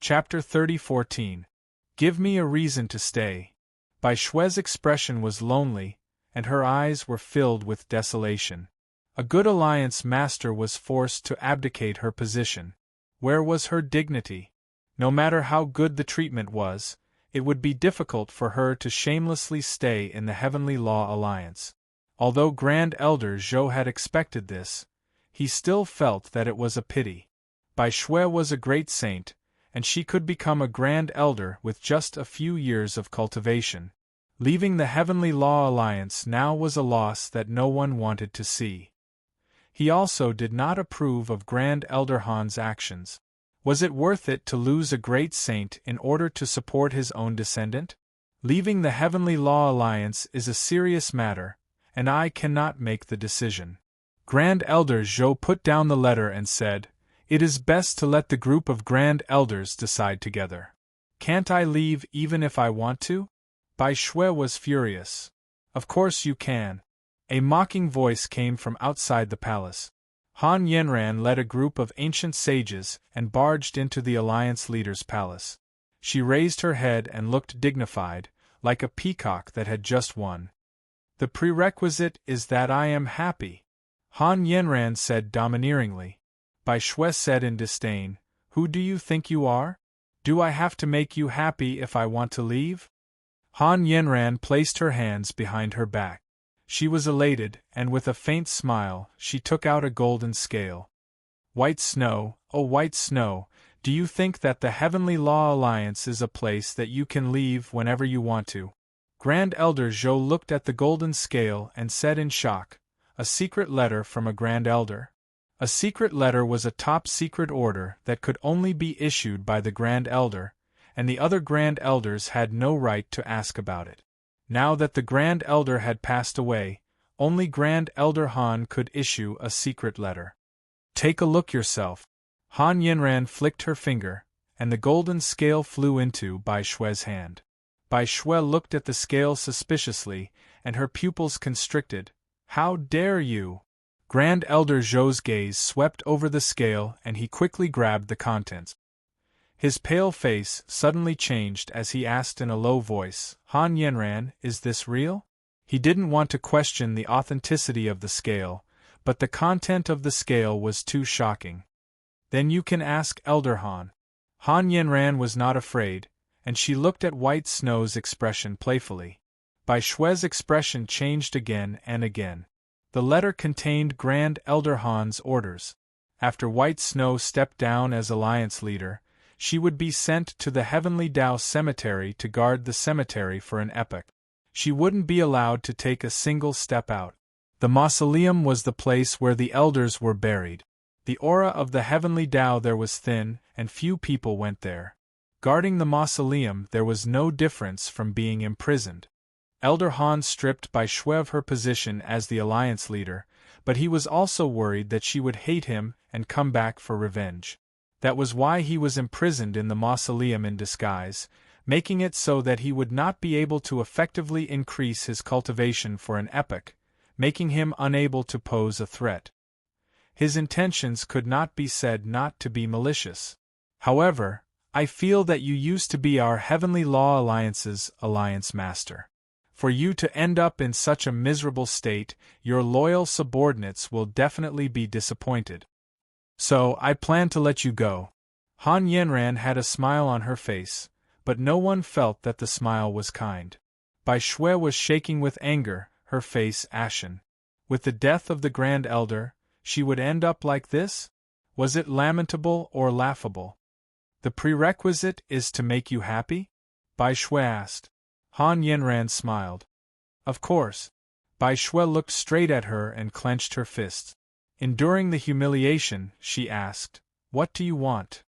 Chapter 30:14. Give me a reason to stay. Bai Shui's expression was lonely, and her eyes were filled with desolation. A good alliance master was forced to abdicate her position. Where was her dignity? No matter how good the treatment was, it would be difficult for her to shamelessly stay in the Heavenly Law Alliance. Although Grand Elder Zhou had expected this, he still felt that it was a pity. Bai Shui was a great saint, and she could become a Grand Elder with just a few years of cultivation. Leaving the Heavenly Law Alliance now was a loss that no one wanted to see. He also did not approve of Grand Elder Han's actions. Was it worth it to lose a great saint in order to support his own descendant? Leaving the Heavenly Law Alliance is a serious matter, and I cannot make the decision. Grand Elder Zhou put down the letter and said, "It is best to let the group of Grand Elders decide together. Can't I leave even if I want to?" Bai Shui was furious. "Of course you can." A mocking voice came from outside the palace. Han Yanran led a group of ancient sages and barged into the Alliance leader's palace. She raised her head and looked dignified, like a peacock that had just won. "The prerequisite is that I am happy," Han Yanran said domineeringly. Bai Shui said in disdain, "Who do you think you are? Do I have to make you happy if I want to leave?" Han Yanran placed her hands behind her back. She was elated, and with a faint smile, she took out a golden scale. "White snow, oh white snow, do you think that the Heavenly Law Alliance is a place that you can leave whenever you want to?" Grand Elder Zhou looked at the golden scale and said in shock, "A secret letter from a Grand Elder?" A secret letter was a top-secret order that could only be issued by the Grand Elder, and the other Grand Elders had no right to ask about it. Now that the Grand Elder had passed away, only Grand Elder Han could issue a secret letter. "Take a look yourself." Han Yanran flicked her finger, and the golden scale flew into Bai Shui's hand. Bai Shui looked at the scale suspiciously, and her pupils constricted. "How dare you?" Grand Elder Zhou's gaze swept over the scale and he quickly grabbed the contents. His pale face suddenly changed as he asked in a low voice, "Han Yanran, is this real?" He didn't want to question the authenticity of the scale, but the content of the scale was too shocking. "Then you can ask Elder Han." Han Yanran was not afraid, and she looked at White Snow's expression playfully. Bai Shui's expression changed again and again. The letter contained Grand Elder Han's orders. After White Snow stepped down as Alliance leader, she would be sent to the Heavenly Tao Cemetery to guard the cemetery for an epoch. She wouldn't be allowed to take a single step out. The mausoleum was the place where the elders were buried. The aura of the Heavenly Tao there was thin, and few people went there. Guarding the mausoleum there was no difference from being imprisoned. Elder Han stripped Bai Shui of her position as the Alliance leader, but he was also worried that she would hate him and come back for revenge. That was why he was imprisoned in the mausoleum in disguise, making it so that he would not be able to effectively increase his cultivation for an epoch, making him unable to pose a threat. His intentions could not be said not to be malicious. "However, I feel that you used to be our Heavenly Law Alliance's Alliance Master. For you to end up in such a miserable state, your loyal subordinates will definitely be disappointed. So, I plan to let you go." Han Yanran had a smile on her face, but no one felt that the smile was kind. Bai Shui was shaking with anger, her face ashen. With the death of the Grand Elder, she would end up like this? Was it lamentable or laughable? "The prerequisite is to make you happy?" Bai Shui asked. Han Yanran smiled. "Of course." Bai Shui looked straight at her and clenched her fists. Enduring the humiliation, she asked, "What do you want?"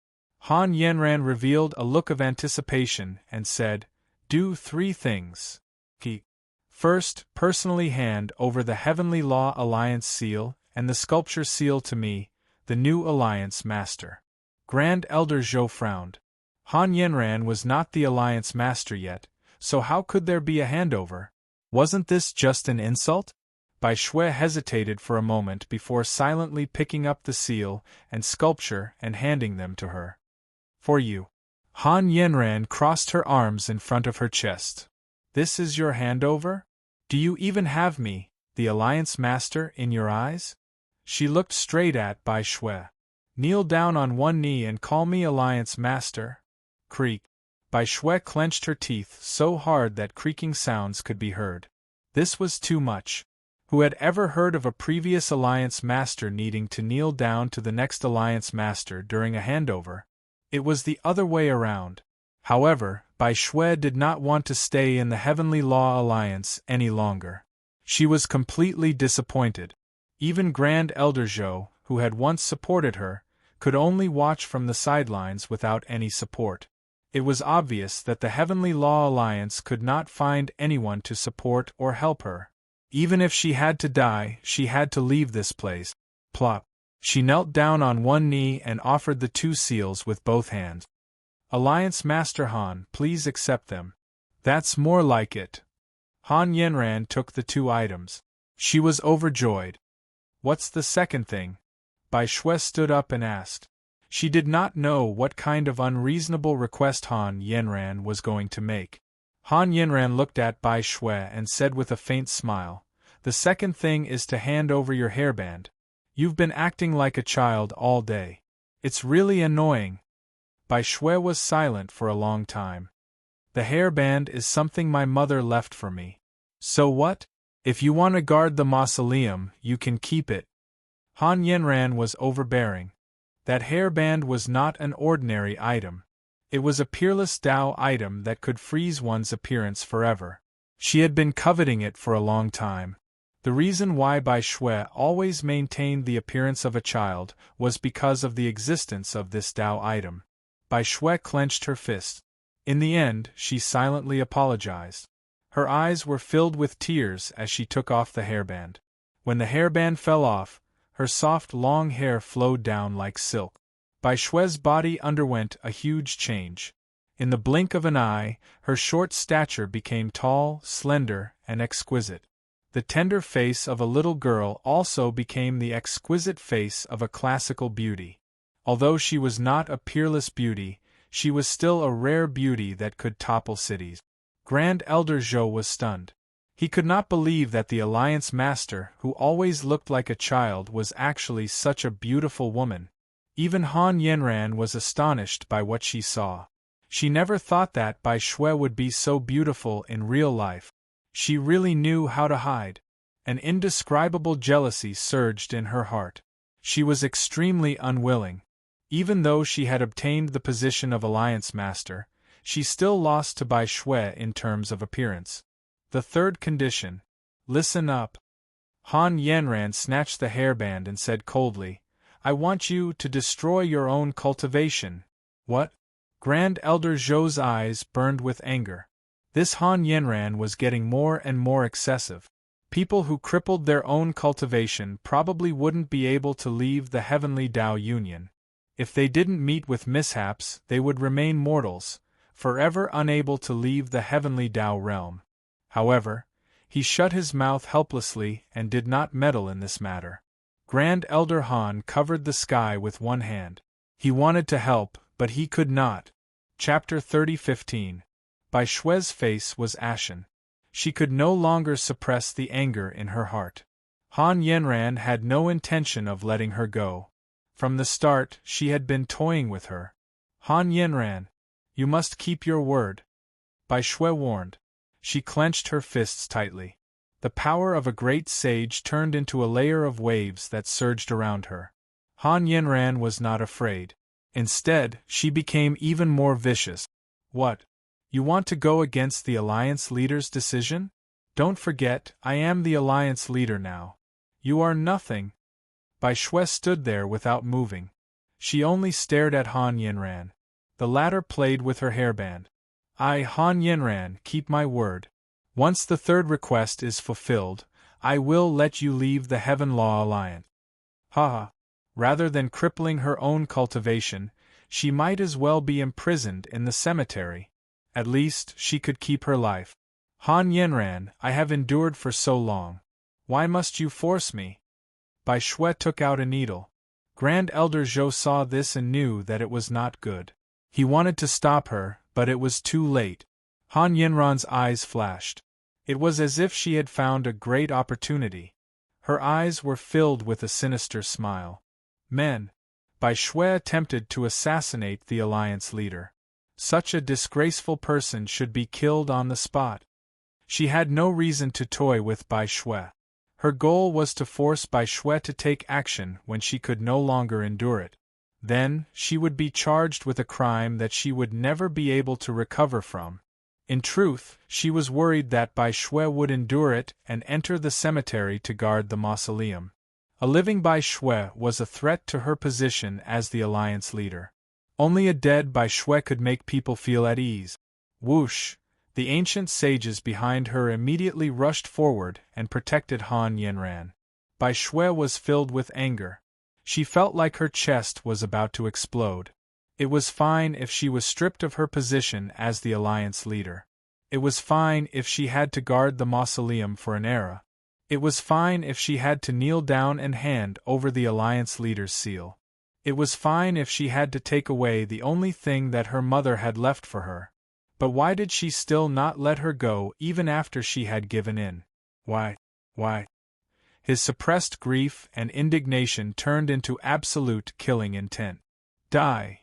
Han Yanran revealed a look of anticipation and said, "Do 3 things. First, personally hand over the Heavenly Law Alliance seal and the sculpture seal to me, the new Alliance Master." Grand Elder Zhou frowned. Han Yanran was not the Alliance Master yet, so how could there be a handover? Wasn't this just an insult? Bai Shui hesitated for a moment before silently picking up the seal and sculpture and handing them to her. "For you." Han Yenran crossed her arms in front of her chest. This is your handover? Do you even have me, the Alliance Master, in your eyes? She looked straight at Bai Shui. Kneel down on one knee and call me Alliance Master. Creak. Bai Shui clenched her teeth so hard that creaking sounds could be heard. This was too much. Who had ever heard of a previous Alliance Master needing to kneel down to the next Alliance Master during a handover? It was the other way around. However, Bai Shui did not want to stay in the Heavenly Law Alliance any longer. She was completely disappointed. Even Grand Elder Zhou, who had once supported her, could only watch from the sidelines without any support. It was obvious that the Heavenly Law Alliance could not find anyone to support or help her. Even if she had to die, she had to leave this place. Plop. She knelt down on one knee and offered the 2 seals with both hands. Alliance Master Han, please accept them. That's more like it. Han Yenran took the 2 items. She was overjoyed. What's the second thing? Bai Shui stood up and asked. She did not know what kind of unreasonable request Han Yenran was going to make. Han Yenran looked at Bai Shui and said with a faint smile, "The second thing is to hand over your hairband. You've been acting like a child all day. It's really annoying." Bai Shui was silent for a long time. "The hairband is something my mother left for me. So what? If you want to guard the mausoleum, you can keep it." Han Yenran was overbearing. That hairband was not an ordinary item. It was a peerless Tao item that could freeze one's appearance forever. She had been coveting it for a long time. The reason why Bai Shui always maintained the appearance of a child was because of the existence of this Tao item. Bai Shui clenched her fist. In the end, she silently apologized. Her eyes were filled with tears as she took off the hairband. When the hairband fell off, her soft long hair flowed down like silk. Bai Shui's body underwent a huge change. In the blink of an eye, her short stature became tall, slender, and exquisite. The tender face of a little girl also became the exquisite face of a classical beauty. Although she was not a peerless beauty, she was still a rare beauty that could topple cities. Grand Elder Zhou was stunned. He could not believe that the Alliance Master, who always looked like a child, was actually such a beautiful woman. Even Han Yenran was astonished by what she saw. She never thought that Bai Shui would be so beautiful in real life. She really knew how to hide. An indescribable jealousy surged in her heart. She was extremely unwilling. Even though she had obtained the position of Alliance Master, she still lost to Bai Shui in terms of appearance. The third condition. Listen up. Han Yenran snatched the hairband and said coldly, "I want you to destroy your own cultivation." What? Grand Elder Zhou's eyes burned with anger. This Han Yenran was getting more and more excessive. People who crippled their own cultivation probably wouldn't be able to leave the Heavenly Tao Union. If they didn't meet with mishaps, they would remain mortals, forever unable to leave the Heavenly Tao realm. However, he shut his mouth helplessly and did not meddle in this matter. Grand Elder Han covered the sky with one hand. He wanted to help, but he could not. Chapter 30:15. Bai Shui's face was ashen. She could no longer suppress the anger in her heart. Han Yenran had no intention of letting her go. From the start, she had been toying with her. Han Yenran, you must keep your word. Bai Shui warned. She clenched her fists tightly. The power of a great sage turned into a layer of waves that surged around her. Han Yenran was not afraid. Instead, she became even more vicious. What? You want to go against the Alliance leader's decision? Don't forget, I am the Alliance leader now. You are nothing. Bai Shui stood there without moving. She only stared at Han Yenran. The latter played with her hairband. I, Han Yenran, keep my word. Once the third request is fulfilled, I will let you leave the Heaven Law Alliance. Ha! Rather than crippling her own cultivation, she might as well be imprisoned in the cemetery. At least, she could keep her life. Han Yenran, I have endured for so long. Why must you force me? Bai Shui took out a needle. Grand Elder Zhou saw this and knew that it was not good. He wanted to stop her, but it was too late. Han Yinran's eyes flashed. It was as if she had found a great opportunity. Her eyes were filled with a sinister smile. Men. Bai Shui attempted to assassinate the alliance leader. Such a disgraceful person should be killed on the spot. She had no reason to toy with Bai Shui. Her goal was to force Bai Shui to take action when she could no longer endure it. Then, she would be charged with a crime that she would never be able to recover from. In truth, she was worried that Bai Shui would endure it and enter the cemetery to guard the mausoleum. A living Bai Shui was a threat to her position as the alliance leader. Only a dead Bai Shui could make people feel at ease. Whoosh! The ancient sages behind her immediately rushed forward and protected Han Yinran. Bai Shui was filled with anger. She felt like her chest was about to explode. It was fine if she was stripped of her position as the alliance leader. It was fine if she had to guard the mausoleum for an era. It was fine if she had to kneel down and hand over the alliance leader's seal. It was fine if she had to take away the only thing that her mother had left for her. But why did she still not let her go even after she had given in? Why? His suppressed grief and indignation turned into absolute killing intent. Die!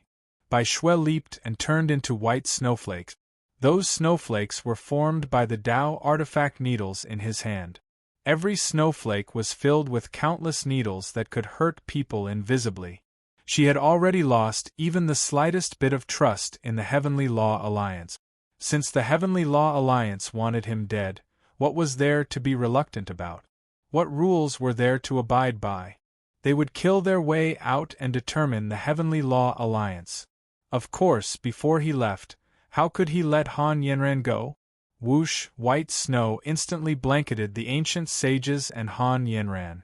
Bai Shui leaped and turned into white snowflakes. Those snowflakes were formed by the Tao artifact needles in his hand. Every snowflake was filled with countless needles that could hurt people invisibly. She had already lost even the slightest bit of trust in the Heavenly Law Alliance. Since the Heavenly Law Alliance wanted him dead, what was there to be reluctant about? What rules were there to abide by? They would kill their way out and determine the Heavenly Law Alliance. Of course, before he left, how could he let Han Yinran go? Whoosh! White snow instantly blanketed the ancient sages and Han Yinran.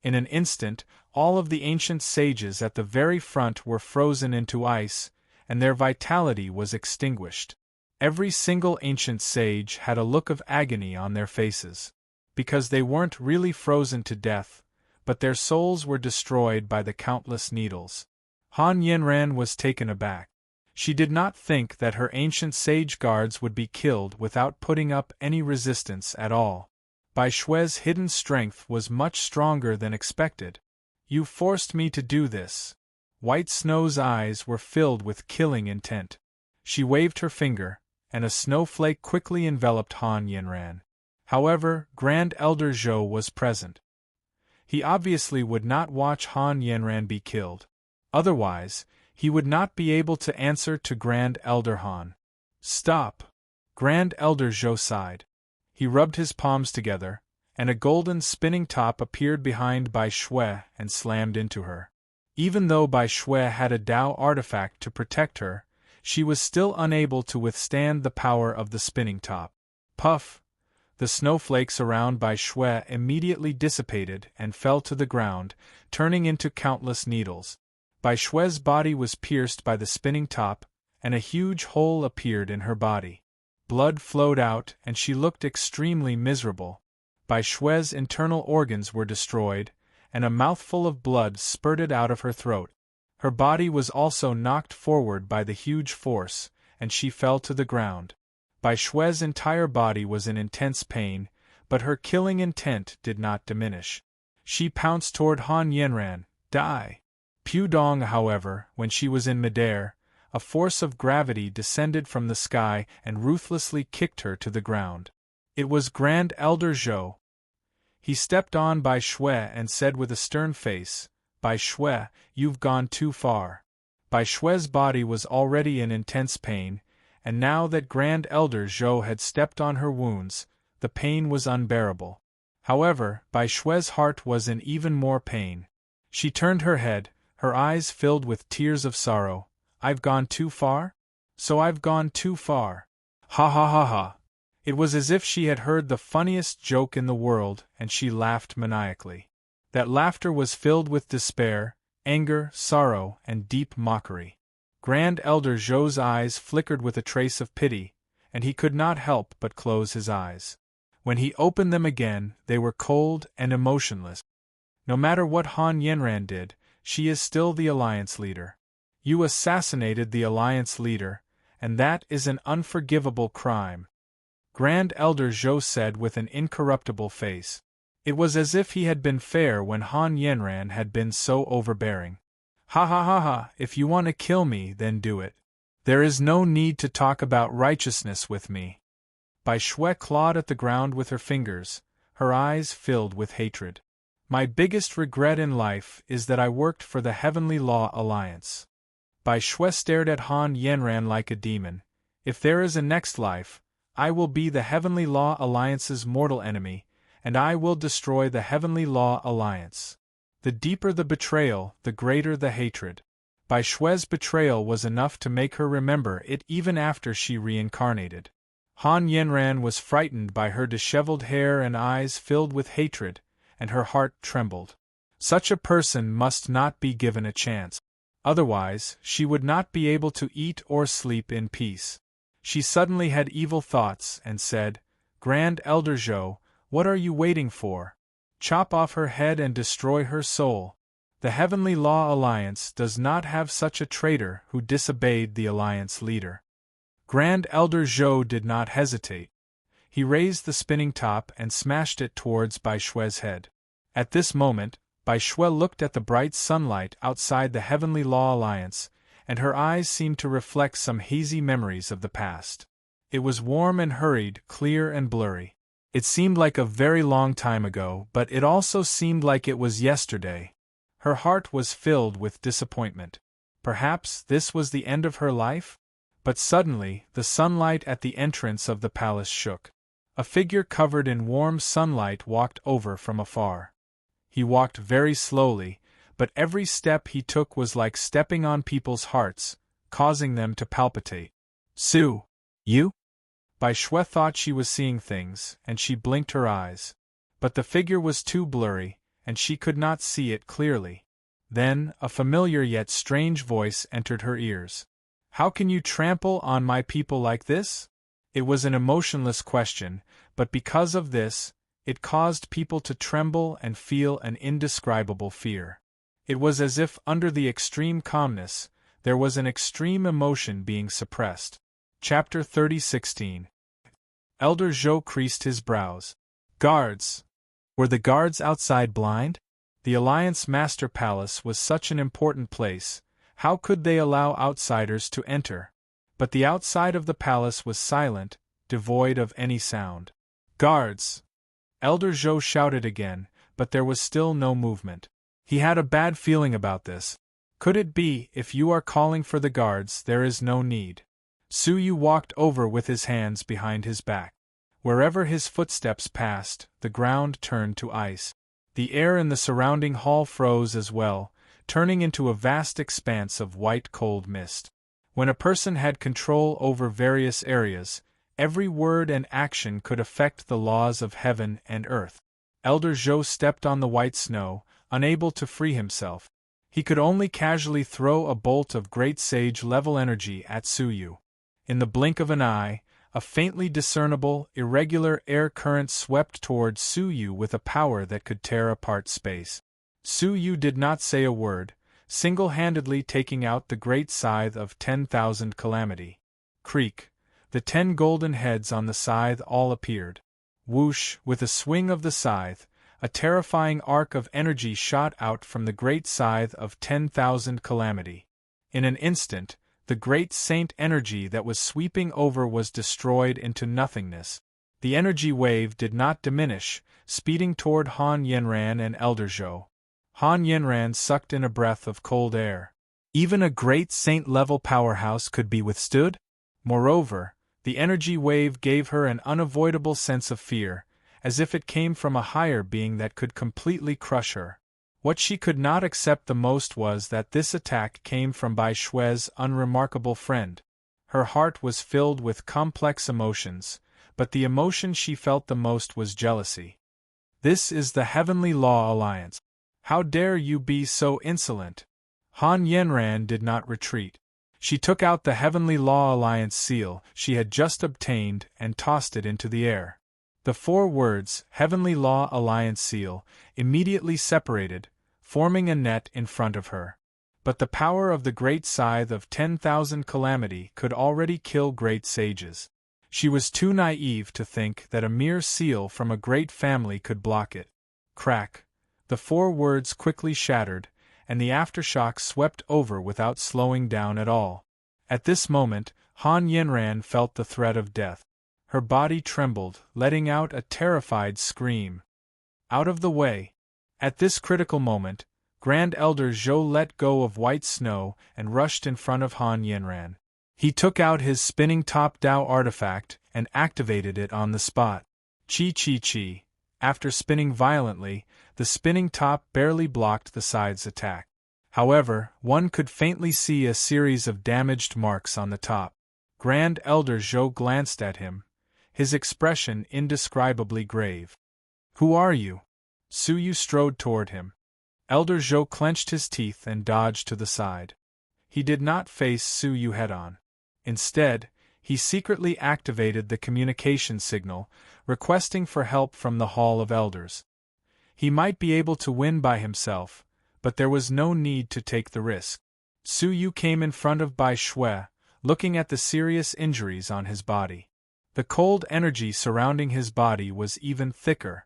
In an instant, all of the ancient sages at the very front were frozen into ice, and their vitality was extinguished. Every single ancient sage had a look of agony on their faces. Because they weren't really frozen to death, but their souls were destroyed by the countless needles. Han Yinran was taken aback. She did not think that her ancient sage guards would be killed without putting up any resistance at all. Bai Shui's hidden strength was much stronger than expected. You forced me to do this. White Snow's eyes were filled with killing intent. She waved her finger, and a snowflake quickly enveloped Han Yinran. However, Grand Elder Zhou was present. He obviously would not watch Han Yinran be killed. Otherwise, he would not be able to answer to Grand Elder Han. Stop! Grand Elder Zhou sighed. He rubbed his palms together, and a golden spinning top appeared behind Bai Shui and slammed into her. Even though Bai Shui had a Tao artifact to protect her, she was still unable to withstand the power of the spinning top. Puff! The snowflakes around Bai Shui immediately dissipated and fell to the ground, turning into countless needles. Bai Shui's body was pierced by the spinning top, and a huge hole appeared in her body. Blood flowed out and she looked extremely miserable. Bai Shui's internal organs were destroyed, and a mouthful of blood spurted out of her throat. Her body was also knocked forward by the huge force, and she fell to the ground. Bai Shui's entire body was in intense pain, but her killing intent did not diminish. She pounced toward Han Yinran. Die! Pudong, however, when she was in midair, a force of gravity descended from the sky and ruthlessly kicked her to the ground. It was Grand Elder Zhou. He stepped on Bai Shui and said with a stern face, Bai Shui, you've gone too far. Bai Shui's body was already in intense pain, and now that Grand Elder Zhou had stepped on her wounds, the pain was unbearable. However, Bai Shui's heart was in even more pain. She turned her head, her eyes filled with tears of sorrow. I've gone too far? So I've gone too far. Ha ha ha ha. It was as if she had heard the funniest joke in the world, and she laughed maniacally. That laughter was filled with despair, anger, sorrow, and deep mockery. Grand Elder Zhou's eyes flickered with a trace of pity, and he could not help but close his eyes. When he opened them again, they were cold and emotionless. No matter what Han Yinran did, she is still the alliance leader. You assassinated the Alliance leader, and that is an unforgivable crime," Grand Elder Zhou said with an incorruptible face. It was as if he had been fair when Han Yanran had been so overbearing. "Ha ha ha ha, if you want to kill me, then do it. There is no need to talk about righteousness with me." Bai Shui clawed at the ground with her fingers, her eyes filled with hatred. "My biggest regret in life is that I worked for the Heavenly Law Alliance." Bai Shui stared at Han Yanran like a demon. "If there is a next life, I will be the Heavenly Law Alliance's mortal enemy, and I will destroy the Heavenly Law Alliance." The deeper the betrayal, the greater the hatred. Bai Shui's betrayal was enough to make her remember it even after she reincarnated. Han Yanran was frightened by her disheveled hair and eyes filled with hatred, and her heart trembled. Such a person must not be given a chance. Otherwise, she would not be able to eat or sleep in peace. She suddenly had evil thoughts and said, "Grand Elder Zhou, what are you waiting for? Chop off her head and destroy her soul. The Heavenly Law Alliance does not have such a traitor who disobeyed the Alliance leader." Grand Elder Zhou did not hesitate. He raised the spinning top and smashed it towards Bai Shui's head. At this moment, Bai Shui looked at the bright sunlight outside the Heavenly Law Alliance, and her eyes seemed to reflect some hazy memories of the past. It was warm and hurried, clear and blurry. It seemed like a very long time ago, but it also seemed like it was yesterday. Her heart was filled with disappointment. Perhaps this was the end of her life? But suddenly, the sunlight at the entrance of the palace shook. A figure covered in warm sunlight walked over from afar. He walked very slowly, but every step he took was like stepping on people's hearts, causing them to palpitate. "Su, you?" Bai Shui thought she was seeing things, and she blinked her eyes. But the figure was too blurry, and she could not see it clearly. Then, a familiar yet strange voice entered her ears. "How can you trample on my people like this?" It was an emotionless question, but because of this, it caused people to tremble and feel an indescribable fear. It was as if under the extreme calmness, there was an extreme emotion being suppressed. Chapter 30:16. Elder Zhou creased his brows. Guards! Were the guards outside blind? The Alliance Master Palace was such an important place, how could they allow outsiders to enter? But the outside of the palace was silent, devoid of any sound. "Guards!" Elder Zhou shouted again, but there was still no movement. He had a bad feeling about this. Could it be, if you are calling for the guards, there is no need? Su Yu walked over with his hands behind his back. Wherever his footsteps passed, the ground turned to ice. The air in the surrounding hall froze as well, turning into a vast expanse of white cold mist. When a person had control over various areas, every word and action could affect the laws of heaven and earth. Elder Zhou stepped on the white snow, unable to free himself. He could only casually throw a bolt of great sage-level energy at Su Yu. In the blink of an eye, a faintly discernible, irregular air current swept towards Su Yu with a power that could tear apart space. Su Yu did not say a word, single-handedly taking out the great scythe of 10,000 calamity. Creak! The 10 golden heads on the scythe all appeared. Whoosh! With a swing of the scythe, a terrifying arc of energy shot out from the great scythe of 10,000 calamity. In an instant, the great saint energy that was sweeping over was destroyed into nothingness. The energy wave did not diminish, speeding toward Han Yanran and Elder Zhou. Han Yanran sucked in a breath of cold air. Even a great saint-level powerhouse could be withstood? Moreover, the energy wave gave her an unavoidable sense of fear, as if it came from a higher being that could completely crush her. What she could not accept the most was that this attack came from Bai Shui's unremarkable friend. Her heart was filled with complex emotions, but the emotion she felt the most was jealousy. "This is the Heavenly Law Alliance. How dare you be so insolent?" Han Yanran did not retreat. She took out the Heavenly Law Alliance seal she had just obtained and tossed it into the air. The 4 words, Heavenly Law Alliance seal, immediately separated, forming a net in front of her. But the power of the great scythe of 10,000 calamity could already kill great sages. She was too naive to think that a mere seal from a great family could block it. Crack! The 4 words quickly shattered, and the aftershock swept over without slowing down at all. At this moment, Han Yinran felt the threat of death. Her body trembled, letting out a terrified scream. Out of the way! At this critical moment, Grand Elder Zhou let go of White Snow and rushed in front of Han Yinran. He took out his spinning top Dao artifact and activated it on the spot. Chi. After spinning violently, the spinning top barely blocked the side's attack. However, one could faintly see a series of damaged marks on the top. Grand Elder Zhou glanced at him, his expression indescribably grave. "Who are you?" Suyu strode toward him. Elder Zhou clenched his teeth and dodged to the side. He did not face Suyu head-on. Instead, he secretly activated the communication signal, requesting for help from the Hall of Elders. He might be able to win by himself, but there was no need to take the risk. Suyu came in front of Bai Shui, looking at the serious injuries on his body. The cold energy surrounding his body was even thicker.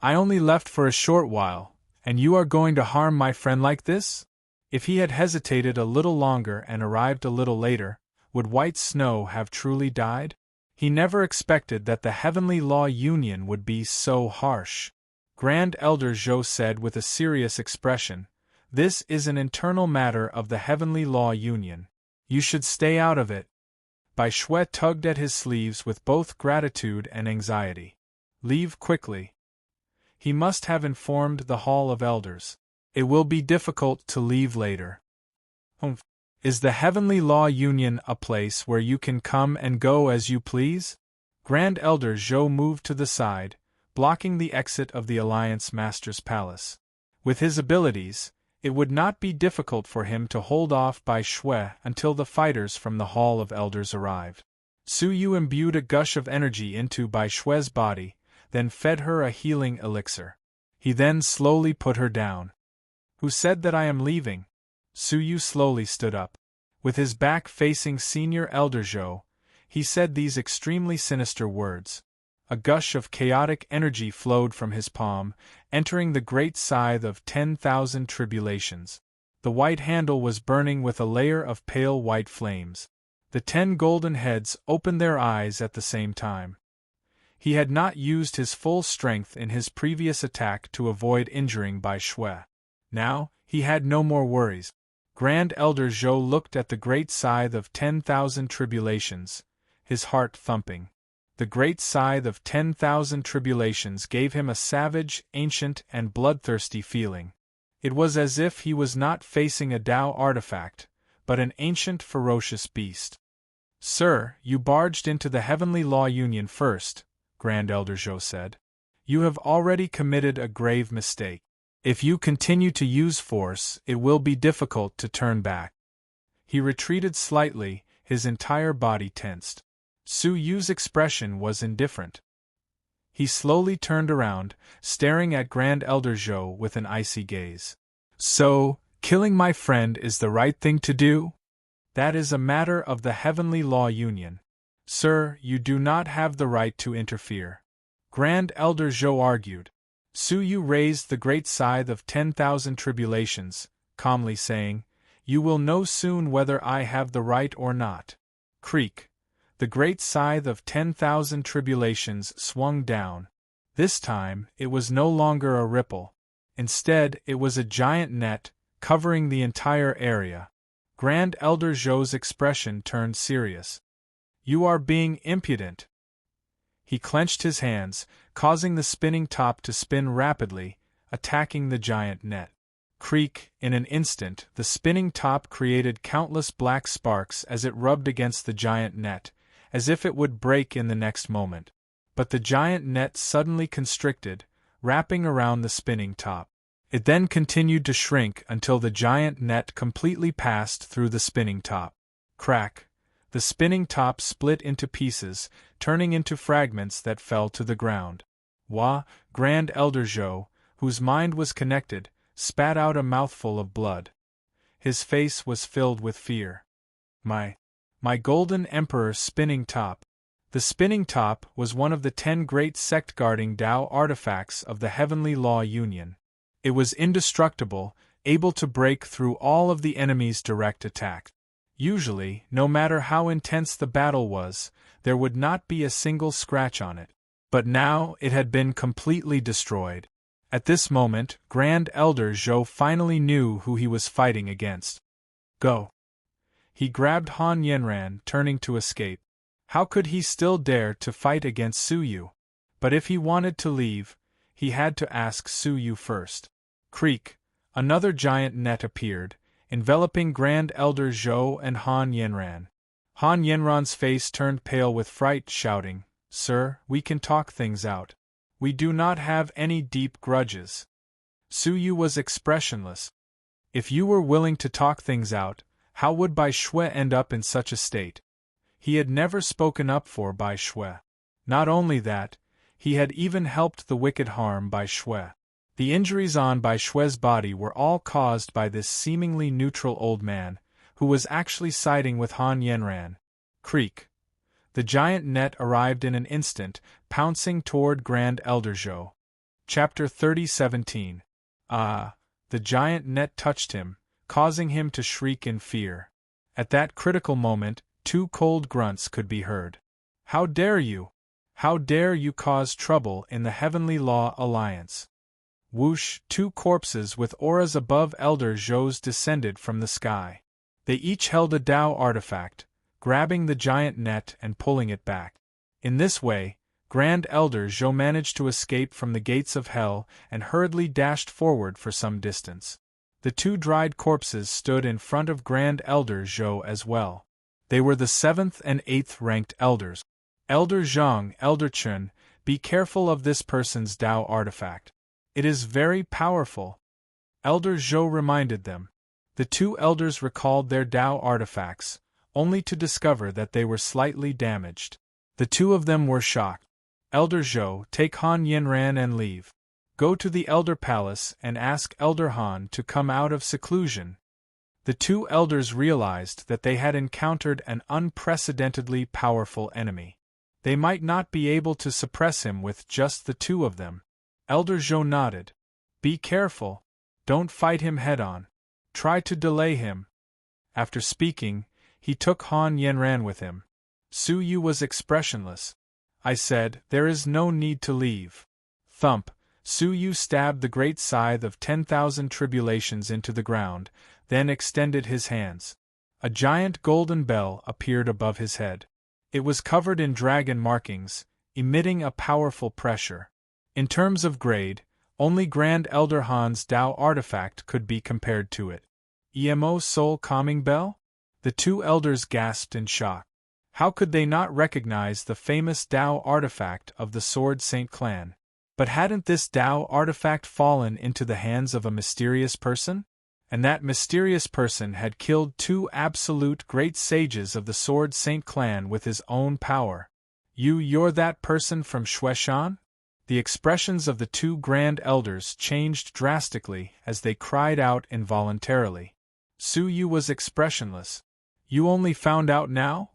"I only left for a short while, and you are going to harm my friend like this?" If he had hesitated a little longer and arrived a little later, would White Snow have truly died? He never expected that the Heavenly Law Union would be so harsh. Grand Elder Zhou said with a serious expression, "This is an internal matter of the Heavenly Law Union. You should stay out of it." Bai Shui tugged at his sleeves with both gratitude and anxiety. "Leave quickly." He must have informed the Hall of Elders. It will be difficult to leave later. Is the Heavenly Law Union a place where you can come and go as you please? Grand Elder Zhou moved to the side, blocking the exit of the Alliance Master's palace. With his abilities, it would not be difficult for him to hold off Bai Shui until the fighters from the Hall of Elders arrived. Suyu imbued a gush of energy into Bai Shui's body, then fed her a healing elixir. He then slowly put her down. "Who said that I am leaving?" Suyu slowly stood up. With his back facing Senior Elder Zhou, he said these extremely sinister words. A gush of chaotic energy flowed from his palm, entering the great scythe of 10,000 tribulations. The white handle was burning with a layer of pale white flames. The 10 golden heads opened their eyes at the same time. He had not used his full strength in his previous attack to avoid injuring Bai Shui. Now, he had no more worries. Grand Elder Zhou looked at the great scythe of 10,000 tribulations, his heart thumping. The great scythe of 10,000 tribulations gave him a savage, ancient, and bloodthirsty feeling. It was as if he was not facing a Dao artifact, but an ancient, ferocious beast. "Sir, you barged into the Heavenly Law Union first," Grand Elder Zhou said. "You have already committed a grave mistake. If you continue to use force, it will be difficult to turn back." He retreated slightly, his entire body tensed. Suyu's expression was indifferent. He slowly turned around, staring at Grand Elder Zhou with an icy gaze. "So, killing my friend is the right thing to do? That is a matter of the Heavenly Law Union. Sir, you do not have the right to interfere," Grand Elder Zhou argued. Suyu raised the great scythe of 10,000 tribulations, calmly saying, "You will know soon whether I have the right or not." Creak! The great scythe of 10,000 tribulations swung down. This time, it was no longer a ripple. Instead, it was a giant net, covering the entire area. Grand Elder Zhou's expression turned serious. "You are being impudent." He clenched his hands, causing the spinning top to spin rapidly, attacking the giant net. Creak! In an instant, the spinning top created countless black sparks as it rubbed against the giant net, as if it would break in the next moment. But the giant net suddenly constricted, wrapping around the spinning top. It then continued to shrink until the giant net completely passed through the spinning top. Crack! The spinning top split into pieces, turning into fragments that fell to the ground. Wah! Grand Elder Zhou, whose mind was connected, spat out a mouthful of blood. his face was filled with fear. My golden emperor spinning top. The spinning top was one of the 10 great sect-guarding Tao artifacts of the Heavenly Law Union. It was indestructible, able to break through all of the enemy's direct attack. Usually, no matter how intense the battle was, there would not be a single scratch on it. But now it had been completely destroyed. At this moment, Grand Elder Zhou finally knew who he was fighting against. Go! He grabbed Han Yanran, turning to escape. How could he still dare to fight against Su Yu? But if he wanted to leave, he had to ask Su Yu first. Creak! Another giant net appeared, enveloping Grand Elder Zhou and Han Yanran. Han Yanran's face turned pale with fright, shouting, "Sir, we can talk things out. We do not have any deep grudges." Su Yu was expressionless. If you were willing to talk things out, how would Bai Shui end up in such a state? He had never spoken up for Bai Shui. Not only that, he had even helped the wicked harm Bai Shui. The injuries on Bai Shui's body were all caused by this seemingly neutral old man, who was actually siding with Han Yanran. Creak! The giant net arrived in an instant, pouncing toward Grand Elder Zhou. Chapter 30:17. Ah! The giant net touched him, causing him to shriek in fear. At that critical moment, 2 cold grunts could be heard. How dare you! How dare you cause trouble in the Heavenly Law Alliance? Whoosh! 2 corpses with auras above Elder Zhou's descended from the sky. They each held a Tao artifact, grabbing the giant net and pulling it back. In this way, Grand Elder Zhou managed to escape from the gates of hell and hurriedly dashed forward for some distance. The 2 dried corpses stood in front of Grand Elder Zhou as well. They were the 7th and 8th ranked elders. Elder Zhang, Elder Chun, be careful of this person's Tao artifact. It is very powerful. Elder Zhou reminded them. The 2 elders recalled their Tao artifacts, only to discover that they were slightly damaged. The 2 of them were shocked. Elder Zhou, take Han Yanran and leave. Go to the Elder Palace and ask Elder Han to come out of seclusion. The 2 elders realized that they had encountered an unprecedentedly powerful enemy. They might not be able to suppress him with just the 2 of them. Elder Zhou nodded. Be careful. Don't fight him head-on. Try to delay him. After speaking, he took Han Yanran with him. Su Yu was expressionless. I said, there is no need to leave. Thump! Su Yu stabbed the great scythe of 10,000 tribulations into the ground, then extended his hands. A giant golden bell appeared above his head. It was covered in dragon markings, emitting a powerful pressure. In terms of grade, only Grand Elder Han's Tao artifact could be compared to it. EMO Soul Calming Bell? The 2 elders gasped in shock. How could they not recognize the famous Tao artifact of the Sword Saint clan? But hadn't this Tao artifact fallen into the hands of a mysterious person? And that mysterious person had killed 2 absolute great sages of the Sword Saint clan with his own power. You're that person from Shueshan? The expressions of the 2 grand elders changed drastically as they cried out involuntarily. Su Yu was expressionless. You only found out now?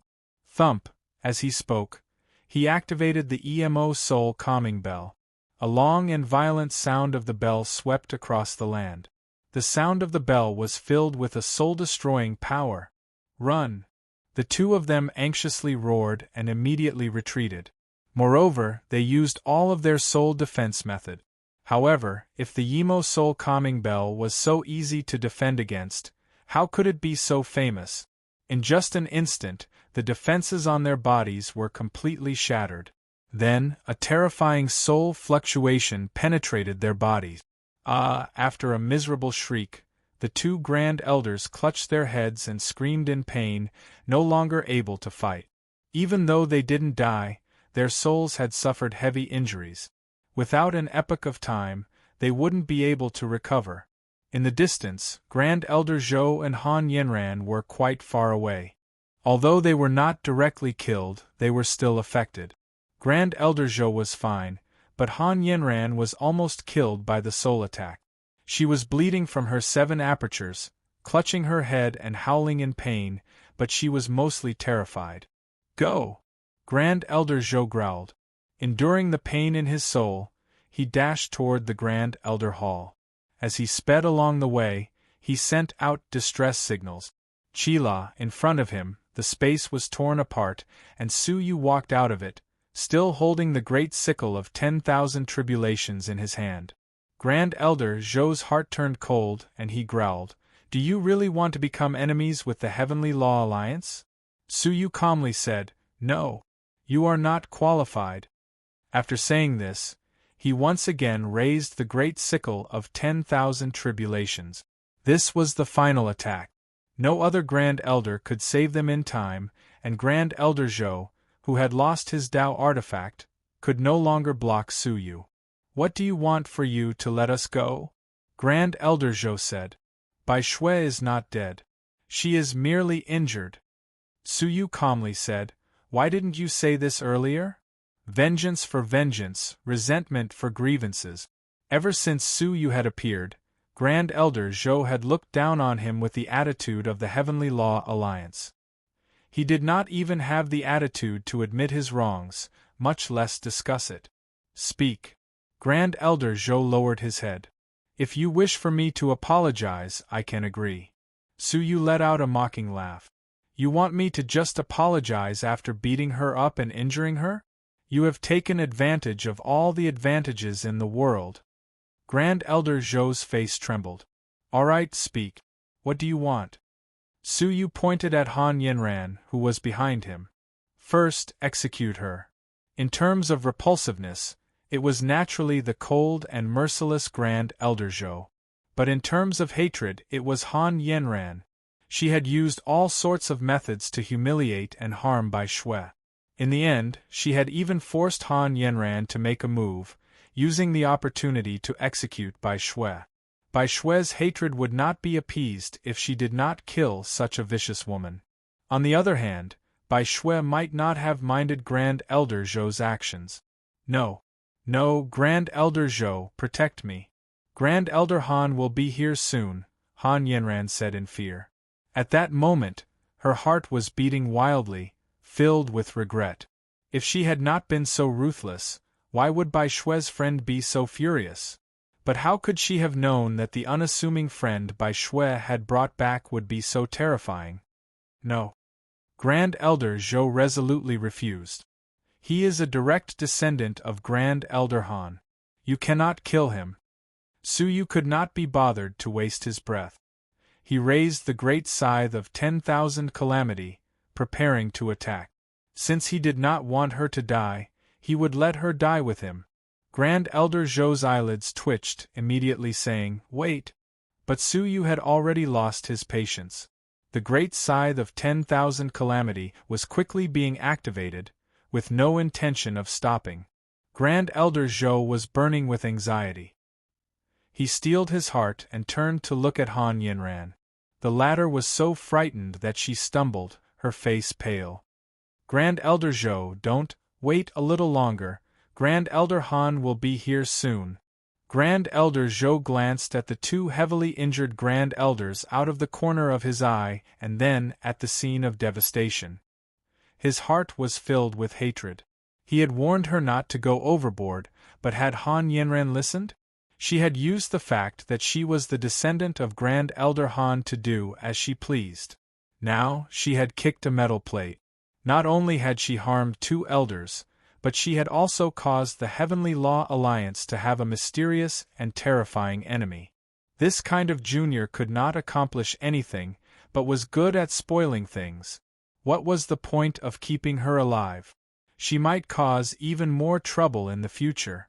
Thump! As he spoke, he activated the EMO Soul Calming Bell. A long and violent sound of the bell swept across the land. The sound of the bell was filled with a soul-destroying power. Run! The 2 of them anxiously roared and immediately retreated. Moreover, they used all of their soul defense method. However, if the Yimo Soul Calming Bell was so easy to defend against, how could it be so famous? In just an instant, the defenses on their bodies were completely shattered. Then, a terrifying soul fluctuation penetrated their bodies. After a miserable shriek, the 2 grand elders clutched their heads and screamed in pain, no longer able to fight. Even though they didn't die, their souls had suffered heavy injuries. Without an epoch of time, they wouldn't be able to recover. In the distance, Grand Elder Zhou and Han Yanran were quite far away. Although they were not directly killed, they were still affected. Grand Elder Zhou was fine, but Han Yanran was almost killed by the soul attack. She was bleeding from her 7 apertures, clutching her head and howling in pain, but she was mostly terrified. Go! Grand Elder Zhou growled. Enduring the pain in his soul, he dashed toward the Grand Elder Hall. As he sped along the way, he sent out distress signals. Qila, in front of him, the space was torn apart, and Su Yu walked out of it, still holding the great sickle of 10,000 tribulations in his hand. Grand Elder Zhou's heart turned cold, and he growled, "Do you really want to become enemies with the Heavenly Law Alliance?" Su Yu calmly said, "No. You are not qualified." After saying this, he once again raised the great sickle of 10,000 tribulations. This was the final attack. No other Grand Elder could save them in time, and Grand Elder Zhou, who had lost his Dao artifact, could no longer block Su Yu. "What do you want for you to let us go?" Grand Elder Zhou said. "Bai Shui is not dead. She is merely injured." Su Yu calmly said, "Why didn't you say this earlier?" Vengeance for vengeance, resentment for grievances. Ever since Su Yu had appeared, Grand Elder Zhou had looked down on him with the attitude of the Heavenly Law Alliance. He did not even have the attitude to admit his wrongs, much less discuss it. "Speak." Grand Elder Zhou lowered his head. "If you wish for me to apologize, I can agree." Su Yu let out a mocking laugh. "You want me to just apologize after beating her up and injuring her? You have taken advantage of all the advantages in the world." Grand Elder Zhou's face trembled. "All right, speak. What do you want?" Su Yu pointed at Han Yanran, who was behind him. "First, execute her." In terms of repulsiveness, it was naturally the cold and merciless Grand Elder Zhou. But in terms of hatred, it was Han Yanran. She had used all sorts of methods to humiliate and harm Bai Shui. In the end, she had even forced Han Yanran to make a move, using the opportunity to execute Bai Shui. Bai Shui's hatred would not be appeased if she did not kill such a vicious woman. On the other hand, Bai Shui might not have minded Grand Elder Zhou's actions. "No. No, Grand Elder Zhou, protect me. Grand Elder Han will be here soon," Han Yanran said in fear. At that moment, her heart was beating wildly, filled with regret. If she had not been so ruthless, why would Bai Shui's friend be so furious? But how could she have known that the unassuming friend Bai Shui had brought back would be so terrifying? No. Grand Elder Zhou resolutely refused. "He is a direct descendant of Grand Elder Han. You cannot kill him." Su Yu could not be bothered to waste his breath. He raised the great scythe of 10,000 calamity, preparing to attack. Since he did not want her to die, he would let her die with him. Grand Elder Zhou's eyelids twitched, immediately saying, "Wait." But Su Yu had already lost his patience. The great scythe of 10,000 calamity was quickly being activated, with no intention of stopping. Grand Elder Zhou was burning with anxiety. He steeled his heart and turned to look at Han Yanran. The latter was so frightened that she stumbled, her face pale. "Grand Elder Zhou, don't, wait a little longer, Grand Elder Han will be here soon." Grand Elder Zhou glanced at the two heavily injured Grand Elders out of the corner of his eye and then at the scene of devastation. His heart was filled with hatred. He had warned her not to go overboard, but had Han Yanran listened? She had used the fact that she was the descendant of Grand Elder Han to do as she pleased. Now, she had kicked a metal plate. Not only had she harmed two elders, but she had also caused the Heavenly Law Alliance to have a mysterious and terrifying enemy. This kind of junior could not accomplish anything, but was good at spoiling things. What was the point of keeping her alive? She might cause even more trouble in the future.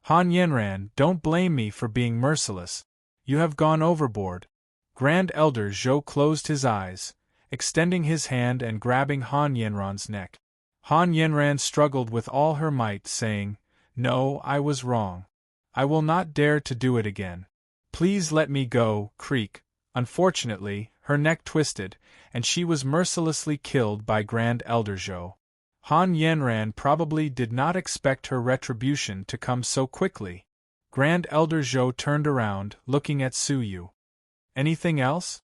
Han Yanran, don't blame me for being merciless. You have gone overboard. Grand Elder Zhou closed his eyes, extending his hand and grabbing Han Yanran's neck. Han Yanran struggled with all her might, saying, "No, I was wrong. I will not dare to do it again. Please let me go." Creak. Unfortunately, her neck twisted, and she was mercilessly killed by Grand Elder Zhou. Han Yanran probably did not expect her retribution to come so quickly. Grand Elder Zhou turned around, looking at Su Yu. "Anything else?"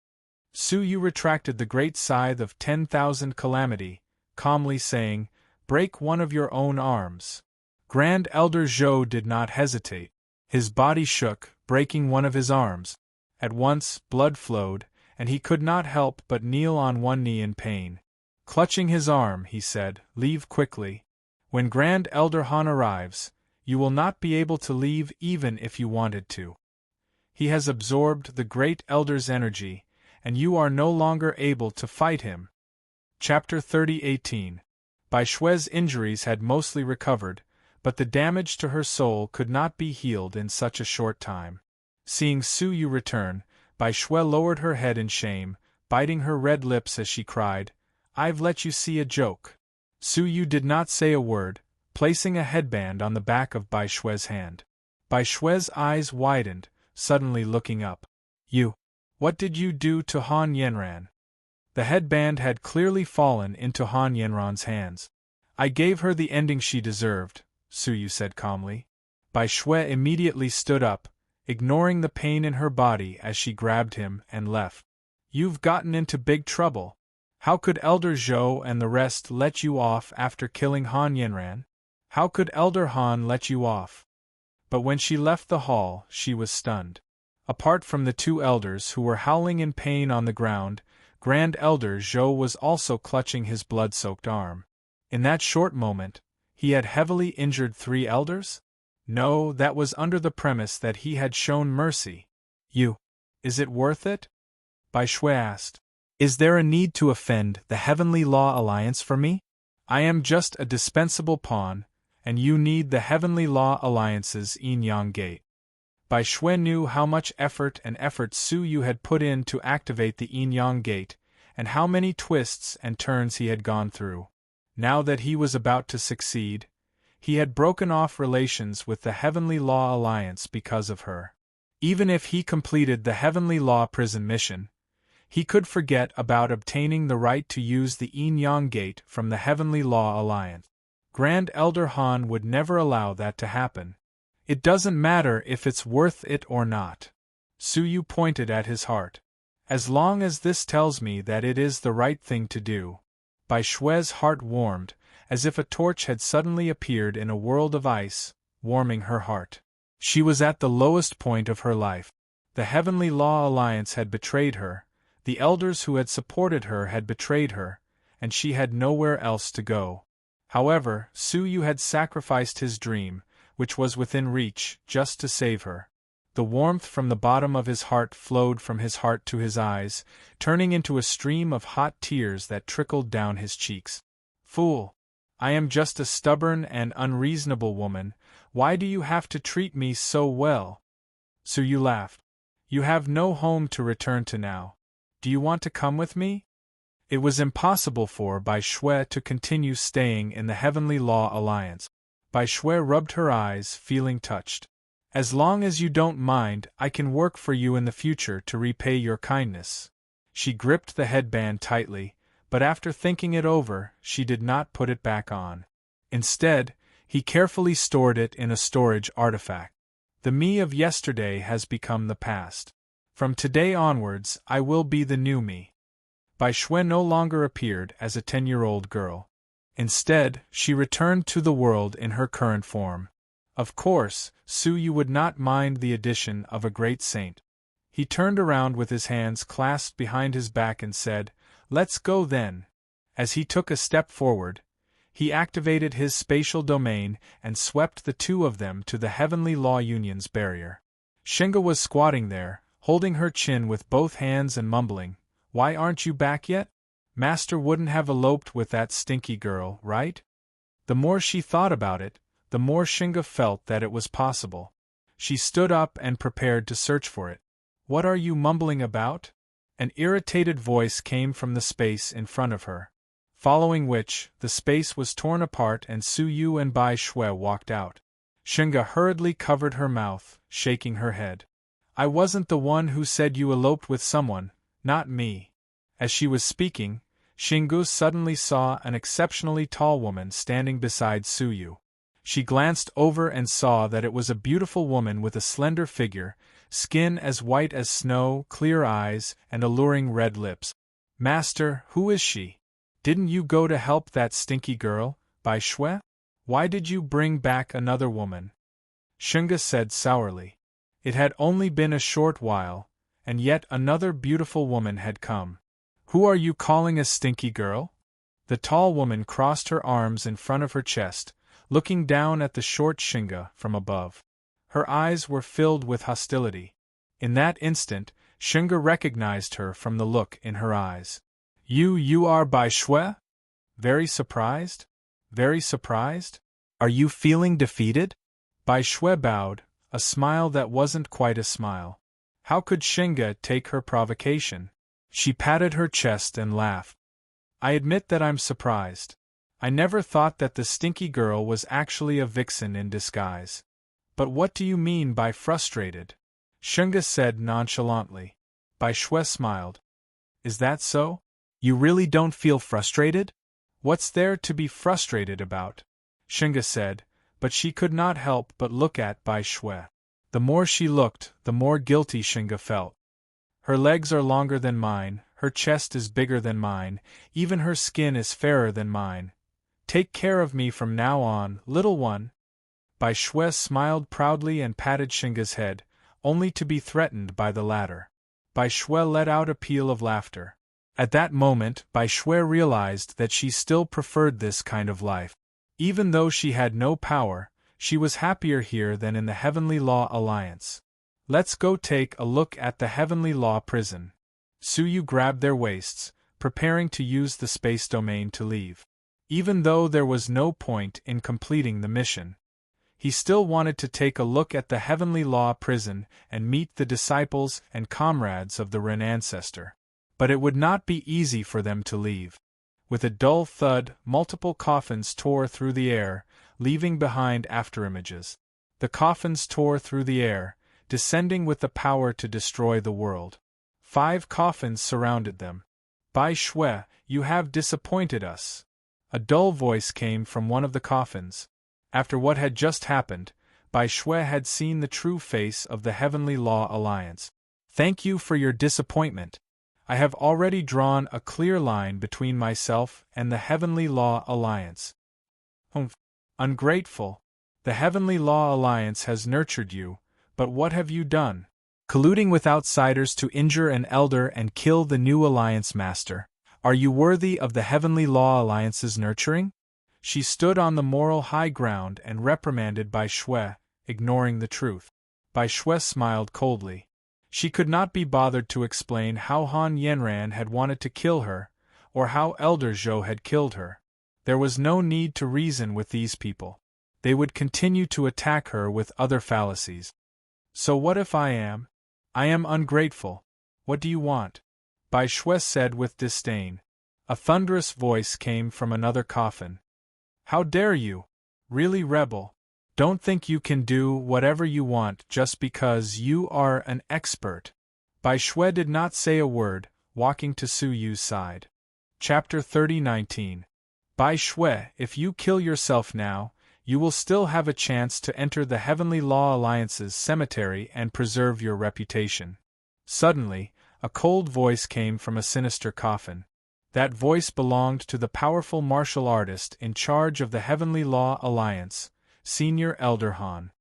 Su Yu retracted the great scythe of 10,000 calamity, calmly saying, "Break one of your own arms." Grand Elder Zhou did not hesitate. His body shook, breaking one of his arms. At once, blood flowed, and he could not help but kneel on one knee in pain. Clutching his arm, he said, "Leave quickly. When Grand Elder Han arrives, you will not be able to leave even if you wanted to. He has absorbed the Great Elder's energy, and you are no longer able to fight him." Chapter 30:18. Bai Shui's injuries had mostly recovered, but the damage to her soul could not be healed in such a short time. Seeing Su Yu return, Bai Shui lowered her head in shame, biting her red lips as she cried, "I've let you see a joke." Su Yu did not say a word, placing a headband on the back of Bai Shui's hand. Bai Shui's eyes widened, suddenly looking up. "You? What did you do to Han Yanran?" The headband had clearly fallen into Han Yanran's hands. "I gave her the ending she deserved," Su Yu said calmly. Bai Shui immediately stood up, ignoring the pain in her body as she grabbed him and left. "You've gotten into big trouble. How could Elder Zhou and the rest let you off after killing Han Yanran? How could Elder Han let you off?" But when she left the hall, she was stunned. Apart from the two elders who were howling in pain on the ground, Grand Elder Zhou was also clutching his blood-soaked arm. In that short moment, he had heavily injured 3 elders? No, that was under the premise that he had shown mercy. "You. Is it worth it?" Bai Shui asked. "Is there a need to offend the Heavenly Law Alliance for me? I am just a dispensable pawn, and you need the Heavenly Law Alliance's yin-yang gate." Bai Shui knew how much effort Su Yu had put in to activate the yin-yang gate, and how many twists and turns he had gone through. Now that he was about to succeed, he had broken off relations with the Heavenly Law Alliance because of her. Even if he completed the Heavenly Law prison mission, he could forget about obtaining the right to use the yin-yang gate from the Heavenly Law Alliance. Grand Elder Han would never allow that to happen. "It doesn't matter if it's worth it or not." Su Yu pointed at his heart. "As long as this tells me that it is the right thing to do." Bai Shui's heart warmed, as if a torch had suddenly appeared in a world of ice, warming her heart. She was at the lowest point of her life. The Heavenly Law Alliance had betrayed her, the elders who had supported her had betrayed her, and she had nowhere else to go. However, Su Yu had sacrificed his dream, which was within reach, just to save her. The warmth from the bottom of his heart flowed from his heart to his eyes, turning into a stream of hot tears that trickled down his cheeks. "Fool! I am just a stubborn and unreasonable woman. Why do you have to treat me so well?" Su Yu laughed. "You have no home to return to now. Do you want to come with me?" It was impossible for Bai Shui to continue staying in the Heavenly Law Alliance. Bai Shui rubbed her eyes, feeling touched. "As long as you don't mind, I can work for you in the future to repay your kindness." She gripped the headband tightly, but after thinking it over, she did not put it back on. Instead, he carefully stored it in a storage artifact. "The me of yesterday has become the past. From today onwards, I will be the new me." Bai Shui no longer appeared as a 10-year-old girl. Instead, she returned to the world in her current form. Of course, Su Yu would not mind the addition of a great saint. He turned around with his hands clasped behind his back and said, "Let's go then." As he took a step forward, he activated his spatial domain and swept the two of them to the Heavenly Law Union's barrier. Shinga was squatting there, holding her chin with both hands and mumbling, "Why aren't you back yet? Master wouldn't have eloped with that stinky girl, right?" The more she thought about it, the more Shinga felt that it was possible. She stood up and prepared to search for it. "What are you mumbling about?" An irritated voice came from the space in front of her. Following which, the space was torn apart and Su Yu and Bai Shui walked out. Shinga hurriedly covered her mouth, shaking her head. "I wasn't the one who said you eloped with someone, not me." As she was speaking, Shingu suddenly saw an exceptionally tall woman standing beside Su Yu. She glanced over and saw that it was a beautiful woman with a slender figure, skin as white as snow, clear eyes, and alluring red lips. Master, who is she? Didn't you go to help that stinky girl, Bai Shui? Why did you bring back another woman? Shunga said sourly. It had only been a short while, and yet another beautiful woman had come. Who are you calling a stinky girl? The tall woman crossed her arms in front of her chest, looking down at the short Shunga from above. Her eyes were filled with hostility. In that instant, Shunga recognized her from the look in her eyes. You are Bai Shui? Very surprised? Very surprised? Are you feeling defeated? Bai Shui bowed, a smile that wasn't quite a smile. How could Shunga take her provocation? She patted her chest and laughed. I admit that I'm surprised. I never thought that the stinky girl was actually a vixen in disguise. But what do you mean by frustrated? Shunga said nonchalantly. Bai Shui smiled. Is that so? You really don't feel frustrated? What's there to be frustrated about? Shunga said, but she could not help but look at Bai Shui. The more she looked, the more guilty Shunga felt. Her legs are longer than mine, her chest is bigger than mine, even her skin is fairer than mine. Take care of me from now on, little one. Bai Shui smiled proudly and patted Shunga's head, only to be threatened by the latter. Bai Shui let out a peal of laughter. At that moment, Bai Shui realized that she still preferred this kind of life. Even though she had no power, she was happier here than in the Heavenly Law Alliance. Let's go take a look at the Heavenly Law prison. Suyu grabbed their waists, preparing to use the space domain to leave. Even though there was no point in completing the mission, he still wanted to take a look at the Heavenly Law prison and meet the disciples and comrades of the Ren ancestor. But it would not be easy for them to leave. With a dull thud, multiple coffins tore through the air, leaving behind afterimages. The coffins tore through the air, descending with the power to destroy the world. 5 coffins surrounded them. Bai Shui, you have disappointed us. A dull voice came from one of the coffins. After what had just happened, Bai Shui had seen the true face of the Heavenly Law Alliance. Thank you for your disappointment. I have already drawn a clear line between myself and the Heavenly Law Alliance. Ungrateful. The Heavenly Law Alliance has nurtured you, but what have you done? Colluding with outsiders to injure an elder and kill the new Alliance Master. Are you worthy of the Heavenly Law Alliance's nurturing? She stood on the moral high ground and reprimanded Bai Shui, ignoring the truth. Bai Shui smiled coldly. She could not be bothered to explain how Han Yanran had wanted to kill her, or how Elder Zhou had killed her. There was no need to reason with these people. They would continue to attack her with other fallacies. So what if I am? I am ungrateful. What do you want? Bai Shui said with disdain. A thunderous voice came from another coffin. How dare you? Really, rebel? Don't think you can do whatever you want just because you are an expert. Bai Shui did not say a word, walking to Su Yu's side. Chapter 30:19. Bai Shui, if you kill yourself now, you will still have a chance to enter the Heavenly Law Alliance's cemetery and preserve your reputation. Suddenly, a cold voice came from a sinister coffin. That voice belonged to the powerful martial artist in charge of the Heavenly Law Alliance, Senior Elder Han.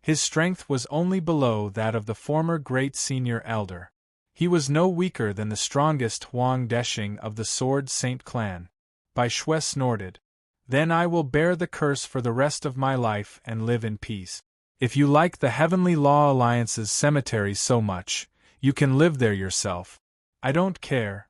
His strength was only below that of the former great Senior Elder. He was no weaker than the strongest Huang Deshing of the Sword Saint clan. Bai Shui snorted. Then I will bear the curse for the rest of my life and live in peace. If you like the Heavenly Law Alliance's cemetery so much, you can live there yourself. I don't care.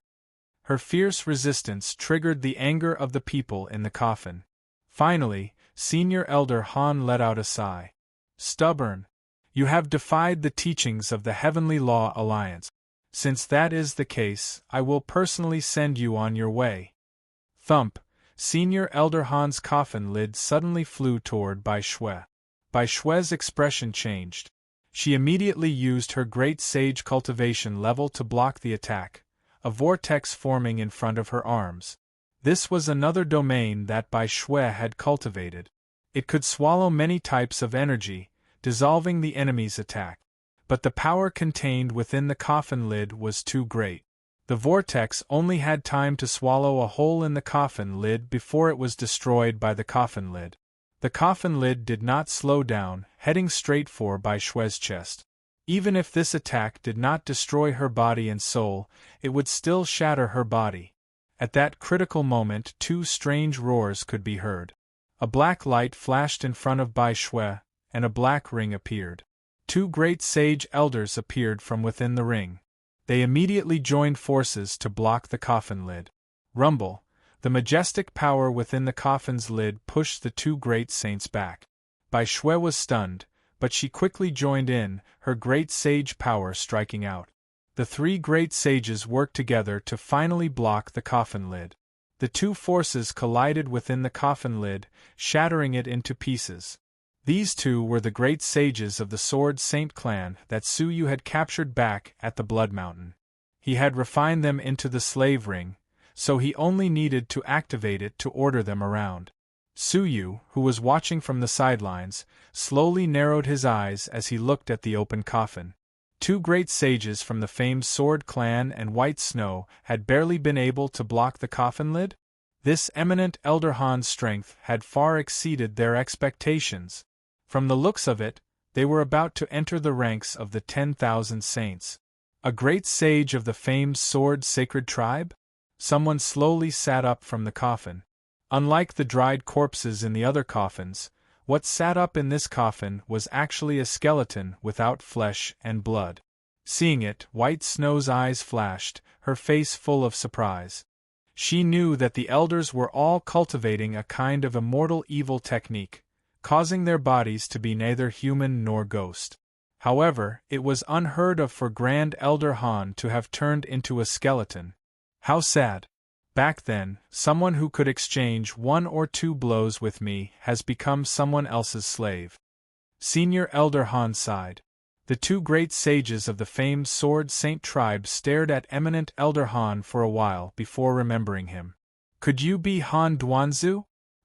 Her fierce resistance triggered the anger of the people in the coffin. Finally, Senior Elder Han let out a sigh. Stubborn. You have defied the teachings of the Heavenly Law Alliance. Since that is the case, I will personally send you on your way. Thump. Senior Elder Han's coffin lid suddenly flew toward Bai Shui. Bai Shui's expression changed. She immediately used her great sage cultivation level to block the attack, a vortex forming in front of her arms. This was another domain that Bai Shui had cultivated. It could swallow many types of energy, dissolving the enemy's attack. but the power contained within the coffin lid was too great. The vortex only had time to swallow a hole in the coffin lid before it was destroyed by the coffin lid. The coffin lid did not slow down, heading straight for Bai Shue's chest. Even if this attack did not destroy her body and soul, it would still shatter her body. At that critical moment, two strange roars could be heard. A black light flashed in front of Bai Shui, and a black ring appeared. Two great sage elders appeared from within the ring. They immediately joined forces to block the coffin lid. Rumble, the majestic power within the coffin's lid pushed the two great saints back. Bai Shui was stunned, but she quickly joined in, her great sage power striking out. The three great sages worked together to finally block the coffin lid. The two forces collided within the coffin lid, shattering it into pieces. These two were the great sages of the Sword Saint clan that Su Yu had captured back at the Blood Mountain. He had refined them into the slave ring, so he only needed to activate it to order them around. Su Yu, who was watching from the sidelines, slowly narrowed his eyes as he looked at the open coffin. Two great sages from the famed Sword Clan and White Snow had barely been able to block the coffin lid? This eminent Elder Han's strength had far exceeded their expectations. From the looks of it, they were about to enter the ranks of the 10,000 saints. A great sage of the famed Sword Sacred tribe? Someone slowly sat up from the coffin. Unlike the dried corpses in the other coffins, what sat up in this coffin was actually a skeleton without flesh and blood. Seeing it, White Snow's eyes flashed, her face full of surprise. She knew that the elders were all cultivating a kind of immortal evil technique, causing their bodies to be neither human nor ghost. However, it was unheard of for Grand Elder Han to have turned into a skeleton. How sad. Back then, someone who could exchange 1 or 2 blows with me has become someone else's slave. Senior Elder Han sighed. The two great sages of the famed Sword Saint tribe stared at eminent Elder Han for a while before remembering him. Could you be Han Duanzu?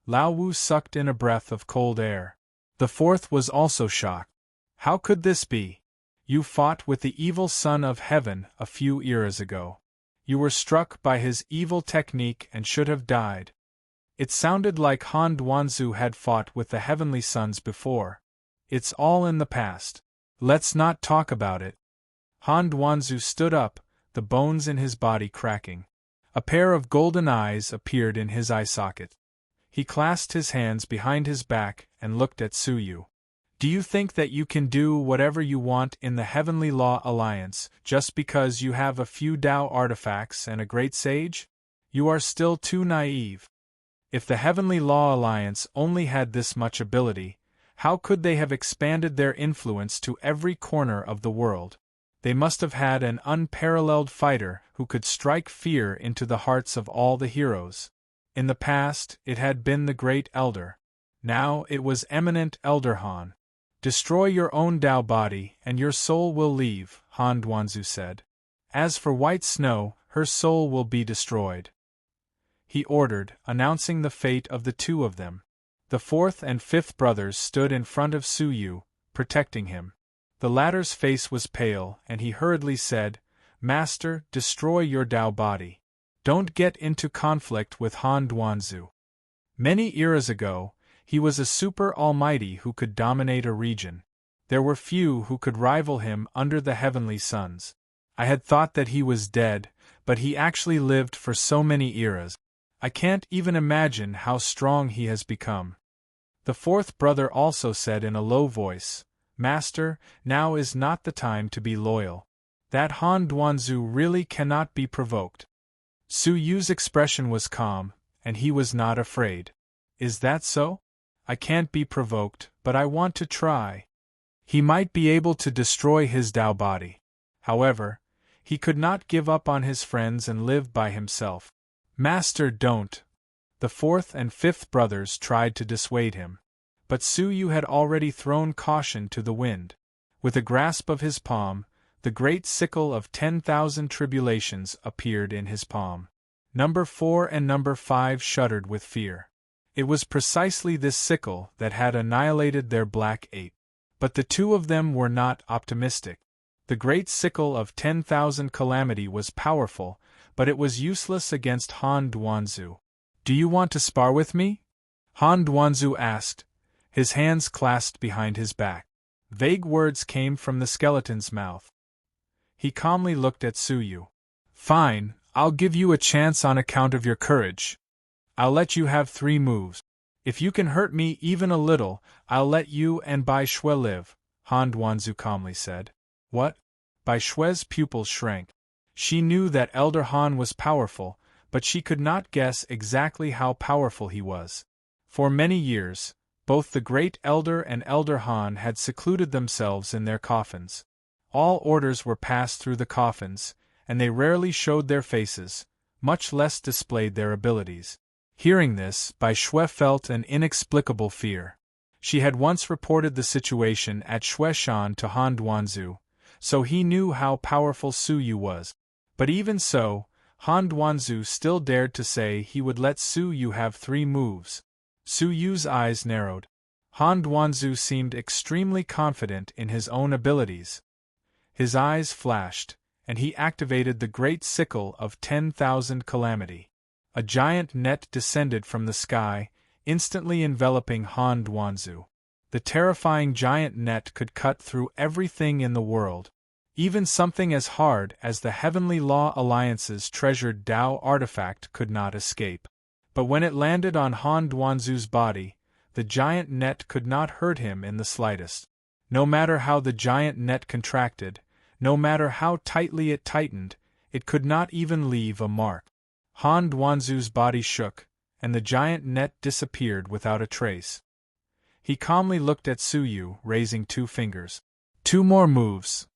Lao Wu sucked in a breath of cold air. The fourth was also shocked. How could this be? You fought with the evil son of heaven a few eras ago. You were struck by his evil technique and should have died. It sounded like Han Duanzu had fought with the heavenly sons before. It's all in the past. Let's not talk about it. Han Duanzu stood up, the bones in his body cracking. A pair of golden eyes appeared in his eye socket. He clasped his hands behind his back and looked at Su Yu. Do you think that you can do whatever you want in the Heavenly Law Alliance just because you have a few Tao artifacts and a great sage? You are still too naive. If the Heavenly Law Alliance only had this much ability, how could they have expanded their influence to every corner of the world? They must have had an unparalleled fighter who could strike fear into the hearts of all the heroes. In the past, it had been the Great Elder. Now it was eminent Elder Han. Destroy your own Tao body and your soul will leave, Han Duanzu said. As for White Snow, her soul will be destroyed. He ordered, announcing the fate of the two of them. The fourth and fifth brothers stood in front of Su Yu, protecting him. The latter's face was pale, and he hurriedly said, Master, destroy your Tao body. Don't get into conflict with Han Duanzu. Many eras ago, he was a super almighty who could dominate a region. There were few who could rival him under the heavenly suns. I had thought that he was dead, but he actually lived for so many eras. I can't even imagine how strong he has become. The fourth brother also said in a low voice, Master, now is not the time to be loyal. That Han Duanzu really cannot be provoked. Su Yu's expression was calm, and he was not afraid. Is that so? I can't be provoked, but I want to try. He might be able to destroy his Tao body. However, he could not give up on his friends and live by himself. Master, don't. The fourth and fifth brothers tried to dissuade him. But Su Yu had already thrown caution to the wind. With a grasp of his palm, the great sickle of 10,000 tribulations appeared in his palm. Number 4 and number 5 shuddered with fear. It was precisely this sickle that had annihilated their black ape. But the two of them were not optimistic. The great sickle of 10,000 calamity was powerful, but it was useless against Han Duanzu. "Do you want to spar with me?" Han Duanzu asked, his hands clasped behind his back. Vague words came from the skeleton's mouth. He calmly looked at Suyu. "Fine, I'll give you a chance on account of your courage. I'll let you have 3 moves. If you can hurt me even a little, I'll let you and Bai Shui live," Han Duanzu calmly said. "What?" Bai Shui's pupils shrank. She knew that Elder Han was powerful, but she could not guess exactly how powerful he was. For many years, both the Great Elder and Elder Han had secluded themselves in their coffins. All orders were passed through the coffins, and they rarely showed their faces, much less displayed their abilities. Hearing this, Bai Shui felt an inexplicable fear. She had once reported the situation at Shueshan to Han Duanzu, so he knew how powerful Suyu was. But even so, Han Duanzu still dared to say he would let Suyu have 3 moves. Suyu's eyes narrowed. Han Duanzu seemed extremely confident in his own abilities. His eyes flashed, and he activated the great sickle of 10,000 calamity. A giant net descended from the sky, instantly enveloping Han Duanzu. The terrifying giant net could cut through everything in the world. Even something as hard as the Heavenly Law Alliance's treasured Tao artifact could not escape. But when it landed on Han Duanzu's body, the giant net could not hurt him in the slightest. No matter how the giant net contracted, no matter how tightly it tightened, it could not even leave a mark. Han Duanzu's body shook, and the giant net disappeared without a trace. He calmly looked at Suyu, raising 2 fingers. 2 more moves.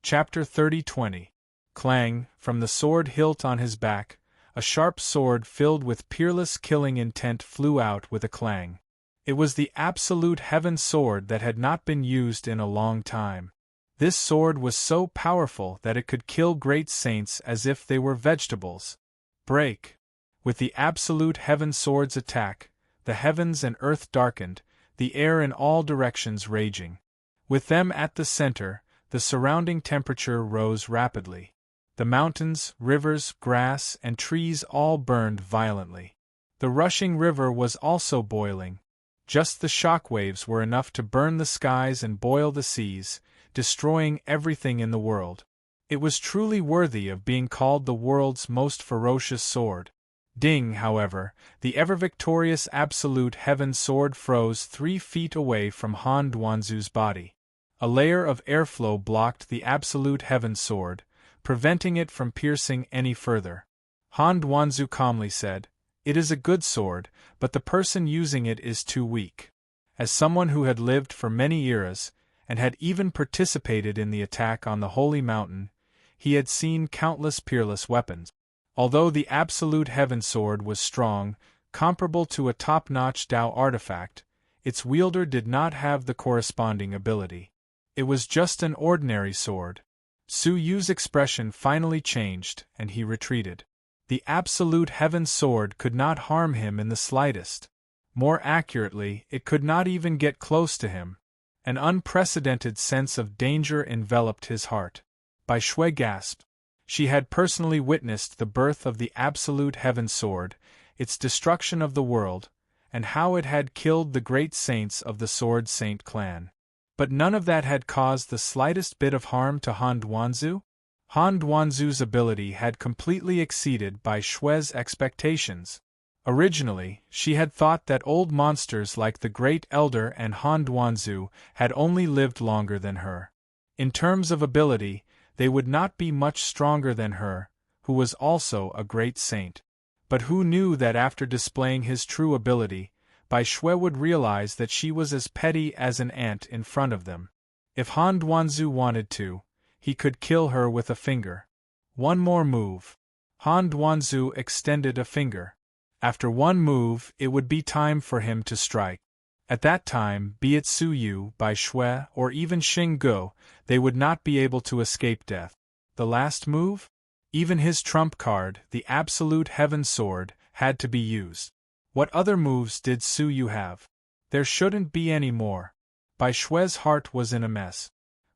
Chapter 30-20. Clang, from the sword hilt on his back, a sharp sword filled with peerless killing intent flew out with a clang. It was the absolute heaven sword that had not been used in a long time. This sword was so powerful that it could kill great saints as if they were vegetables. Break! With the absolute heaven sword's attack, the heavens and earth darkened, the air in all directions raging. With them at the center, the surrounding temperature rose rapidly. The mountains, rivers, grass, and trees all burned violently. The rushing river was also boiling. Just the shock waves were enough to burn the skies and boil the seas, destroying everything in the world. It was truly worthy of being called the world's most ferocious sword. Ding, however, the ever-victorious absolute heaven sword froze 3 feet away from Han Duanzu's body. A layer of airflow blocked the absolute heaven sword, preventing it from piercing any further. Han Duanzu calmly said, "It is a good sword, but the person using it is too weak." As someone who had lived for many eras, and had even participated in the attack on the Holy Mountain, he had seen countless peerless weapons. Although the absolute heaven sword was strong, comparable to a top-notch Tao artifact, its wielder did not have the corresponding ability. It was just an ordinary sword. Suyu's expression finally changed, and he retreated. The absolute heaven sword could not harm him in the slightest. More accurately, it could not even get close to him. An unprecedented sense of danger enveloped his heart. Bai Shui gasped. She had personally witnessed the birth of the absolute heaven sword, its destruction of the world, and how it had killed the great saints of the Sword Saint clan. But none of that had caused the slightest bit of harm to Han Duanzu. Han Duanzu's ability had completely exceeded Bai Shui's expectations. Originally, she had thought that old monsters like the Great Elder and Han Duanzu had only lived longer than her. In terms of ability, they would not be much stronger than her, who was also a great saint. But who knew that after displaying his true ability, Bai Shui would realize that she was as petty as an ant in front of them. If Han Duanzu wanted to, he could kill her with a finger. 1 more move. Han Duanzu extended a finger. After 1 move, it would be time for him to strike. At that time, be it Suyu, Bai Shui, or even Xing Guo, they would not be able to escape death. The last move? Even his trump card, the absolute heaven sword, had to be used. What other moves did Suyu have? There shouldn't be any more. Bai Shui's heart was in a mess.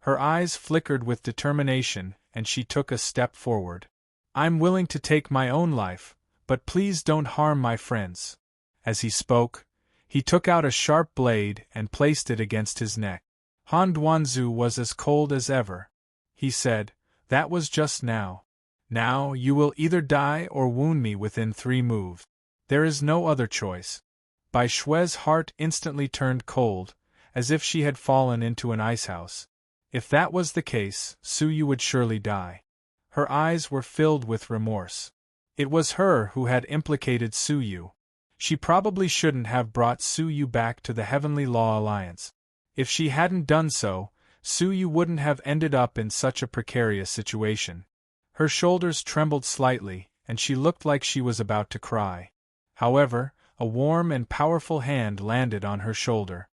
Her eyes flickered with determination, and she took a step forward. "I'm willing to take my own life, but please don't harm my friends." As he spoke, he took out a sharp blade and placed it against his neck. Han Duanzu was as cold as ever. He said, "That was just now. Now you will either die or wound me within 3 moves. There is no other choice." Bai Shue's heart instantly turned cold, as if she had fallen into an icehouse. If that was the case, Su Yu would surely die. Her eyes were filled with remorse. It was her who had implicated Su Yu. She probably shouldn't have brought Su Yu back to the Heavenly Law Alliance. If she hadn't done so, Su Yu wouldn't have ended up in such a precarious situation. Her shoulders trembled slightly, and she looked like she was about to cry. However, a warm and powerful hand landed on her shoulder.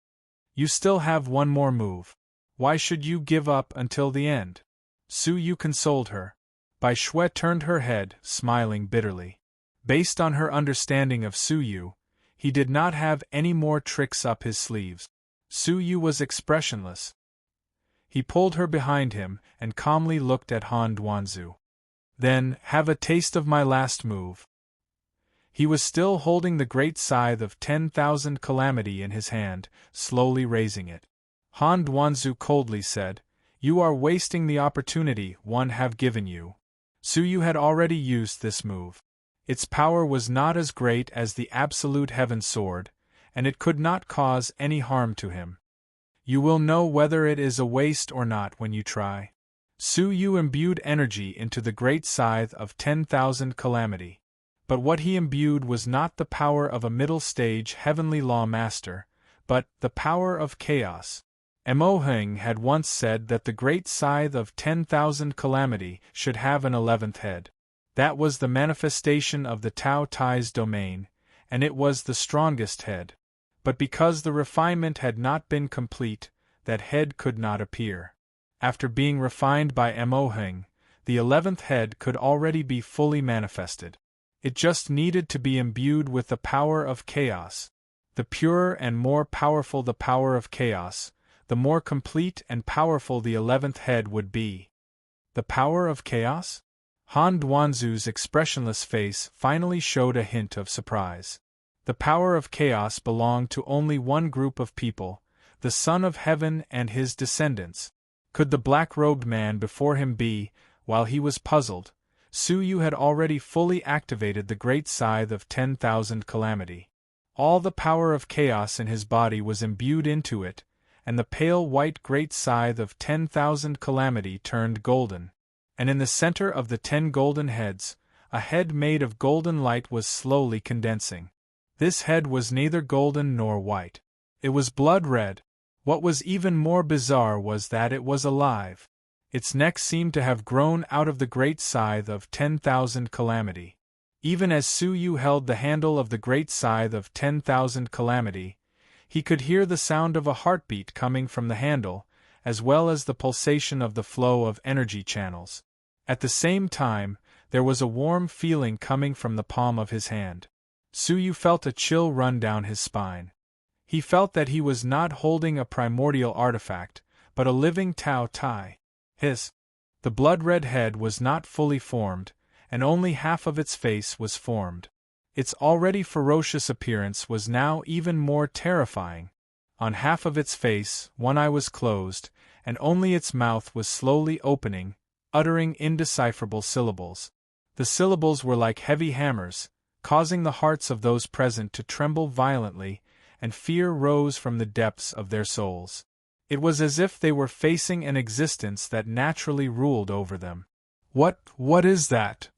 "You still have one more move. Why should you give up until the end?" Su Yu consoled her. Bai Shui turned her head, smiling bitterly. Based on her understanding of Su Yu, he did not have any more tricks up his sleeves. Su Yu was expressionless. He pulled her behind him and calmly looked at Han Duanzu. "Then, have a taste of my last move." He was still holding the great scythe of 10,000 calamity in his hand, slowly raising it. Han Duanzu coldly said, "You are wasting the opportunity one have given you." Su Yu had already used this move. Its power was not as great as the Absolute Heaven Sword, and it could not cause any harm to him. You will know whether it is a waste or not when you try. Su Yu imbued energy into the great scythe of 10,000 calamity. But what he imbued was not the power of a middle-stage heavenly law master, but the power of chaos. Mo Heng had once said that the great scythe of 10,000 calamity should have an 11th head. That was the manifestation of the Tao Tai's domain, and it was the strongest head. But because the refinement had not been complete, that head could not appear. After being refined by Mo Heng, the 11th head could already be fully manifested. It just needed to be imbued with the power of chaos. The purer and more powerful the power of chaos, the more complete and powerful the 11th head would be. The power of chaos? Han Duanzu's expressionless face finally showed a hint of surprise. The power of chaos belonged to only one group of people, the Son of Heaven and his descendants. Could the black-robed man before him be, while he was puzzled, Su Yu had already fully activated the great scythe of 10,000 calamity. All the power of chaos in his body was imbued into it, and the pale white great scythe of 10,000 calamity turned golden. And in the center of the 10 golden heads, a head made of golden light was slowly condensing. This head was neither golden nor white. It was blood red. What was even more bizarre was that it was alive. Its neck seemed to have grown out of the great scythe of 10,000 calamity. Even as Su Yu held the handle of the great scythe of 10,000 calamity, he could hear the sound of a heartbeat coming from the handle, as well as the pulsation of the flow of energy channels. At the same time, there was a warm feeling coming from the palm of his hand. Su Yu felt a chill run down his spine. He felt that he was not holding a primordial artifact, but a living Tao Tai. The blood-red head was not fully formed, and only half of its face was formed. Its already ferocious appearance was now even more terrifying. On half of its face, one eye was closed, and only its mouth was slowly opening, uttering indecipherable syllables. The syllables were like heavy hammers, causing the hearts of those present to tremble violently, and fear rose from the depths of their souls. It was as if they were facing an existence that naturally ruled over them. What is that?"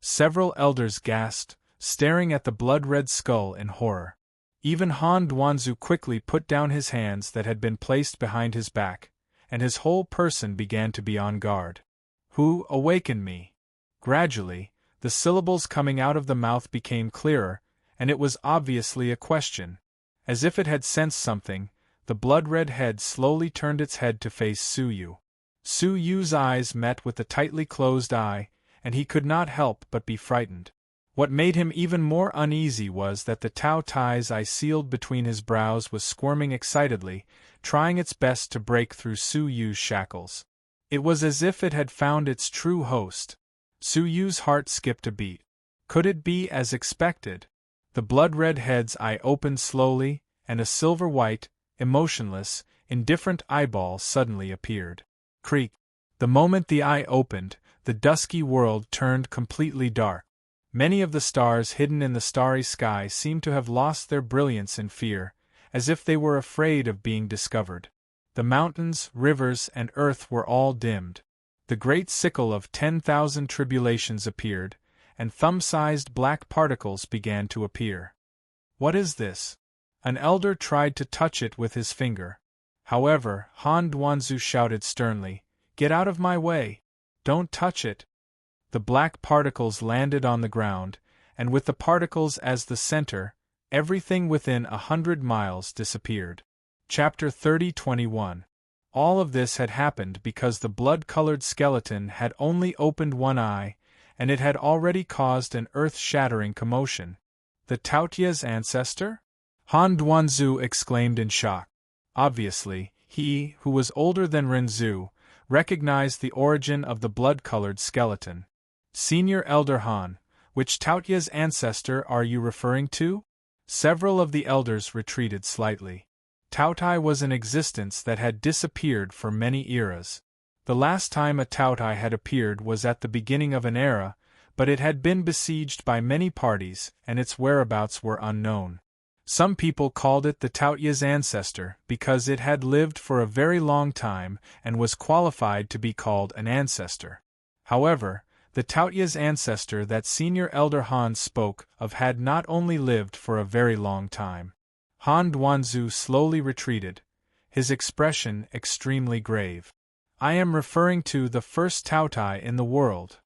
Several elders gasped, staring at the blood-red skull in horror. Even Han Duanzu quickly put down his hands that had been placed behind his back, and his whole person began to be on guard. "Who awakened me?" Gradually, the syllables coming out of the mouth became clearer, and it was obviously a question. As if it had sensed something, the blood-red head slowly turned its head to face Su Yu. Su Yu's eyes met with the tightly closed eye, and he could not help but be frightened. What made him even more uneasy was that the Tao-Tai's eye sealed between his brows was squirming excitedly, trying its best to break through Su Yu's shackles. It was as if it had found its true host. Su Yu's heart skipped a beat. Could it be as expected? The blood-red head's eye opened slowly, and a silver-white, emotionless, indifferent eyeball suddenly appeared. Creak! The moment the eye opened, the dusky world turned completely dark. Many of the stars hidden in the starry sky seemed to have lost their brilliance in fear, as if they were afraid of being discovered. The mountains, rivers, and earth were all dimmed. The great sickle of 10,000 tribulations appeared, and thumb-sized black particles began to appear. What is this? An elder tried to touch it with his finger. However, Han Duanzu shouted sternly, "Get out of my way! Don't touch it!" The black particles landed on the ground, and with the particles as the center, everything within 100 miles disappeared. Chapter 30:21. All of this had happened because the blood-colored skeleton had only opened one eye, and it had already caused an earth-shattering commotion. The Taotia's ancestor? Han Duanzu exclaimed in shock. Obviously, he, who was older than Renzu, recognized the origin of the blood-colored skeleton. Senior Elder Han, which Taotia's ancestor are you referring to? Several of the elders retreated slightly. Taotai was an existence that had disappeared for many eras. The last time a Taotai had appeared was at the beginning of an era, but it had been besieged by many parties, and its whereabouts were unknown. Some people called it the Taotia's ancestor because it had lived for a very long time and was qualified to be called an ancestor. However, the Taotia's ancestor that Senior Elder Han spoke of had not only lived for a very long time. Han Duanzu slowly retreated, his expression extremely grave. "I am referring to the first Taotai in the world."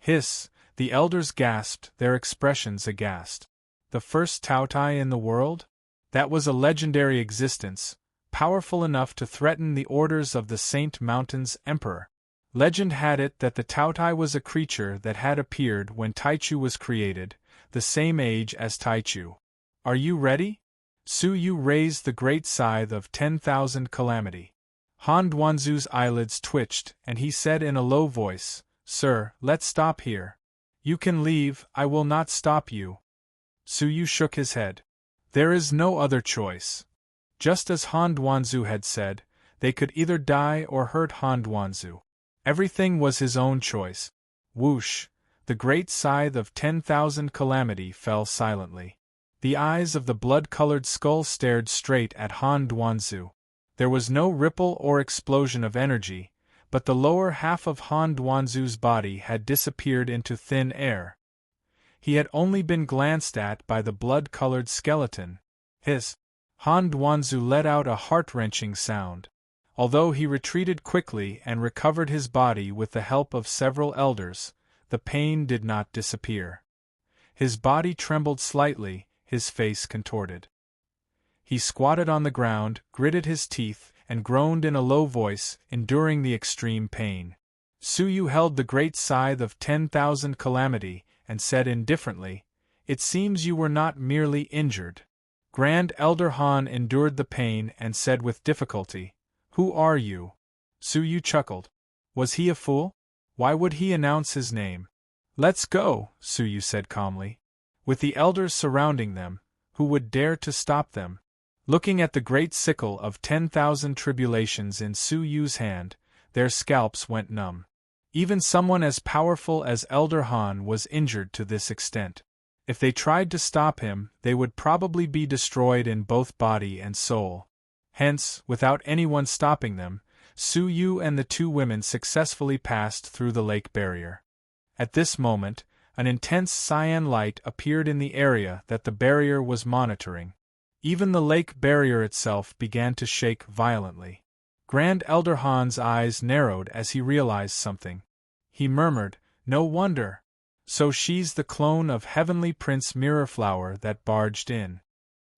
Hiss! The elders gasped, their expressions aghast. The first Taotai in the world? That was a legendary existence, powerful enough to threaten the orders of the Saint Mountain's emperor. Legend had it that the Taotai was a creature that had appeared when Taichu was created, the same age as Taichu. Are you ready? Su Yu raised the great scythe of 10,000 calamity. Han Duanzu's eyelids twitched, and he said in a low voice, "Sir, let's stop here." "You can leave, I will not stop you." Su Yu shook his head. "There is no other choice." Just as Han Duanzu had said, they could either die or hurt Han Duanzu. Everything was his own choice. Whoosh! The great scythe of 10,000 calamity fell silently. The eyes of the blood-colored skull stared straight at Han Duanzu. There was no ripple or explosion of energy, but the lower half of Han Duanzu's body had disappeared into thin air. He had only been glanced at by the blood-colored skeleton. Hiss! Han Duanzu let out a heart-wrenching sound. Although he retreated quickly and recovered his body with the help of several elders, the pain did not disappear. His body trembled slightly, his face contorted. He squatted on the ground, gritted his teeth, and groaned in a low voice, enduring the extreme pain. Su Yu held the great scythe of 10,000 calamity, and said indifferently, "It seems you were not merely injured." Grand Elder Han endured the pain and said with difficulty, "Who are you?" Su Yu chuckled. Was he a fool? Why would he announce his name? "Let's go," Su Yu said calmly. With the elders surrounding them, who would dare to stop them? Looking at the great sickle of 10,000 tribulations in Su Yu's hand, their scalps went numb. Even someone as powerful as Elder Han was injured to this extent. If they tried to stop him, they would probably be destroyed in both body and soul. Hence, without anyone stopping them, Su Yu and the two women successfully passed through the lake barrier. At this moment, an intense cyan light appeared in the area that the barrier was monitoring. Even the lake barrier itself began to shake violently. Grand Elder Han's eyes narrowed as he realized something. He murmured, "No wonder. So she's the clone of Heavenly Prince Mirrorflower that barged in."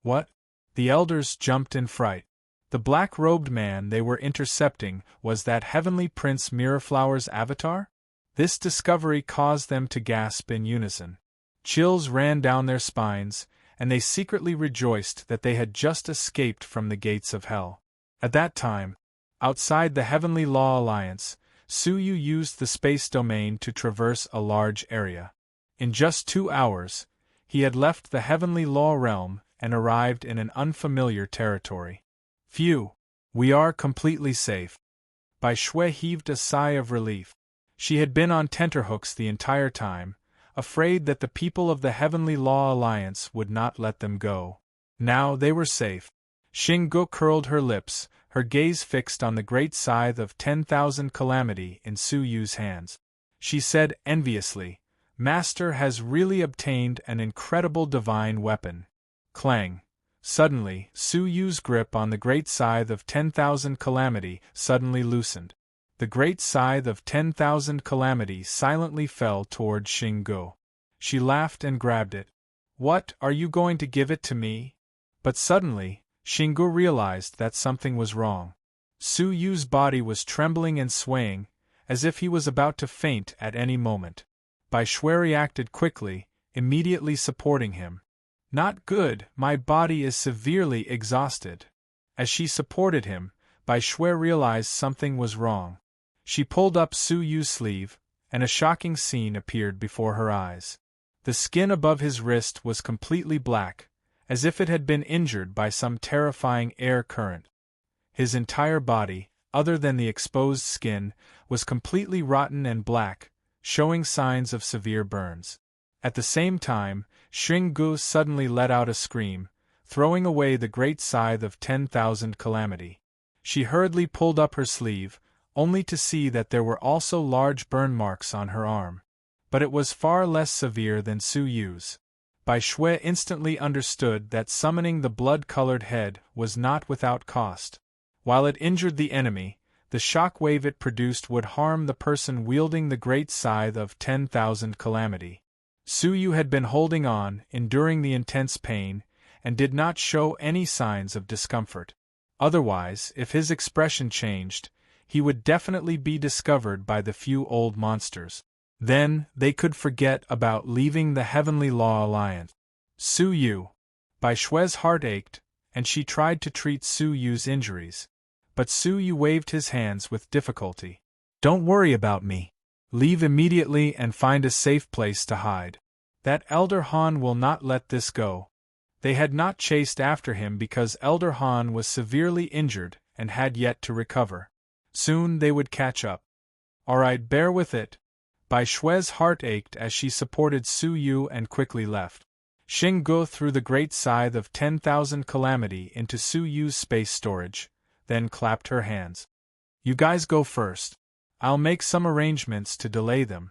What? The elders jumped in fright. The black-robed man they were intercepting was that Heavenly Prince Mirrorflower's avatar? This discovery caused them to gasp in unison. Chills ran down their spines, and they secretly rejoiced that they had just escaped from the gates of hell. At that time, outside the Heavenly Law Alliance, Suyu used the space domain to traverse a large area. In just 2 hours, he had left the Heavenly Law realm and arrived in an unfamiliar territory. Phew! We are completely safe. Bai Shui heaved a sigh of relief. She had been on tenterhooks the entire time, afraid that the people of the Heavenly Law Alliance would not let them go. Now they were safe. Xinggu curled her lips, her gaze fixed on the great scythe of 10,000 calamity in Su Yu's hands. She said enviously, "Master has really obtained an incredible divine weapon." Clang! Suddenly, Su Yu's grip on the great scythe of 10,000 calamity suddenly loosened. The great scythe of 10,000 calamity silently fell toward Xinggu. She laughed and grabbed it. "What, are you going to give it to me?" But suddenly, Xinggu realized that something was wrong. Su Yu's body was trembling and swaying, as if he was about to faint at any moment. Bai Shui reacted quickly, immediately supporting him. "Not good, my body is severely exhausted." As she supported him, Bai Shui realized something was wrong. She pulled up Su Yu's sleeve, and a shocking scene appeared before her eyes. The skin above his wrist was completely black, as if it had been injured by some terrifying air current. His entire body, other than the exposed skin, was completely rotten and black, showing signs of severe burns. At the same time, Xinggu suddenly let out a scream, throwing away the great scythe of 10,000 calamity. She hurriedly pulled up her sleeve, only to see that there were also large burn marks on her arm. But it was far less severe than Su Yu's. Bai Shui instantly understood that summoning the blood-colored head was not without cost. While it injured the enemy, the shock wave it produced would harm the person wielding the great scythe of 10,000 calamity. Su Yu had been holding on, enduring the intense pain, and did not show any signs of discomfort. Otherwise, if his expression changed, he would definitely be discovered by the few old monsters. Then, they could forget about leaving the Heavenly Law Alliance. Su Yu. Bai Shui's heart ached, and she tried to treat Su Yu's injuries. But Su Yu waved his hands with difficulty. "Don't worry about me. Leave immediately and find a safe place to hide. That Elder Han will not let this go." They had not chased after him because Elder Han was severely injured and had yet to recover. Soon they would catch up. "All right, bear with it." Bai Shui's heart ached as she supported Su Yu and quickly left. Xinggu threw the great scythe of 10,000 calamity into Su Yu's space storage, then clapped her hands. "You guys go first. I'll make some arrangements to delay them."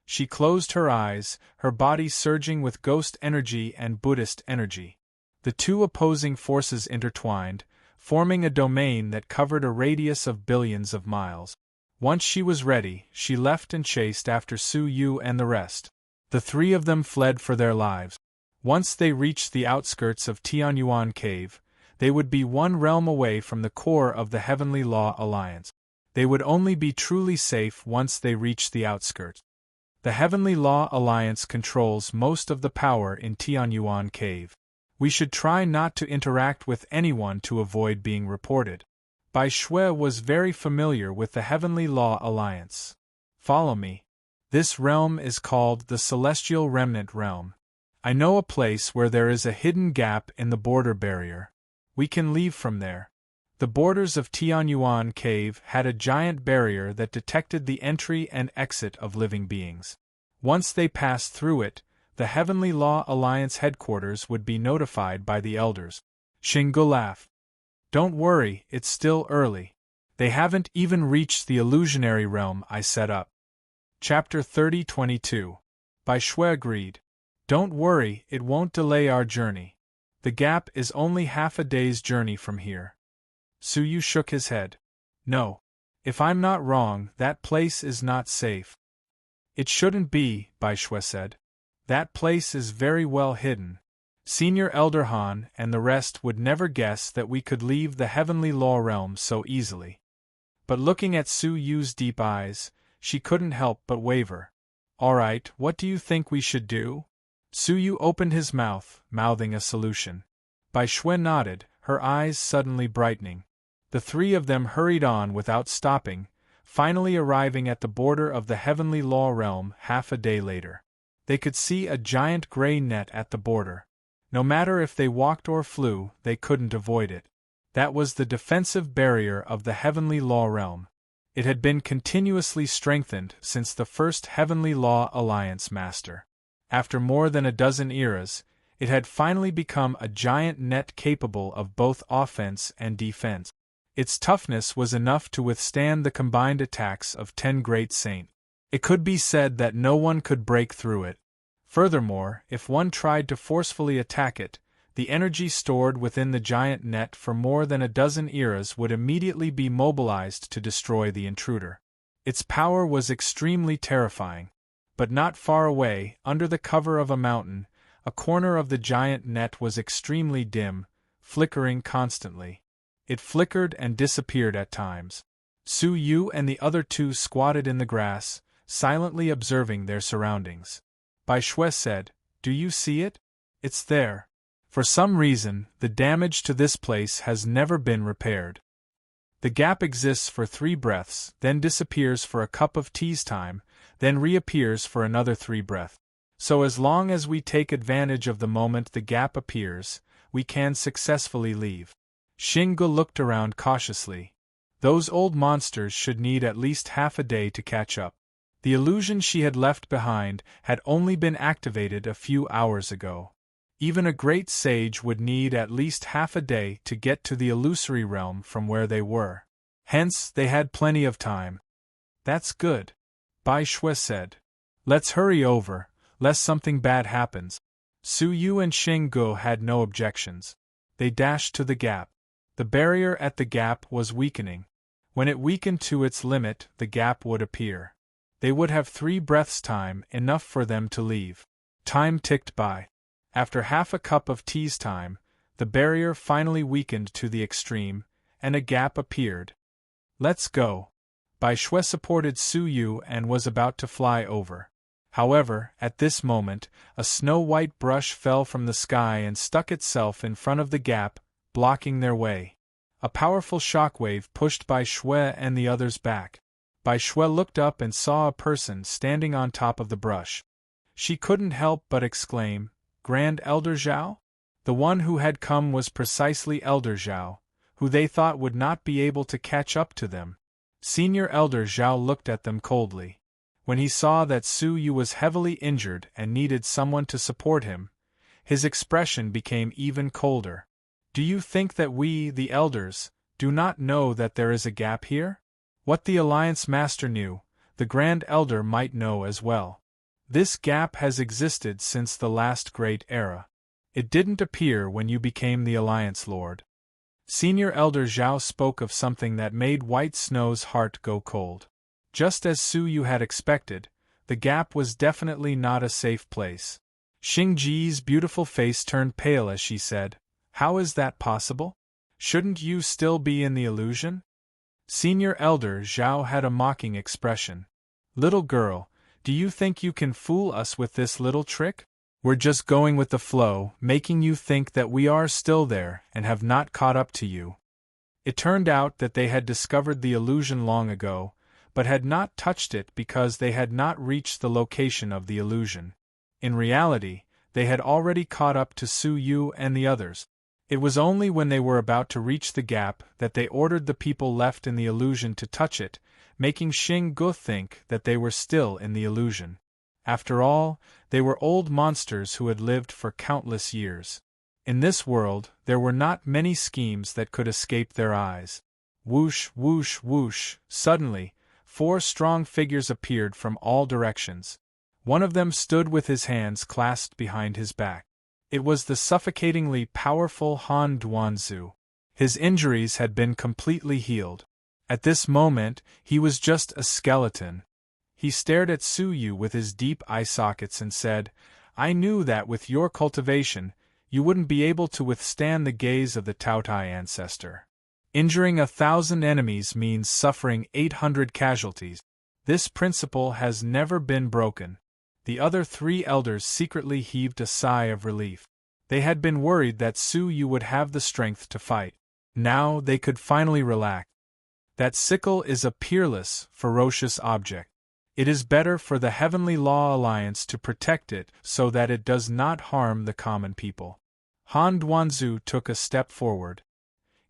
She closed her eyes, her body surging with ghost energy and Buddhist energy. The two opposing forces intertwined, forming a domain that covered a radius of billions of miles. Once she was ready, she left and chased after Su Yu and the rest. The three of them fled for their lives. Once they reached the outskirts of Tianyuan Cave, they would be one realm away from the core of the Heavenly Law Alliance. They would only be truly safe once they reached the outskirts. The Heavenly Law Alliance controls most of the power in Tianyuan Cave. We should try not to interact with anyone to avoid being reported. Bai Shui was very familiar with the Heavenly Law Alliance. "Follow me. This realm is called the Celestial Remnant Realm. I know a place where there is a hidden gap in the border barrier. We can leave from there." The borders of Tianyuan Cave had a giant barrier that detected the entry and exit of living beings. Once they passed through it, the Heavenly Law Alliance headquarters would be notified by the elders. Xinggu laughed. "Don't worry, it's still early. They haven't even reached the illusionary realm I set up." Chapter 30-22. Bai Shui agreed. "Don't worry, it won't delay our journey. The gap is only half a day's journey from here." Su Yu shook his head. "No. If I'm not wrong, that place is not safe." "It shouldn't be," Bai Shui said. "That place is very well hidden. Senior Elder Han and the rest would never guess that we could leave the Heavenly Law realm so easily." But looking at Su Yu's deep eyes, she couldn't help but waver. "All right, what do you think we should do?" Su Yu opened his mouth, mouthing a solution. Bai Xue nodded, her eyes suddenly brightening. The three of them hurried on without stopping, finally arriving at the border of the heavenly law realm half a day later. They could see a giant gray net at the border. No matter if they walked or flew, they couldn't avoid it. That was the defensive barrier of the heavenly law realm. It had been continuously strengthened since the first Heavenly Law Alliance Master. After more than a dozen eras, it had finally become a giant net capable of both offense and defense. Its toughness was enough to withstand the combined attacks of 10 great saints. It could be said that no one could break through it. Furthermore, if one tried to forcefully attack it, the energy stored within the giant net for more than a dozen eras would immediately be mobilized to destroy the intruder. Its power was extremely terrifying. But not far away, under the cover of a mountain, a corner of the giant net was extremely dim, flickering constantly. It flickered and disappeared at times. Su Yu and the other two squatted in the grass, silently observing their surroundings. Bai Xue said, "Do you see it? It's there. For some reason, the damage to this place has never been repaired. The gap exists for 3 breaths, then disappears for a cup of tea's time, then reappears for another 3 breaths. So as long as we take advantage of the moment the gap appears, we can successfully leave." Xingge looked around cautiously. Those old monsters should need at least half a day to catch up. The illusion she had left behind had only been activated a few hours ago. Even a great sage would need at least half a day to get to the illusory realm from where they were. Hence, they had plenty of time. "That's good," Bai Xue said. "Let's hurry over, lest something bad happens." Su Yu and Xingge had no objections. They dashed to the gap. The barrier at the gap was weakening. When it weakened to its limit, the gap would appear. They would have 3 breaths' time, enough for them to leave. Time ticked by. After half a cup of tea's time, the barrier finally weakened to the extreme, and a gap appeared. "Let's go." Bai Xue supported Su Yu and was about to fly over. However, at this moment, a snow-white brush fell from the sky and stuck itself in front of the gap, blocking their way. A powerful shockwave pushed Bai Xue and the others back. Bai Xue looked up and saw a person standing on top of the brush. She couldn't help but exclaim, "Grand Elder Zhao?" The one who had come was precisely Elder Zhao, who they thought would not be able to catch up to them. Senior Elder Zhao looked at them coldly. When he saw that Su Yu was heavily injured and needed someone to support him, his expression became even colder. "Do you think that we, the elders, do not know that there is a gap here? What the Alliance Master knew, the Grand Elder might know as well. This gap has existed since the last great era. It didn't appear when you became the Alliance Lord." Senior Elder Zhao spoke of something that made White Snow's heart go cold. Just as Su Yu had expected, the gap was definitely not a safe place. Xingji's beautiful face turned pale as she said, "How is that possible? Shouldn't you still be in the illusion?" Senior Elder Zhao had a mocking expression. "Little girl, do you think you can fool us with this little trick? We're just going with the flow, making you think that we are still there and have not caught up to you." It turned out that they had discovered the illusion long ago, but had not touched it because they had not reached the location of the illusion. In reality, they had already caught up to Su Yu and the others. It was only when they were about to reach the gap that they ordered the people left in the illusion to touch it, making Xingge think that they were still in the illusion. After all, they were old monsters who had lived for countless years. In this world, there were not many schemes that could escape their eyes. Whoosh, whoosh, whoosh, suddenly, 4 strong figures appeared from all directions. One of them stood with his hands clasped behind his back. It was the suffocatingly powerful Han Duanzu. His injuries had been completely healed. At this moment, he was just a skeleton. He stared at Su Yu with his deep eye sockets and said, "I knew that with your cultivation, you wouldn't be able to withstand the gaze of the Taotai ancestor. Injuring 1,000 enemies means suffering 800 casualties. This principle has never been broken. The other three elders secretly heaved a sigh of relief. They had been worried that Su Yu would have the strength to fight. Now they could finally relax. That sickle is a peerless, ferocious object. It is better for the Heavenly Law Alliance to protect it so that it does not harm the common people. Han Duanzu took a step forward.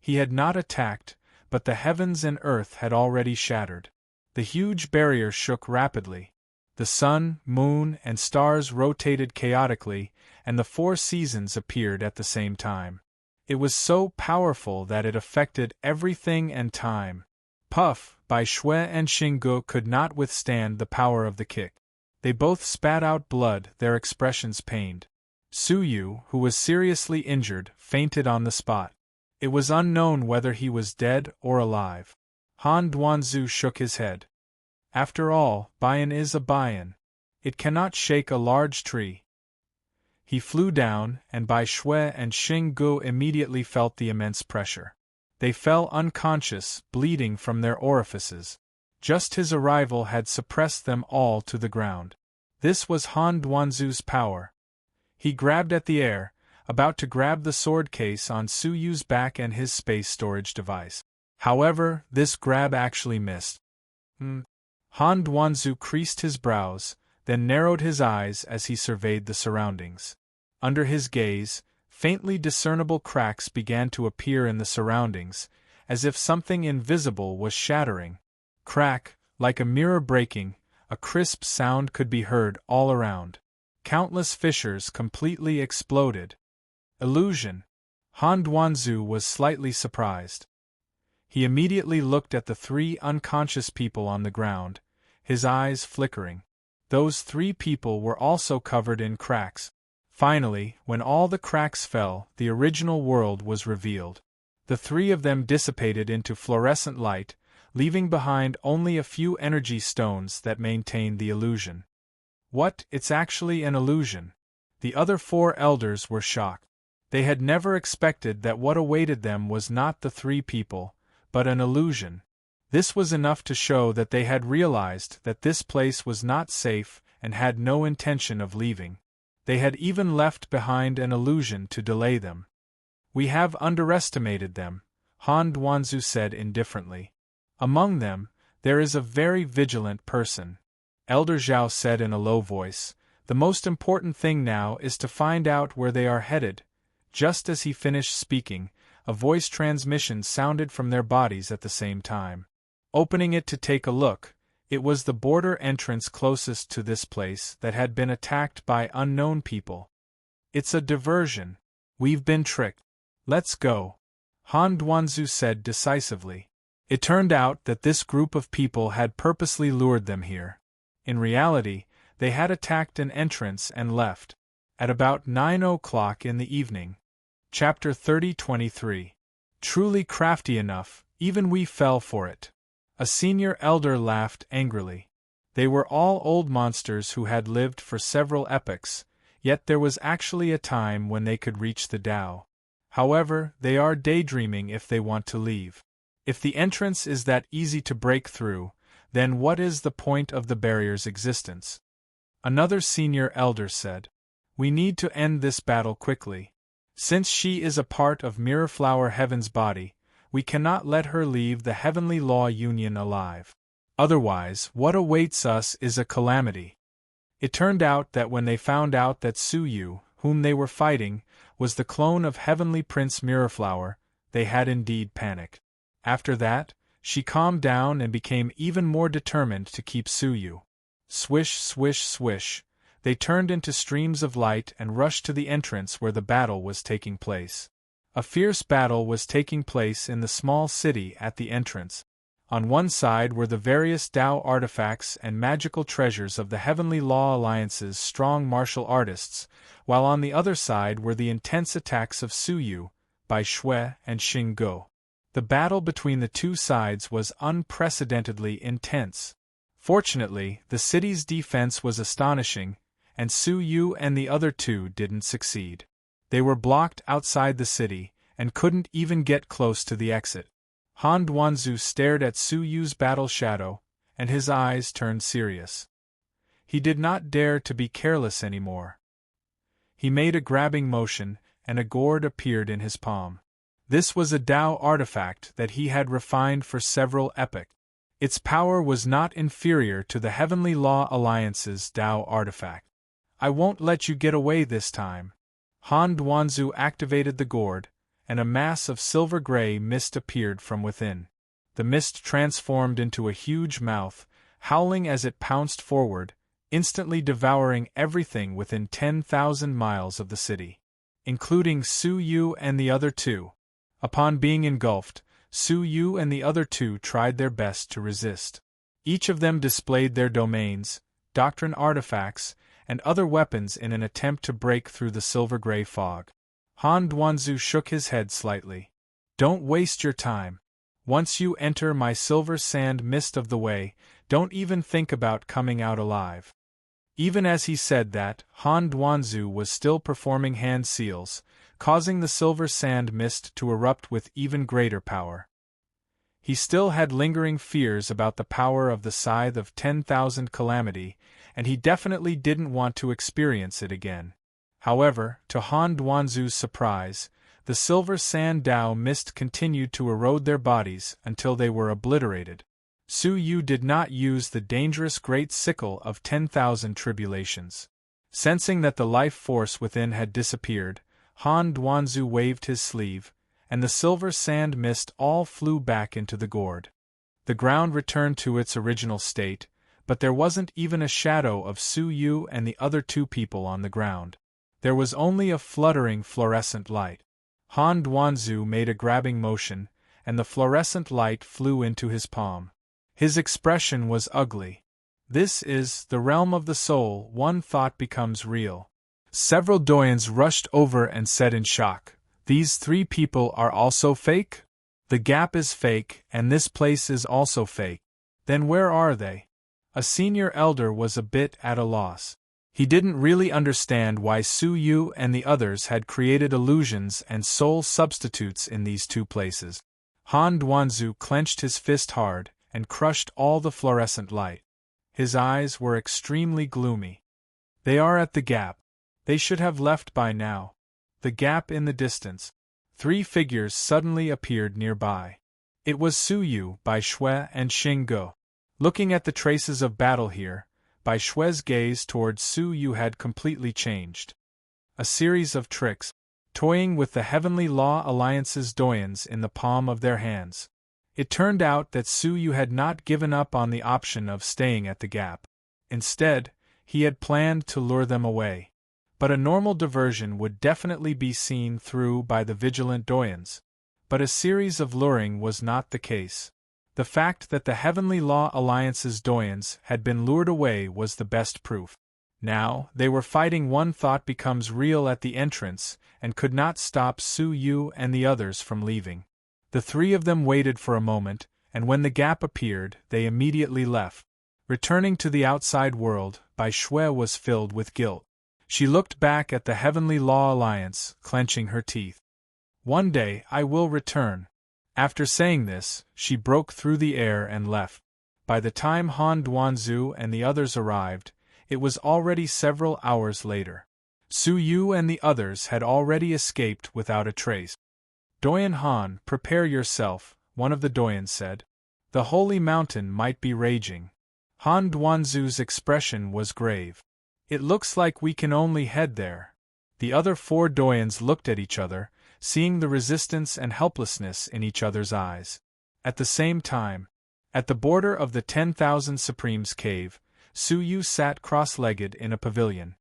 He had not attacked, but the heavens and earth had already shattered. The huge barrier shook rapidly. The sun, moon, and stars rotated chaotically, and the four seasons appeared at the same time. It was so powerful that it affected everything and time. Puff, Bai Shui and Xinggu could not withstand the power of the kick. They both spat out blood, their expressions pained. Su Yu, who was seriously injured, fainted on the spot. It was unknown whether he was dead or alive. Han Duanzu shook his head. After all, Bayan is a Bayan. It cannot shake a large tree. He flew down, and Bai Shui and Xinggu immediately felt the immense pressure. They fell unconscious, bleeding from their orifices. Just his arrival had suppressed them all to the ground. This was Han Duanzu's power. He grabbed at the air, about to grab the sword case on Su Yu's back and his space storage device. However, this grab actually missed. Han Duanzu creased his brows, then narrowed his eyes as he surveyed the surroundings. Under his gaze, faintly discernible cracks began to appear in the surroundings, as if something invisible was shattering. Crack, like a mirror breaking, a crisp sound could be heard all around. Countless fissures completely exploded. Illusion. Han Duanzu was slightly surprised. He immediately looked at the three unconscious people on the ground, his eyes flickering. Those three people were also covered in cracks. Finally, when all the cracks fell, the original world was revealed. The three of them dissipated into fluorescent light, leaving behind only a few energy stones that maintained the illusion. What? It's actually an illusion. The other four elders were shocked. They had never expected that what awaited them was not the three people, but an illusion. This was enough to show that they had realized that this place was not safe and had no intention of leaving. They had even left behind an illusion to delay them. We have underestimated them, Han Duanzu said indifferently. Among them, there is a very vigilant person. Elder Zhao said in a low voice, the most important thing now is to find out where they are headed. Just as he finished speaking, a voice transmission sounded from their bodies at the same time. Opening it to take a look, it was the border entrance closest to this place that had been attacked by unknown people. It's a diversion. We've been tricked. Let's go, Han Duanzu said decisively. It turned out that this group of people had purposely lured them here. In reality, they had attacked an entrance and left. At about 9 o'clock in the evening. Chapter 30-23. Truly crafty enough, even we fell for it. A senior elder laughed angrily. They were all old monsters who had lived for several epochs, yet there was actually a time when they could reach the Tao. However, they are daydreaming if they want to leave. If the entrance is that easy to break through, then what is the point of the barrier's existence? Another senior elder said. We need to end this battle quickly. Since she is a part of Mirrorflower Heaven's body, we cannot let her leave the Heavenly Law Union alive. Otherwise, what awaits us is a calamity. It turned out that when they found out that Su Yu, whom they were fighting, was the clone of Heavenly Prince Mirrorflower, they had indeed panicked. After that, she calmed down and became even more determined to keep Su Yu. Swish, swish, swish. They turned into streams of light and rushed to the entrance where the battle was taking place. A fierce battle was taking place in the small city at the entrance. On one side were the various Tao artifacts and magical treasures of the Heavenly Law Alliance's strong martial artists, while on the other side were the intense attacks of Su Yu, Bai Shui, and Xinggu. The battle between the two sides was unprecedentedly intense. Fortunately, the city's defense was astonishing, and Su Yu and the other two didn't succeed. They were blocked outside the city, and couldn't even get close to the exit. Han Duanzu stared at Su Yu's battle shadow, and his eyes turned serious. He did not dare to be careless anymore. He made a grabbing motion, and a gourd appeared in his palm. This was a Tao artifact that he had refined for several epochs. Its power was not inferior to the Heavenly Law Alliance's Tao artifact. I won't let you get away this time. Han Duanzu activated the gourd, and a mass of silver-gray mist appeared from within. The mist transformed into a huge mouth, howling as it pounced forward, instantly devouring everything within 10,000 miles of the city, including Su Yu and the other two. Upon being engulfed, Su Yu and the other two tried their best to resist. Each of them displayed their domains, doctrine artifacts, and other weapons in an attempt to break through the silver-gray fog. Han Duanzu shook his head slightly. Don't waste your time. Once you enter my silver sand mist of the way, don't even think about coming out alive. Even as he said that, Han Duanzu was still performing hand seals, causing the silver sand mist to erupt with even greater power. He still had lingering fears about the power of the Scythe of 10,000 Calamity, and he definitely didn't want to experience it again. However, to Han Duanzu's surprise, the silver sand Tao mist continued to erode their bodies until they were obliterated. Su Yu did not use the dangerous Great Sickle of 10,000 Tribulations. Sensing that the life force within had disappeared, Han Duanzu waved his sleeve, and the silver sand mist all flew back into the gourd. The ground returned to its original state, but there wasn't even a shadow of Su Yu and the other two people on the ground. There was only a fluttering fluorescent light. Han Duanzu made a grabbing motion, and the fluorescent light flew into his palm. His expression was ugly. This is the realm of the soul, one thought becomes real. Several doyens rushed over and said in shock, "These three people are also fake? The gap is fake, and this place is also fake. Then where are they?" A senior elder was a bit at a loss. He didn't really understand why Su Yu and the others had created illusions and soul substitutes in these two places. Han Duanzu clenched his fist hard and crushed all the fluorescent light. His eyes were extremely gloomy. "They are at the gap. They should have left by now." The gap in the distance. Three figures suddenly appeared nearby. It was Su Yu, Bai Shui, and Xing Ge. Looking at the traces of battle here, Bai Shui's gaze towards Su Yu had completely changed. A series of tricks, toying with the Heavenly Law Alliance's doyens in the palm of their hands. It turned out that Su Yu had not given up on the option of staying at the gap. Instead, he had planned to lure them away. But a normal diversion would definitely be seen through by the vigilant doyens. But a series of luring was not the case. The fact that the Heavenly Law Alliance's doyens had been lured away was the best proof. Now, they were fighting. One thought becomes real at the entrance, and could not stop Su Yu and the others from leaving. The three of them waited for a moment, and when the gap appeared, they immediately left. Returning to the outside world, Bai Shui was filled with guilt. She looked back at the Heavenly Law Alliance, clenching her teeth. "One day I will return." After saying this, she broke through the air and left. By the time Han Duanzu and the others arrived, it was already several hours later. Su Yu and the others had already escaped without a trace. "Doyen Han, prepare yourself," one of the doyens said. "The holy mountain might be raging." Han Duanzu's expression was grave. "It looks like we can only head there." The other four doyens looked at each other, seeing the resistance and helplessness in each other's eyes. At the same time, at the border of the 10,000 Supremes cave, Su Yu sat cross-legged in a pavilion.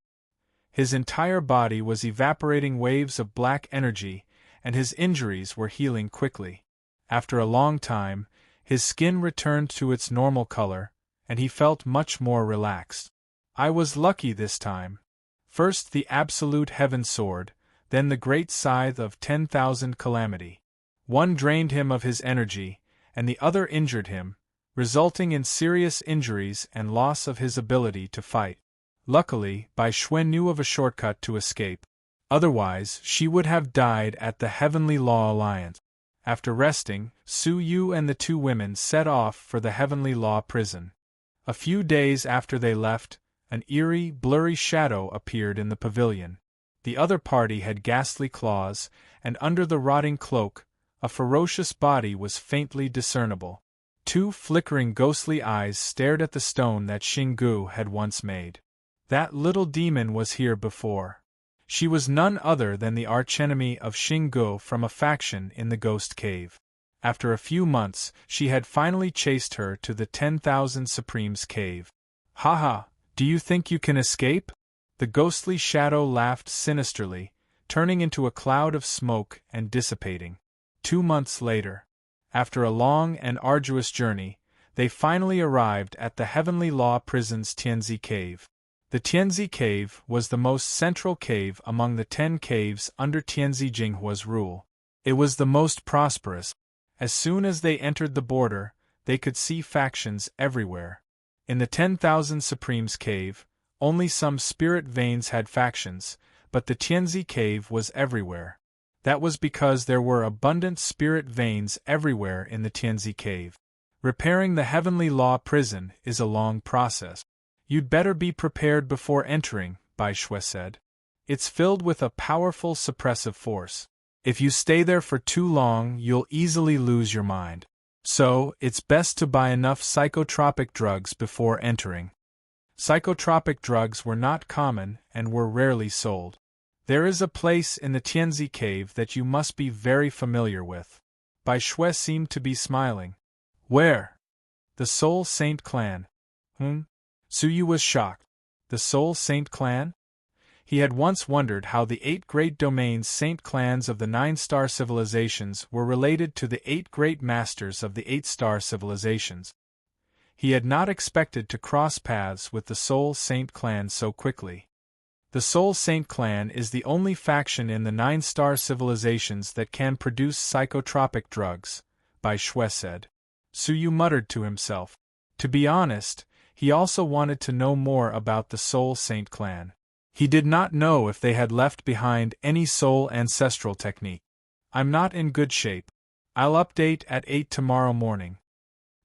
His entire body was evaporating waves of black energy, and his injuries were healing quickly. After a long time, his skin returned to its normal color, and he felt much more relaxed. "I was lucky this time. First the Absolute Heaven Sword, then the Great Scythe of 10,000 Calamity. One drained him of his energy, and the other injured him, resulting in serious injuries and loss of his ability to fight. Luckily, Bai Shui knew of a shortcut to escape. Otherwise, she would have died at the Heavenly Law Alliance." After resting, Su Yu and the two women set off for the Heavenly Law prison. A few days after they left, An eerie, blurry shadow appeared in the pavilion. The other party had ghastly claws, and under the rotting cloak, a ferocious body was faintly discernible. Two flickering ghostly eyes stared at the stone that Xinggu had once made. That little demon was here before. She was none other than the archenemy of Xinggu from a faction in the Ghost Cave. After a few months, she had finally chased her to the 10,000 Supremes cave. "Ha! Do you think you can escape?" The ghostly shadow laughed sinisterly, turning into a cloud of smoke and dissipating. 2 months later, after a long and arduous journey, they finally arrived at the Heavenly Law Prison's Tianzi Cave. The Tianzi Cave was the most central cave among the 10 caves under Tianzi Jinghua's rule. It was the most prosperous. As soon as they entered the border, they could see factions everywhere. In the 10,000 Supremes cave, only some spirit veins had factions, but the Tianzi cave was everywhere. That was because there were abundant spirit veins everywhere in the Tianzi cave. Repairing the Heavenly Law prison is a long process. "You'd better be prepared before entering," Bai Shui said. "It's filled with a powerful suppressive force. If you stay there for too long, you'll easily lose your mind. So, it's best to buy enough psychotropic drugs before entering." Psychotropic drugs were not common and were rarely sold. "There is a place in the Tianzi cave that you must be very familiar with." Bai Shui seemed to be smiling. "Where?" "The Soul Saint clan." Suyu was shocked. The Soul Saint clan? He had once wondered how the 8 great domains saint clans of the 9-star civilizations were related to the 8 great masters of the 8-star civilizations. He had not expected to cross paths with the Soul Saint clan so quickly. The Soul Saint clan is the only faction in the 9-star civilizations that can produce psychotropic drugs, Bai Shui said. Suyu muttered to himself. To be honest, he also wanted to know more about the Soul Saint clan. He did not know if they had left behind any soul ancestral technique. "I'm not in good shape. I'll update at 8 tomorrow morning."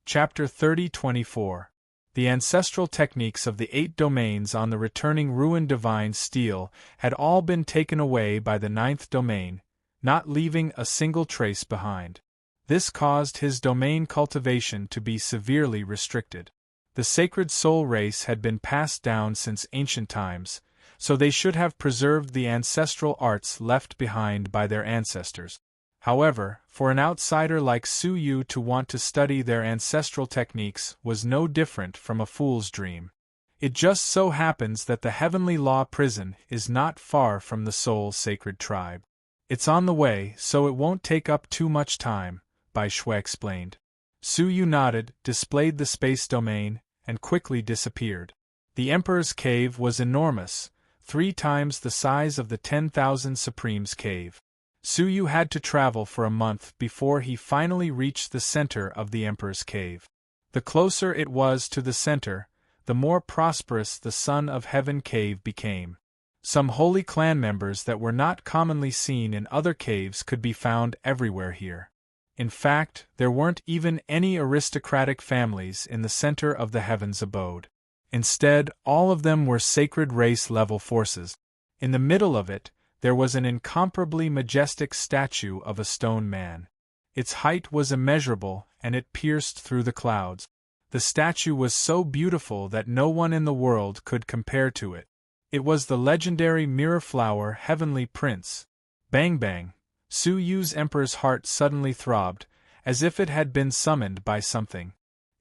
Chapter 30-24. The ancestral techniques of the 8 domains on the returning ruined divine steel had all been taken away by the 9th domain, not leaving a single trace behind. This caused his domain cultivation to be severely restricted. The sacred soul race had been passed down since ancient times, so they should have preserved the ancestral arts left behind by their ancestors. However, for an outsider like Su Yu to want to study their ancestral techniques was no different from a fool's dream. It just so happens that the Heavenly Law prison is not far from the Soul Sacred Tribe. It's on the way, so it won't take up too much time, Bai Shui explained. Su Yu nodded, displayed the space domain, and quickly disappeared. The Emperor's cave was enormous, 3 times the size of the 10,000 Supremes cave. Su Yu had to travel for a month before he finally reached the center of the Emperor's cave. The closer it was to the center, the more prosperous the Son of Heaven cave became. Some holy clan members that were not commonly seen in other caves could be found everywhere here. In fact, there weren't even any aristocratic families in the center of the Heaven's abode. Instead, all of them were sacred race-level forces. In the middle of it, there was an incomparably majestic statue of a stone man. Its height was immeasurable, and it pierced through the clouds. The statue was so beautiful that no one in the world could compare to it. It was the legendary Mirror-Flower Heavenly Prince. Bang bang! Su Yu's Emperor's heart suddenly throbbed, as if it had been summoned by something.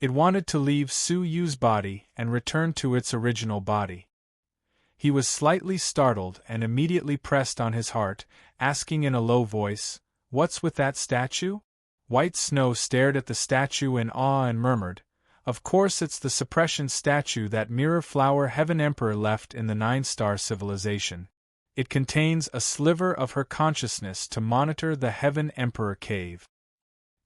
It wanted to leave Su Yu's body and return to its original body. He was slightly startled and immediately pressed on his heart, asking in a low voice, "What's with that statue?" White Snow stared at the statue in awe and murmured, "Of course it's the suppression statue that Mirror-Flower Heaven Emperor left in the 9-star civilization. It contains a sliver of her consciousness to monitor the Heaven Emperor cave.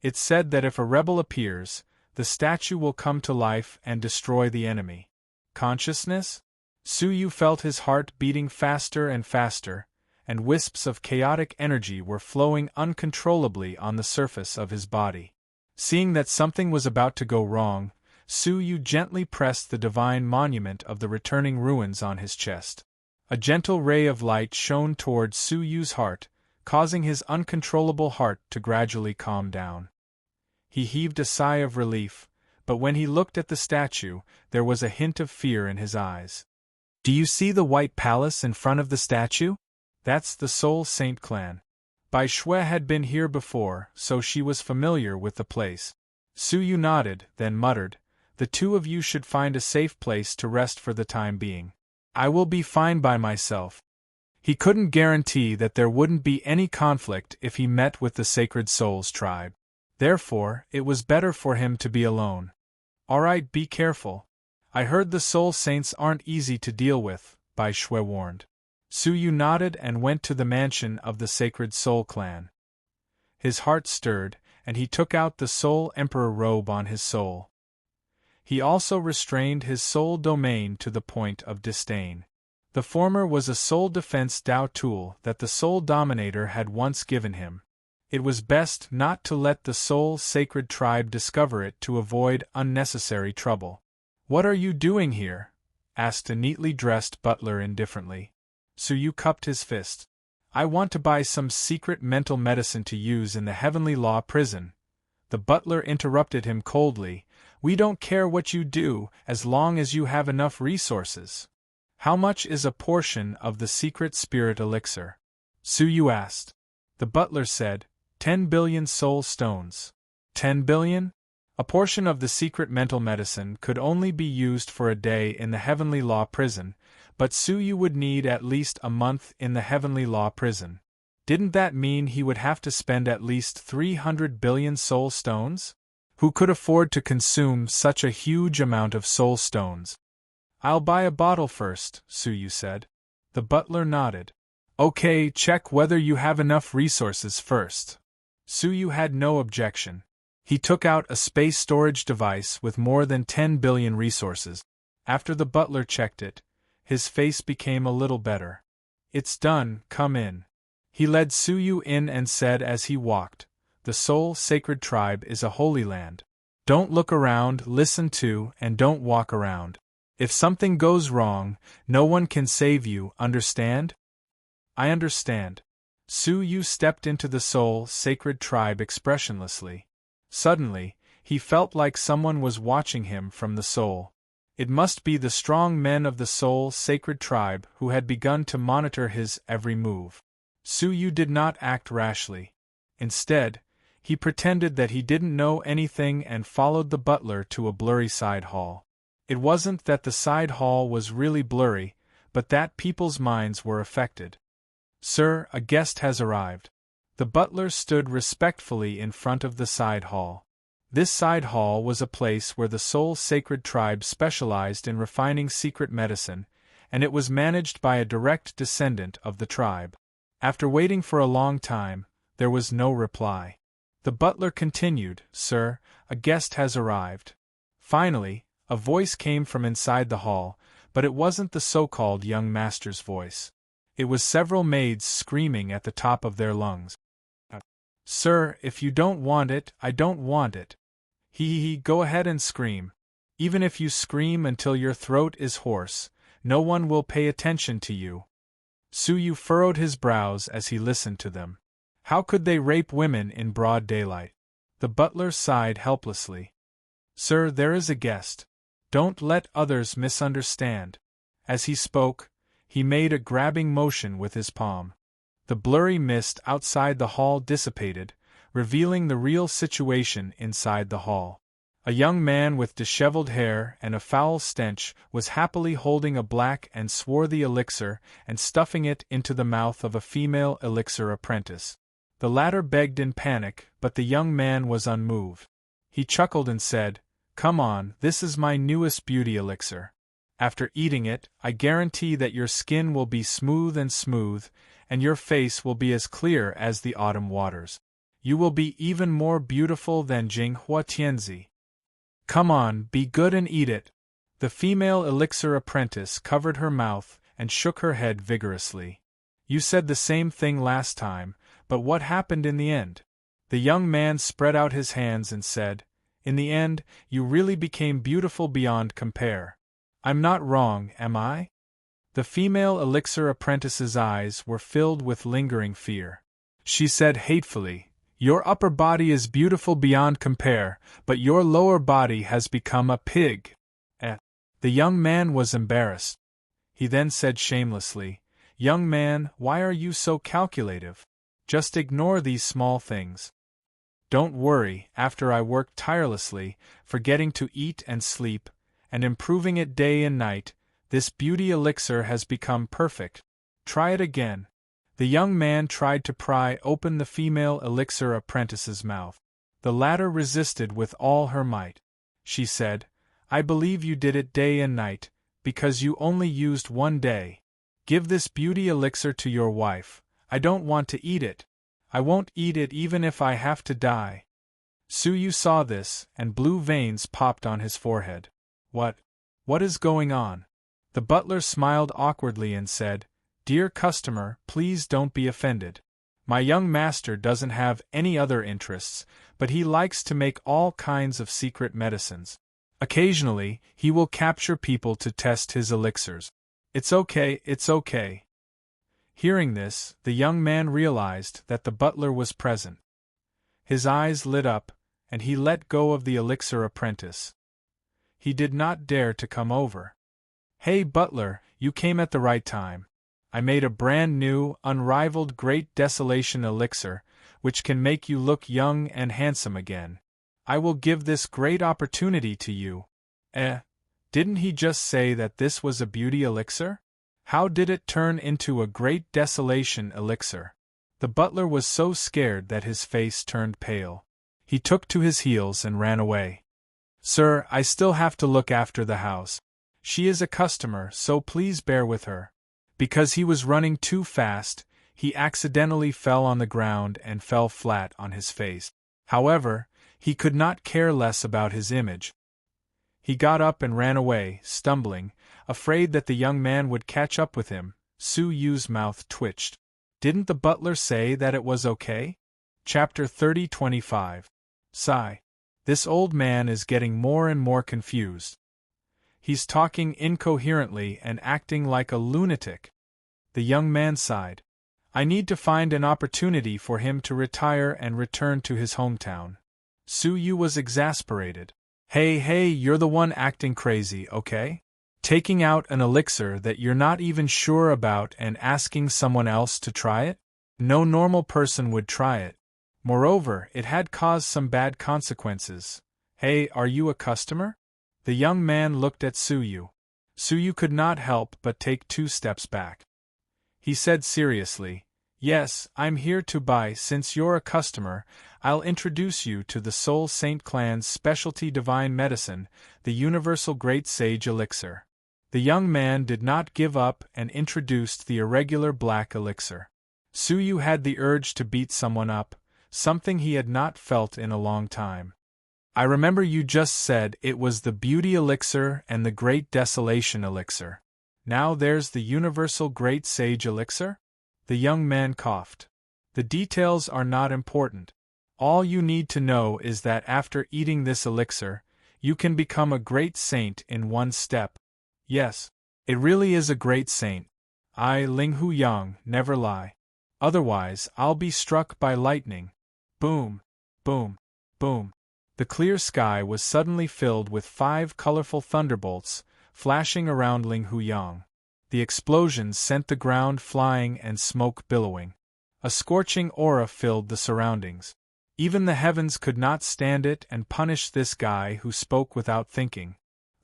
It's said that if a rebel appears, the statue will come to life and destroy the enemy." Consciousness? Su Yu felt his heart beating faster and faster, and wisps of chaotic energy were flowing uncontrollably on the surface of his body. Seeing that something was about to go wrong, Su Yu gently pressed the divine monument of the returning ruins on his chest. A gentle ray of light shone toward Su Yu's heart, causing his uncontrollable heart to gradually calm down. He heaved a sigh of relief, but when he looked at the statue, there was a hint of fear in his eyes. "Do you see the white palace in front of the statue? That's the Soul Saint clan." Bai Shui had been here before, so she was familiar with the place. Su Yu nodded, then muttered, "The two of you should find a safe place to rest for the time being. I will be fine by myself." He couldn't guarantee that there wouldn't be any conflict if he met with the Sacred Souls tribe. Therefore, it was better for him to be alone. "Alright, be careful. I heard the Soul Saints aren't easy to deal with," Bai Shui warned. Su Yu nodded and went to the mansion of the Sacred Soul clan. His heart stirred, and he took out the Soul Emperor robe on his soul. He also restrained his soul domain to the point of disdain. The former was a soul defense Dao tool that the Soul Dominator had once given him. It was best not to let the Soul Sacred Tribe discover it to avoid unnecessary trouble. "What are you doing here?" asked a neatly dressed butler indifferently. Su Yu cupped his fist. "I want to buy some secret mental medicine to use in the Heavenly Law prison." The butler interrupted him coldly. "We don't care what you do, as long as you have enough resources." "How much is a portion of the secret spirit elixir?" Su Yu asked. The butler said, 10 billion soul stones. 10 billion? A portion of the secret mental medicine could only be used for a day in the Heavenly Law prison, but Su Yu would need at least a month in the Heavenly Law prison. Didn't that mean he would have to spend at least 300 billion soul stones? Who could afford to consume such a huge amount of soul stones? "I'll buy a bottle first," Su Yu said. The butler nodded. "Okay, check whether you have enough resources first." Su Yu had no objection. He took out a space storage device with more than 10 billion resources. After the butler checked it, his face became a little better. "It's done, come in." He led Su Yu in and said as he walked, "The Soul Sacred Tribe is a holy land. Don't look around, listen to, and don't walk around. If something goes wrong, no one can save you, understand?" "I understand." Su Yu stepped into the Soul Sacred Tribe expressionlessly. Suddenly, he felt like someone was watching him from the soul. It must be the strong men of the Soul Sacred Tribe who had begun to monitor his every move. Su Yu did not act rashly. Instead, he pretended that he didn't know anything and followed the butler to a blurry side hall. It wasn't that the side hall was really blurry, but that people's minds were affected. "Sir, a guest has arrived." The butler stood respectfully in front of the side hall. This side hall was a place where the Soul Sacred Tribe specialized in refining secret medicine, and it was managed by a direct descendant of the tribe. After waiting for a long time, there was no reply. The butler continued, "Sir, a guest has arrived." Finally, a voice came from inside the hall, but it wasn't the so-called young master's voice. It was several maids screaming at the top of their lungs. "Sir, if you don't want it, I don't want it. Go ahead and scream. Even if you scream until your throat is hoarse, no one will pay attention to you." Su Yu furrowed his brows as he listened to them. How could they rape women in broad daylight? The butler sighed helplessly. "Sir, there is a guest. Don't let others misunderstand." As he spoke, he made a grabbing motion with his palm. The blurry mist outside the hall dissipated, revealing the real situation inside the hall. A young man with disheveled hair and a foul stench was happily holding a black and swarthy elixir and stuffing it into the mouth of a female elixir apprentice. The latter begged in panic, but the young man was unmoved. He chuckled and said, "Come on, this is my newest beauty elixir. After eating it, I guarantee that your skin will be smooth, and your face will be as clear as the autumn waters. You will be even more beautiful than Jinghua Tianzi. Come on, be good and eat it." The female elixir apprentice covered her mouth and shook her head vigorously. "You said the same thing last time, but what happened in the end?" The young man spread out his hands and said, In the end, you really became beautiful beyond compare. I'm not wrong, am I? The female elixir apprentice's eyes were filled with lingering fear. She said hatefully, "Your upper body is beautiful beyond compare, but your lower body has become a pig." The young man was embarrassed. He then said shamelessly, "Young man, why are you so calculative? Just ignore these small things. Don't worry, after I worked tirelessly, forgetting to eat and sleep, and improving it day and night, this beauty elixir has become perfect. Try it again." The young man tried to pry open the female elixir apprentice's mouth. The latter resisted with all her might. She said, "I believe you did it day and night, because you only used one day. Give this beauty elixir to your wife. I don't want to eat it. I won't eat it even if I have to die." Suyu saw this, and blue veins popped on his forehead. What is going on?" The butler smiled awkwardly and said, "Dear customer, please don't be offended. My young master doesn't have any other interests, but he likes to make all kinds of secret medicines. Occasionally, he will capture people to test his elixirs. It's okay, it's okay." Hearing this, the young man realized that the butler was present. His eyes lit up, and he let go of the elixir apprentice. He did not dare to come over. "Hey butler, you came at the right time. I made a brand new, unrivaled Great Desolation elixir, which can make you look young and handsome again. I will give this great opportunity to you." Didn't he just say that this was a beauty elixir? How did it turn into a Great Desolation elixir? The butler was so scared that his face turned pale. He took to his heels and ran away. "Sir, I still have to look after the house. She is a customer, so please bear with her." Because he was running too fast, he accidentally fell on the ground and fell flat on his face. However, he could not care less about his image. He got up and ran away, stumbling, afraid that the young man would catch up with him. Suyu's mouth twitched. Didn't the butler say that it was okay? Chapter 30-25. Sigh. This old man is getting more and more confused. He's talking incoherently and acting like a lunatic. The young man sighed. I need to find an opportunity for him to retire and return to his hometown. Suyu was exasperated. Hey, you're the one acting crazy, okay? Taking out an elixir that you're not even sure about and asking someone else to try it? No normal person would try it. Moreover, it had caused some bad consequences. Hey, are you a customer? The young man looked at Suyu. Suyu could not help but take 2 steps back. He said seriously, "Yes, I'm here to buy. Since you're a customer, I'll introduce you to the Soul Saint clan's specialty divine medicine, the Universal Great Sage Elixir." The young man did not give up and introduced the irregular black elixir. Suyu had the urge to beat someone up, something he had not felt in a long time. I remember you just said it was the Beauty Elixir and the Great Desolation Elixir. Now there's the Universal Great Sage Elixir? The young man coughed. The details are not important. All you need to know is that after eating this elixir, you can become a great saint in 1 step. Yes, it really is a great saint. I, Linghu Yang, never lie. Otherwise, I'll be struck by lightning. Boom, boom, boom. The clear sky was suddenly filled with 5 colorful thunderbolts, flashing around Linghu Yang. The explosions sent the ground flying and smoke billowing. A scorching aura filled the surroundings. Even the heavens could not stand it and punished this guy who spoke without thinking.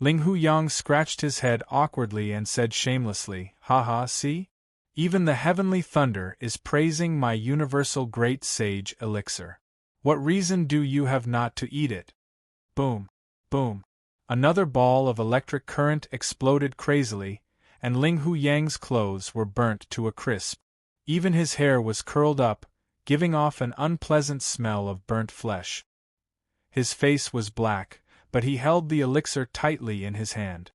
Linghu Yang scratched his head awkwardly and said shamelessly, "Haha, see? Even the heavenly thunder is praising my universal great sage elixir. What reason do you have not to eat it?" Boom, boom. Another ball of electric current exploded crazily, and Linghu Yang's clothes were burnt to a crisp. Even his hair was curled up, giving off an unpleasant smell of burnt flesh. His face was black, but he held the elixir tightly in his hand.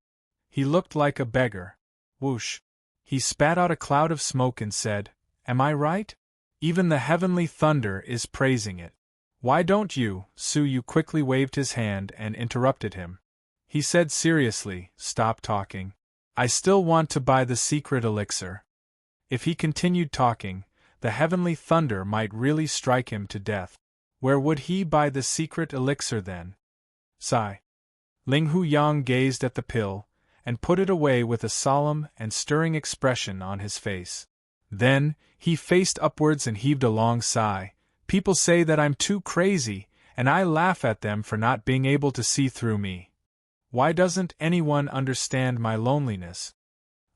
He looked like a beggar. Whoosh! He spat out a cloud of smoke and said, "Am I right? Even the heavenly thunder is praising it. Why don't you? Su Yu quickly waved his hand and interrupted him. He said seriously, stop talking. I still want to buy the secret elixir. If he continued talking, the heavenly thunder might really strike him to death. Where would he buy the secret elixir then? Sigh. Ling Huyang gazed at the pill, and put it away with a solemn and stirring expression on his face. Then, he faced upwards and heaved a long sigh. People say that I'm too crazy, and I laugh at them for not being able to see through me. Why doesn't anyone understand my loneliness?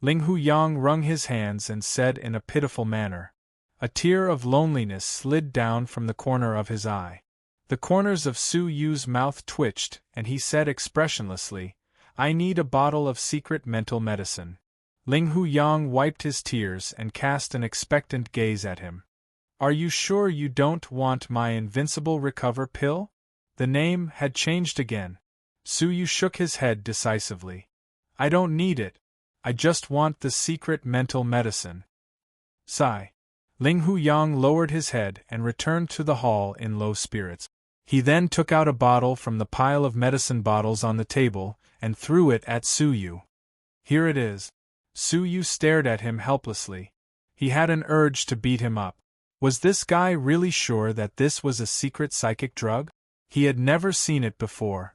Ling Huyang wrung his hands and said in a pitiful manner. A tear of loneliness slid down from the corner of his eye. The corners of Su Yu's mouth twitched, and he said expressionlessly, I need a bottle of secret mental medicine. Ling Huyang wiped his tears and cast an expectant gaze at him. Are you sure you don't want my invincible recover pill? The name had changed again. Su Yu shook his head decisively. I don't need it. I just want the secret mental medicine. Sigh. Ling Huyang lowered his head and returned to the hall in low spirits. He then took out a bottle from the pile of medicine bottles on the table and threw it at Su Yu. Here it is. Su Yu stared at him helplessly. He had an urge to beat him up. Was this guy really sure that this was a secret psychic drug? He had never seen it before.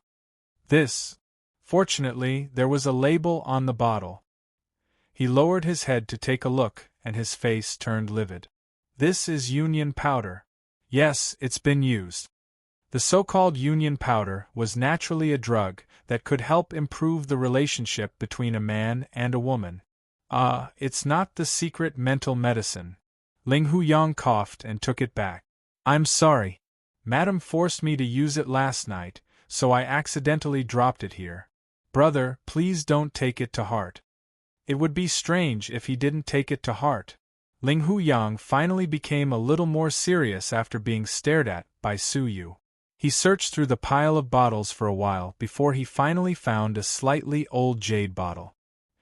Fortunately, there was a label on the bottle. He lowered his head to take a look, and his face turned livid. This is union powder. Yes, it's been used. The so-called union powder was naturally a drug that could help improve the relationship between a man and a woman. It's not the secret mental medicine. Ling Huyang coughed and took it back. I'm sorry. Madam forced me to use it last night, so I accidentally dropped it here. Brother, please don't take it to heart. It would be strange if he didn't take it to heart. Ling Huyang finally became a little more serious after being stared at by Su Yu. He searched through the pile of bottles for a while before he finally found a slightly old jade bottle.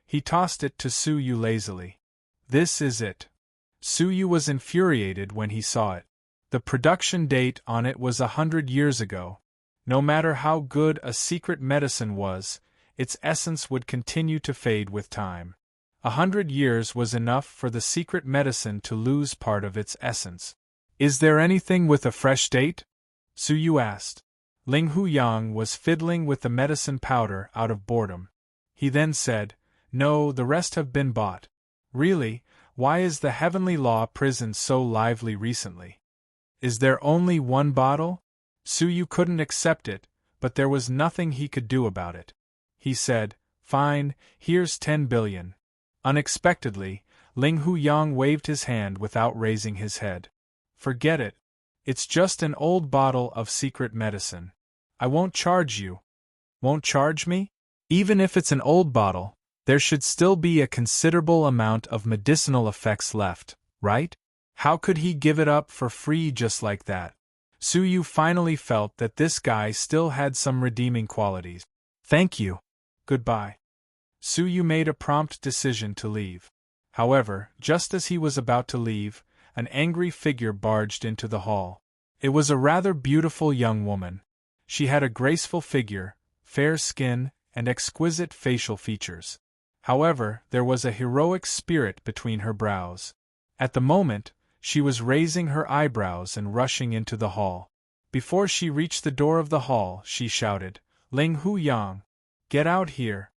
He tossed it to Su Yu lazily. This is it. Su Yu was infuriated when he saw it. The production date on it was 100 years ago. No matter how good a secret medicine was, its essence would continue to fade with time. 100 years was enough for the secret medicine to lose part of its essence. Is there anything with a fresh date? Su Yu asked. Ling Huyang was fiddling with the medicine powder out of boredom. He then said, No, the rest have been bought. Really, why is the Heavenly Law prison so lively recently? Is there only one bottle? Su Yu couldn't accept it, but there was nothing he could do about it. He said, Fine, here's 10 billion. Unexpectedly, Ling Huyang waved his hand without raising his head. Forget it. It's just an old bottle of secret medicine. I won't charge you. Won't charge me? Even if it's an old bottle, there should still be a considerable amount of medicinal effects left, right? How could he give it up for free just like that? Su Yu finally felt that this guy still had some redeeming qualities. Thank you. Goodbye. Su Yu made a prompt decision to leave. However, just as he was about to leave, an angry figure barged into the hall. It was a rather beautiful young woman. She had a graceful figure, fair skin, and exquisite facial features. However, there was a heroic spirit between her brows. At the moment, she was raising her eyebrows and rushing into the hall. Before she reached the door of the hall, she shouted, Ling Huyang, get out here.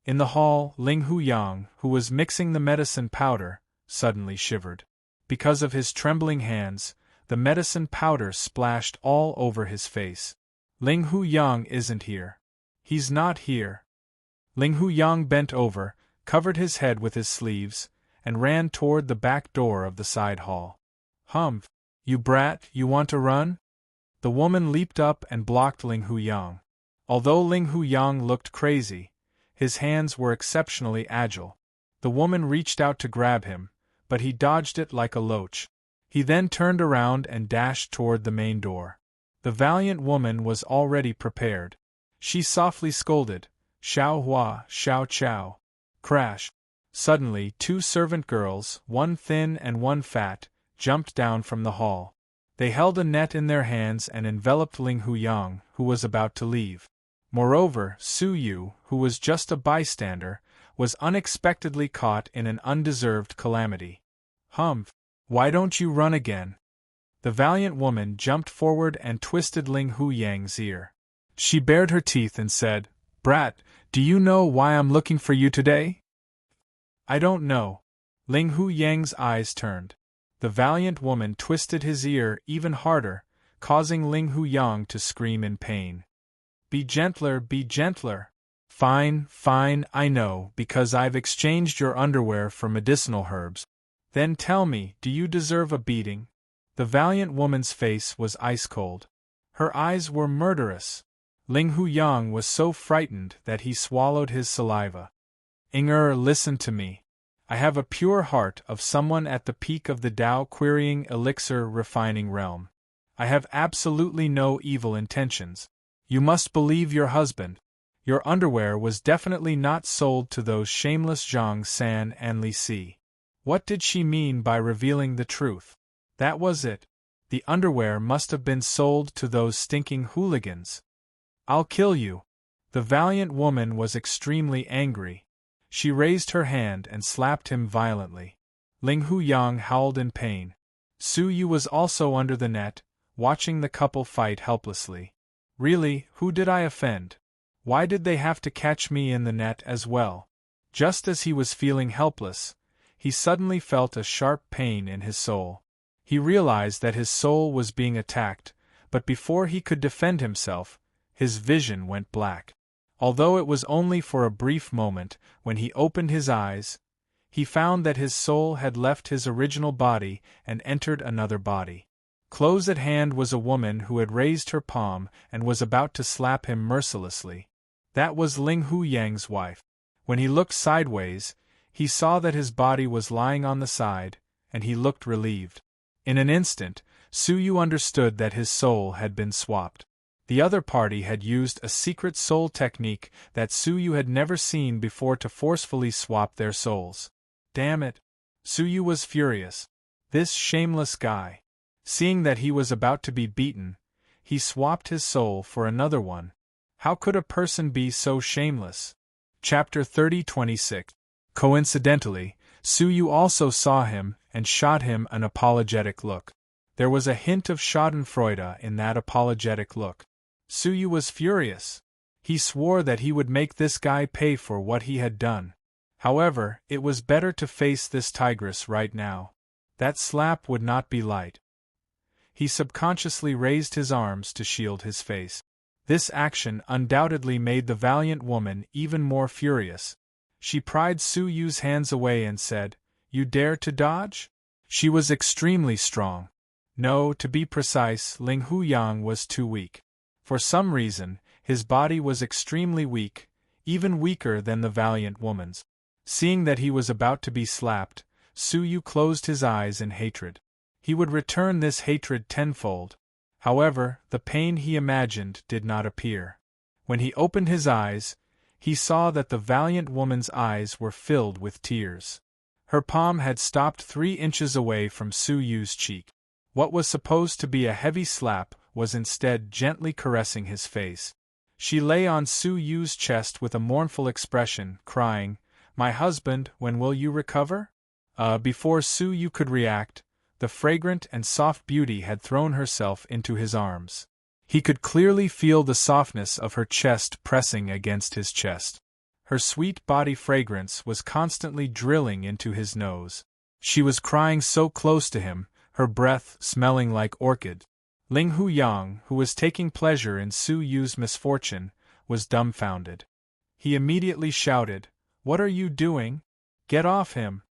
In the hall, Ling Huyang, who was mixing the medicine powder, suddenly shivered. Because of his trembling hands, the medicine powder splashed all over his face. Ling Huyang isn't here. He's not here. Ling Huyang bent over, covered his head with his sleeves, and ran toward the back door of the side hall. Humph! You brat, you want to run? The woman leaped up and blocked Ling Huyang. Although Ling Huyang looked crazy, his hands were exceptionally agile. The woman reached out to grab him, but he dodged it like a loach. He then turned around and dashed toward the main door. The valiant woman was already prepared. She softly scolded, Xiao Hua, Xiao Chao. Crash! Suddenly 2 servant girls, one thin and one fat, jumped down from the hall. They held a net in their hands and enveloped Ling Huyang, who was about to leave. Moreover, Su Yu, who was just a bystander, was unexpectedly caught in an undeserved calamity. Humph! Why don't you run again? The valiant woman jumped forward and twisted Ling Huyang's ear. She bared her teeth and said, "Brat, do you know why I'm looking for you today?" "I don't know." Ling Huyang's eyes turned. The valiant woman twisted his ear even harder, causing Ling Huyang to scream in pain. "Be gentler, be gentler." "Fine, fine, I know, because I've exchanged your underwear for medicinal herbs." "Then tell me, do you deserve a beating?" The valiant woman's face was ice-cold. Her eyes were murderous. Ling Huyang was so frightened that he swallowed his saliva. "Inger, listen to me. I have a pure heart of someone at the peak of the Tao querying elixir refining realm. I have absolutely no evil intentions. You must believe your husband. Your underwear was definitely not sold to those shameless Zhang San and Li Si." What did she mean by revealing the truth? That was it. The underwear must have been sold to those stinking hooligans. "I'll kill you." The valiant woman was extremely angry. She raised her hand and slapped him violently. Ling Huyang howled in pain. Su Yu was also under the net, watching the couple fight helplessly. "Really, who did I offend? Why did they have to catch me in the net as well?" Just as he was feeling helpless, he suddenly felt a sharp pain in his soul. He realized that his soul was being attacked, but before he could defend himself, his vision went black. Although it was only for a brief moment, when he opened his eyes, he found that his soul had left his original body and entered another body. Close at hand was a woman who had raised her palm and was about to slap him mercilessly. That was Ling Huyang's wife. When he looked sideways, he saw that his body was lying on the side, and he looked relieved. In an instant, Su Yu understood that his soul had been swapped. The other party had used a secret soul technique that Su Yu had never seen before to forcefully swap their souls. Damn it! Su Yu was furious. This shameless guy. Seeing that he was about to be beaten, he swapped his soul for another one. How could a person be so shameless? Chapter 30:26. Coincidentally, Su Yu also saw him and shot him an apologetic look. There was a hint of schadenfreude in that apologetic look. Su Yu was furious. He swore that he would make this guy pay for what he had done. However, it was better to face this tigress right now. That slap would not be light. He subconsciously raised his arms to shield his face. This action undoubtedly made the valiant woman even more furious. She pried Su Yu's hands away and said, "You dare to dodge?" She was extremely strong. No, to be precise, Ling Huyang was too weak. For some reason, his body was extremely weak, even weaker than the valiant woman's. Seeing that he was about to be slapped, Su Yu closed his eyes in hatred. He would return this hatred tenfold. However, the pain he imagined did not appear. When he opened his eyes, he saw that the valiant woman's eyes were filled with tears. Her palm had stopped 3 inches away from Su Yu's cheek. What was supposed to be a heavy slap was instead gently caressing his face. She lay on Su Yu's chest with a mournful expression, crying, "My husband, when will you recover?" Before Su Yu could react, the fragrant and soft beauty had thrown herself into his arms. He could clearly feel the softness of her chest pressing against his chest. Her sweet body fragrance was constantly drilling into his nose. She was crying so close to him, her breath smelling like orchid. Ling Huyang, who was taking pleasure in Su Yu's misfortune, was dumbfounded. He immediately shouted, "What are you doing? Get off him!"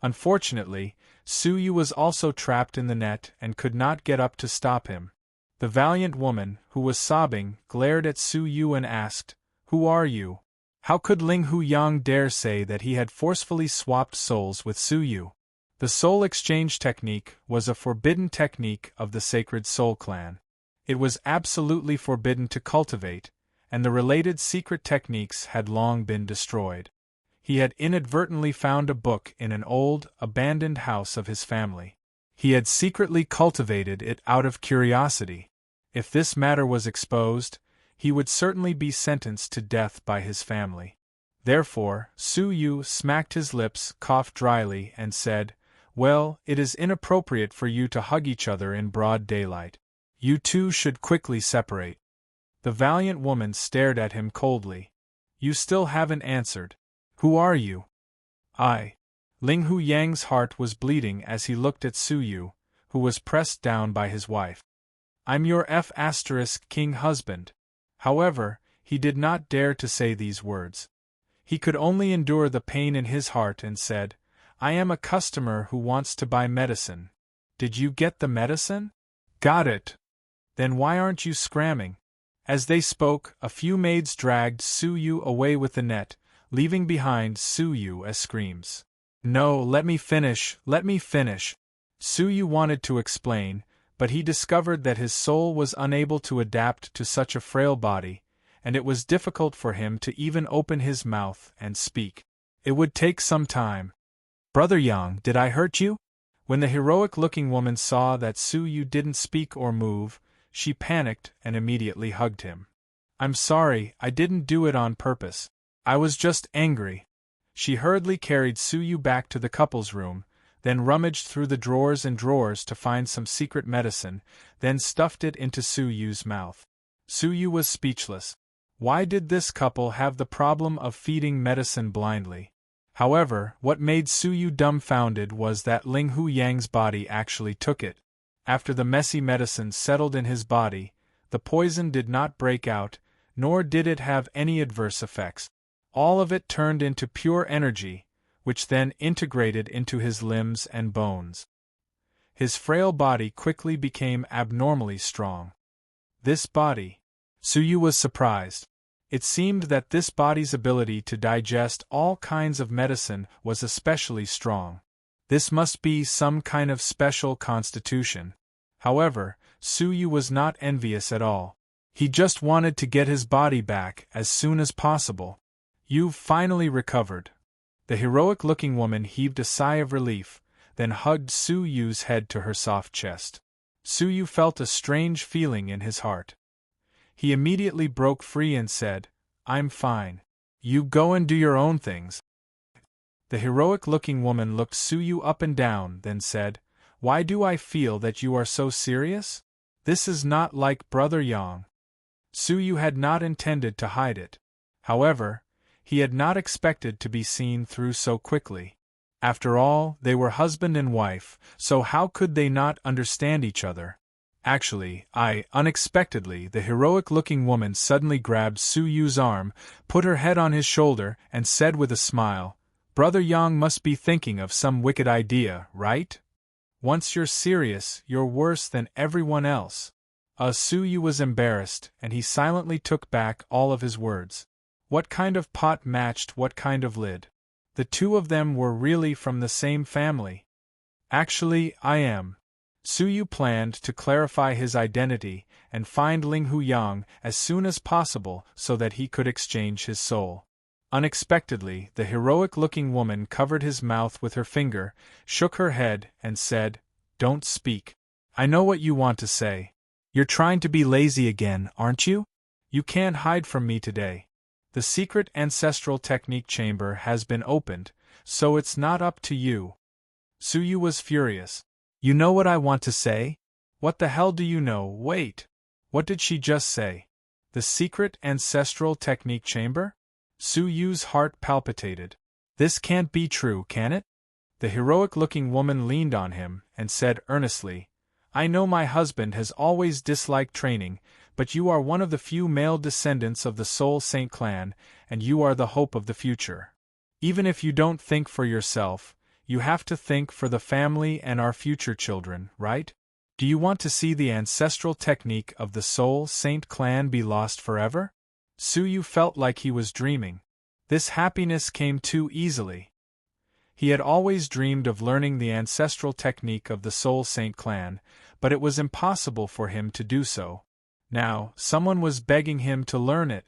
Unfortunately, Su Yu was also trapped in the net and could not get up to stop him. The valiant woman, who was sobbing, glared at Su Yu and asked, "Who are you?" How could Ling Huyang dare say that he had forcefully swapped souls with Su Yu? The soul exchange technique was a forbidden technique of the Sacred Soul Clan. It was absolutely forbidden to cultivate, and the related secret techniques had long been destroyed. He had inadvertently found a book in an old, abandoned house of his family. He had secretly cultivated it out of curiosity. If this matter was exposed, he would certainly be sentenced to death by his family. Therefore, Su Yu smacked his lips, coughed dryly, and said, "Well, it is inappropriate for you to hug each other in broad daylight. You two should quickly separate." The valiant woman stared at him coldly. "You still haven't answered. Who are you?" "I." Ling Hu Yang's heart was bleeding as he looked at Su Yu, who was pressed down by his wife. "I'm your king husband." However, he did not dare to say these words. He could only endure the pain in his heart and said, "I am a customer who wants to buy medicine. Did you get the medicine?" "Got it." "Then why aren't you scramming?" As they spoke, a few maids dragged Su Yu away with the net, leaving behind Su Yu as screams. "No, let me finish, let me finish." Su Yu wanted to explain, but he discovered that his soul was unable to adapt to such a frail body, and it was difficult for him to even open his mouth and speak. It would take some time. "Brother Yang, did I hurt you?" When the heroic-looking woman saw that Su Yu didn't speak or move, she panicked and immediately hugged him. "I'm sorry, I didn't do it on purpose. I was just angry." She hurriedly carried Su Yu back to the couple's room, then rummaged through the drawers and drawers to find some secret medicine, then stuffed it into Su Yu's mouth. Su Yu was speechless. Why did this couple have the problem of feeding medicine blindly? However, what made Su Yu dumbfounded was that Ling Hu Yang's body actually took it. After the messy medicine settled in his body, the poison did not break out, nor did it have any adverse effects. All of it turned into pure energy, which then integrated into his limbs and bones. His frail body quickly became abnormally strong. This body. Su Yu was surprised. It seemed that this body's ability to digest all kinds of medicine was especially strong. This must be some kind of special constitution. However, Su Yu was not envious at all. He just wanted to get his body back as soon as possible. "You've finally recovered." The heroic-looking woman heaved a sigh of relief, then hugged Su Yu's head to her soft chest. Su Yu felt a strange feeling in his heart. He immediately broke free and said, "I'm fine. You go and do your own things." The heroic-looking woman looked Su Yu up and down, then said, "Why do I feel that you are so serious? This is not like Brother Yang." Su Yu had not intended to hide it. However, he had not expected to be seen through so quickly. After all, they were husband and wife, so how could they not understand each other? Actually, unexpectedly, the heroic-looking woman suddenly grabbed Su Yu's arm, put her head on his shoulder, and said with a smile, "Brother Yang must be thinking of some wicked idea, right? Once you're serious, you're worse than everyone else." Su Yu was embarrassed, and he silently took back all of his words. What kind of pot matched what kind of lid? The two of them were really from the same family. "Actually, I am." Su Yu planned to clarify his identity and find Ling Hu Yang as soon as possible so that he could exchange his soul. Unexpectedly, the heroic-looking woman covered his mouth with her finger, shook her head, and said, "Don't speak. I know what you want to say. You're trying to be lazy again, aren't you? You can't hide from me today. The secret ancestral technique chamber has been opened, so it's not up to you." Su Yu was furious. "You know what I want to say? What the hell do you know? Wait. What did she just say? The secret ancestral technique chamber?" Su Yu's heart palpitated. This can't be true, can it? The heroic-looking woman leaned on him and said earnestly, "I know my husband has always disliked training, but you are one of the few male descendants of the Soul Saint clan, and you are the hope of the future. Even if you don't think for yourself, you have to think for the family and our future children, right? Do you want to see the ancestral technique of the Soul Saint clan be lost forever?" Su Yu felt like he was dreaming. This happiness came too easily. He had always dreamed of learning the ancestral technique of the Soul Saint clan, but it was impossible for him to do so. Now, someone was begging him to learn it.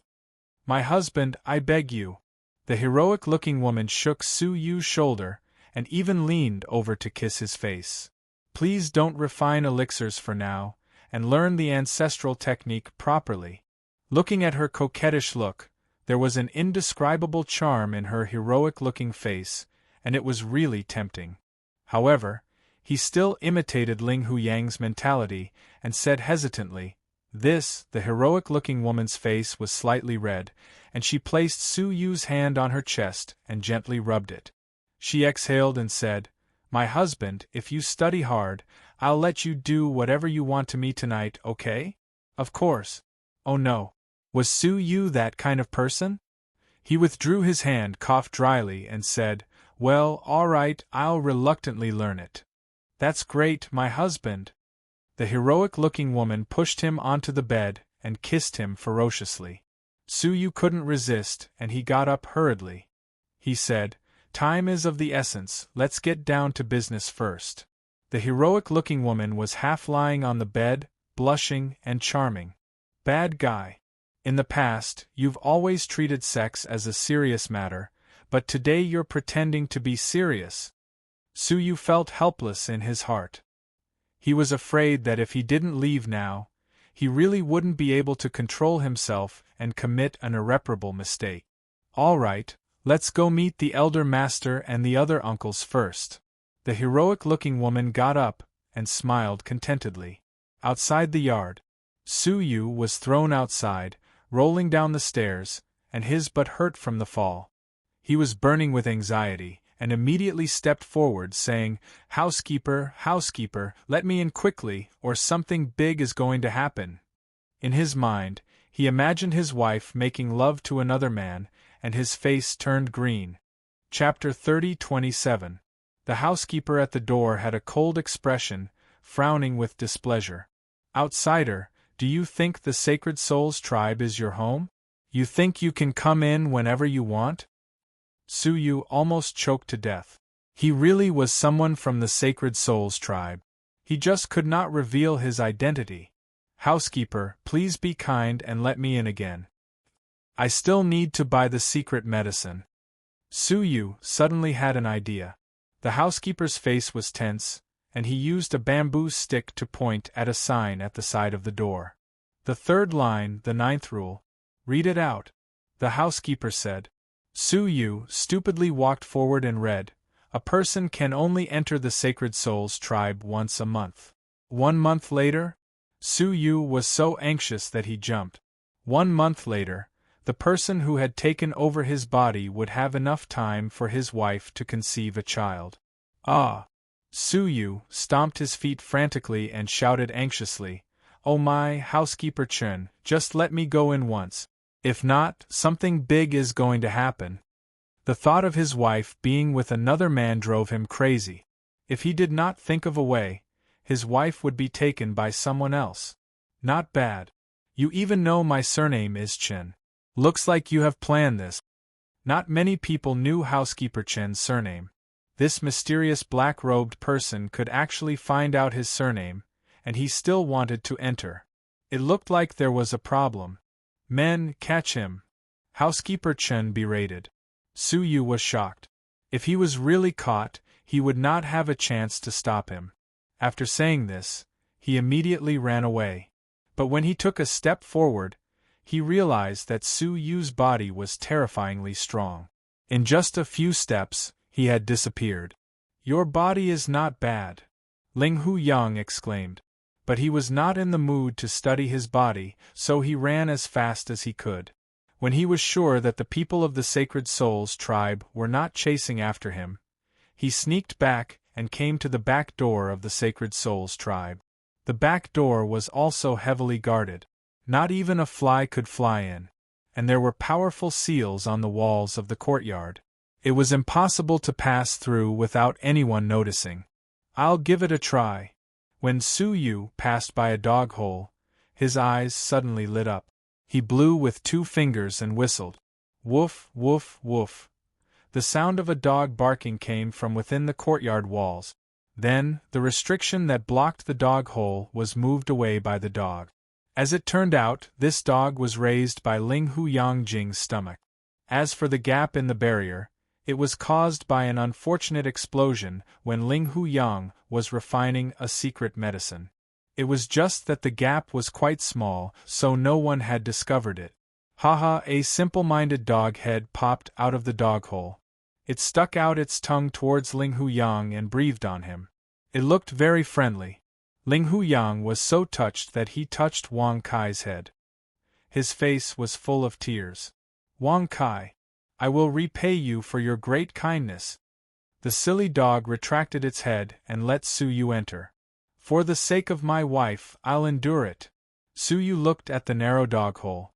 "My husband, I beg you." The heroic-looking woman shook Su Yu's shoulder, and even leaned over to kiss his face. Please don't refine elixirs for now, and learn the ancestral technique properly. Looking at her coquettish look, there was an indescribable charm in her heroic-looking face, and it was really tempting. However, he still imitated Ling Huyang's mentality, and said hesitantly, the heroic-looking woman's face was slightly red, and she placed Su Yu's hand on her chest and gently rubbed it. She exhaled and said, "My husband, if you study hard, I'll let you do whatever you want to me tonight, okay?" "Of course." "Oh no. Was Su Yu that kind of person?" He withdrew his hand, coughed dryly, and said, "Well, all right, I'll reluctantly learn it." "That's great, my husband." The heroic-looking woman pushed him onto the bed and kissed him ferociously. Su Yu couldn't resist, and he got up hurriedly. He said, "Time is of the essence, let's get down to business first." The heroic-looking woman was half lying on the bed, blushing and charming. "Bad guy. In the past, you've always treated sex as a serious matter, but today you're pretending to be serious." Su Yu felt helpless in his heart. He was afraid that if he didn't leave now, he really wouldn't be able to control himself and commit an irreparable mistake. "All right, let's go meet the elder master and the other uncles first." The heroic-looking woman got up and smiled contentedly. Outside the yard, Su Yu was thrown outside, rolling down the stairs, and his butt hurt from the fall. He was burning with anxiety, and immediately stepped forward, saying, "Housekeeper, housekeeper, let me in quickly, or something big is going to happen." In his mind, he imagined his wife making love to another man, and his face turned green. Chapter 30:27. The housekeeper at the door had a cold expression, frowning with displeasure. "Outsider, do you think the Sacred Souls tribe is your home? You think you can come in whenever you want?" Su Yu almost choked to death. He really was someone from the Sacred Souls tribe. He just could not reveal his identity. "Housekeeper, please be kind and let me in again. I still need to buy the secret medicine." Su Yu suddenly had an idea. The housekeeper's face was tense, and he used a bamboo stick to point at a sign at the side of the door. "The third line, the 9th rule. Read it out," the housekeeper said. Su Yu stupidly walked forward and read, "A person can only enter the Sacred Souls tribe once a month." 1 month later? Su Yu was so anxious that he jumped. 1 month later, the person who had taken over his body would have enough time for his wife to conceive a child. Ah! Su Yu stomped his feet frantically and shouted anxiously, "Oh my, housekeeper Chen, just let me go in once. If not, something big is going to happen." The thought of his wife being with another man drove him crazy. If he did not think of a way, his wife would be taken by someone else. "Not bad. You even know my surname is Chen. Looks like you have planned this." Not many people knew housekeeper Chen's surname. This mysterious black-robed person could actually find out his surname, and he still wanted to enter. It looked like there was a problem. "Men, catch him!" Housekeeper Chen berated. Su Yu was shocked. If he was really caught, he would not have a chance to stop him. After saying this, he immediately ran away. But when he took a step forward, he realized that Su Yu's body was terrifyingly strong. In just a few steps, he had disappeared. "Your body is not bad," Ling Huyang exclaimed. But he was not in the mood to study his body, so he ran as fast as he could. When he was sure that the people of the Sacred Souls tribe were not chasing after him, he sneaked back and came to the back door of the Sacred Souls tribe. The back door was also heavily guarded. Not even a fly could fly in, and there were powerful seals on the walls of the courtyard. It was impossible to pass through without anyone noticing. "I'll give it a try." When Su Yu passed by a dog hole, his eyes suddenly lit up. He blew with 2 fingers and whistled. Woof, woof, woof. The sound of a dog barking came from within the courtyard walls. Then, the restriction that blocked the dog hole was moved away by the dog. As it turned out, this dog was raised by Ling Huyang Jing's stomach. As for the gap in the barrier, It was caused by an unfortunate explosion when Ling Hu-yang was refining a secret medicine. It was just that the gap was quite small, so no one had discovered it. Haha, a simple-minded dog head popped out of the dog hole. It stuck out its tongue towards Ling Hu-yang and breathed on him. It looked very friendly. Ling Hu-yang was so touched that he touched Wang Kai's head. His face was full of tears. Wang Kai, I will repay you for your great kindness. The silly dog retracted its head and let Su Yu enter. For the sake of my wife, I'll endure it. Su Yu looked at the narrow dog hole.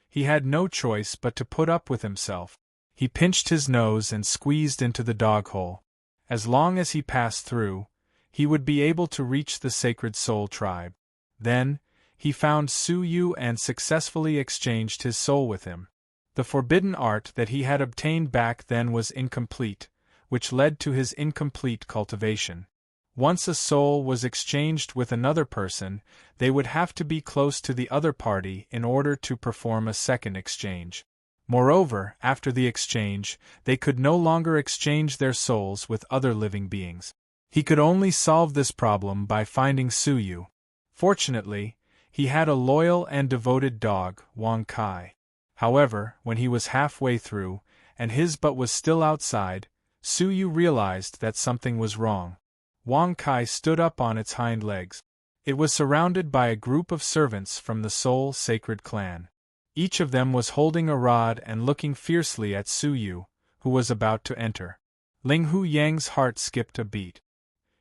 He had no choice but to put up with himself. He pinched his nose and squeezed into the dog hole. As long as he passed through, he would be able to reach the Sacred Soul Tribe. Then, he found Su Yu and successfully exchanged his soul with him. The forbidden art that he had obtained back then was incomplete, which led to his incomplete cultivation. Once a soul was exchanged with another person, they would have to be close to the other party in order to perform a second exchange. Moreover, after the exchange, they could no longer exchange their souls with other living beings. He could only solve this problem by finding Su Yu. Fortunately, he had a loyal and devoted dog, Wang Kai. However, when he was halfway through, and his butt was still outside, Su Yu realized that something was wrong. Wang Kai stood up on its hind legs. It was surrounded by a group of servants from the Soul Sacred clan. Each of them was holding a rod and looking fiercely at Su Yu, who was about to enter. Ling Hu-yang's heart skipped a beat.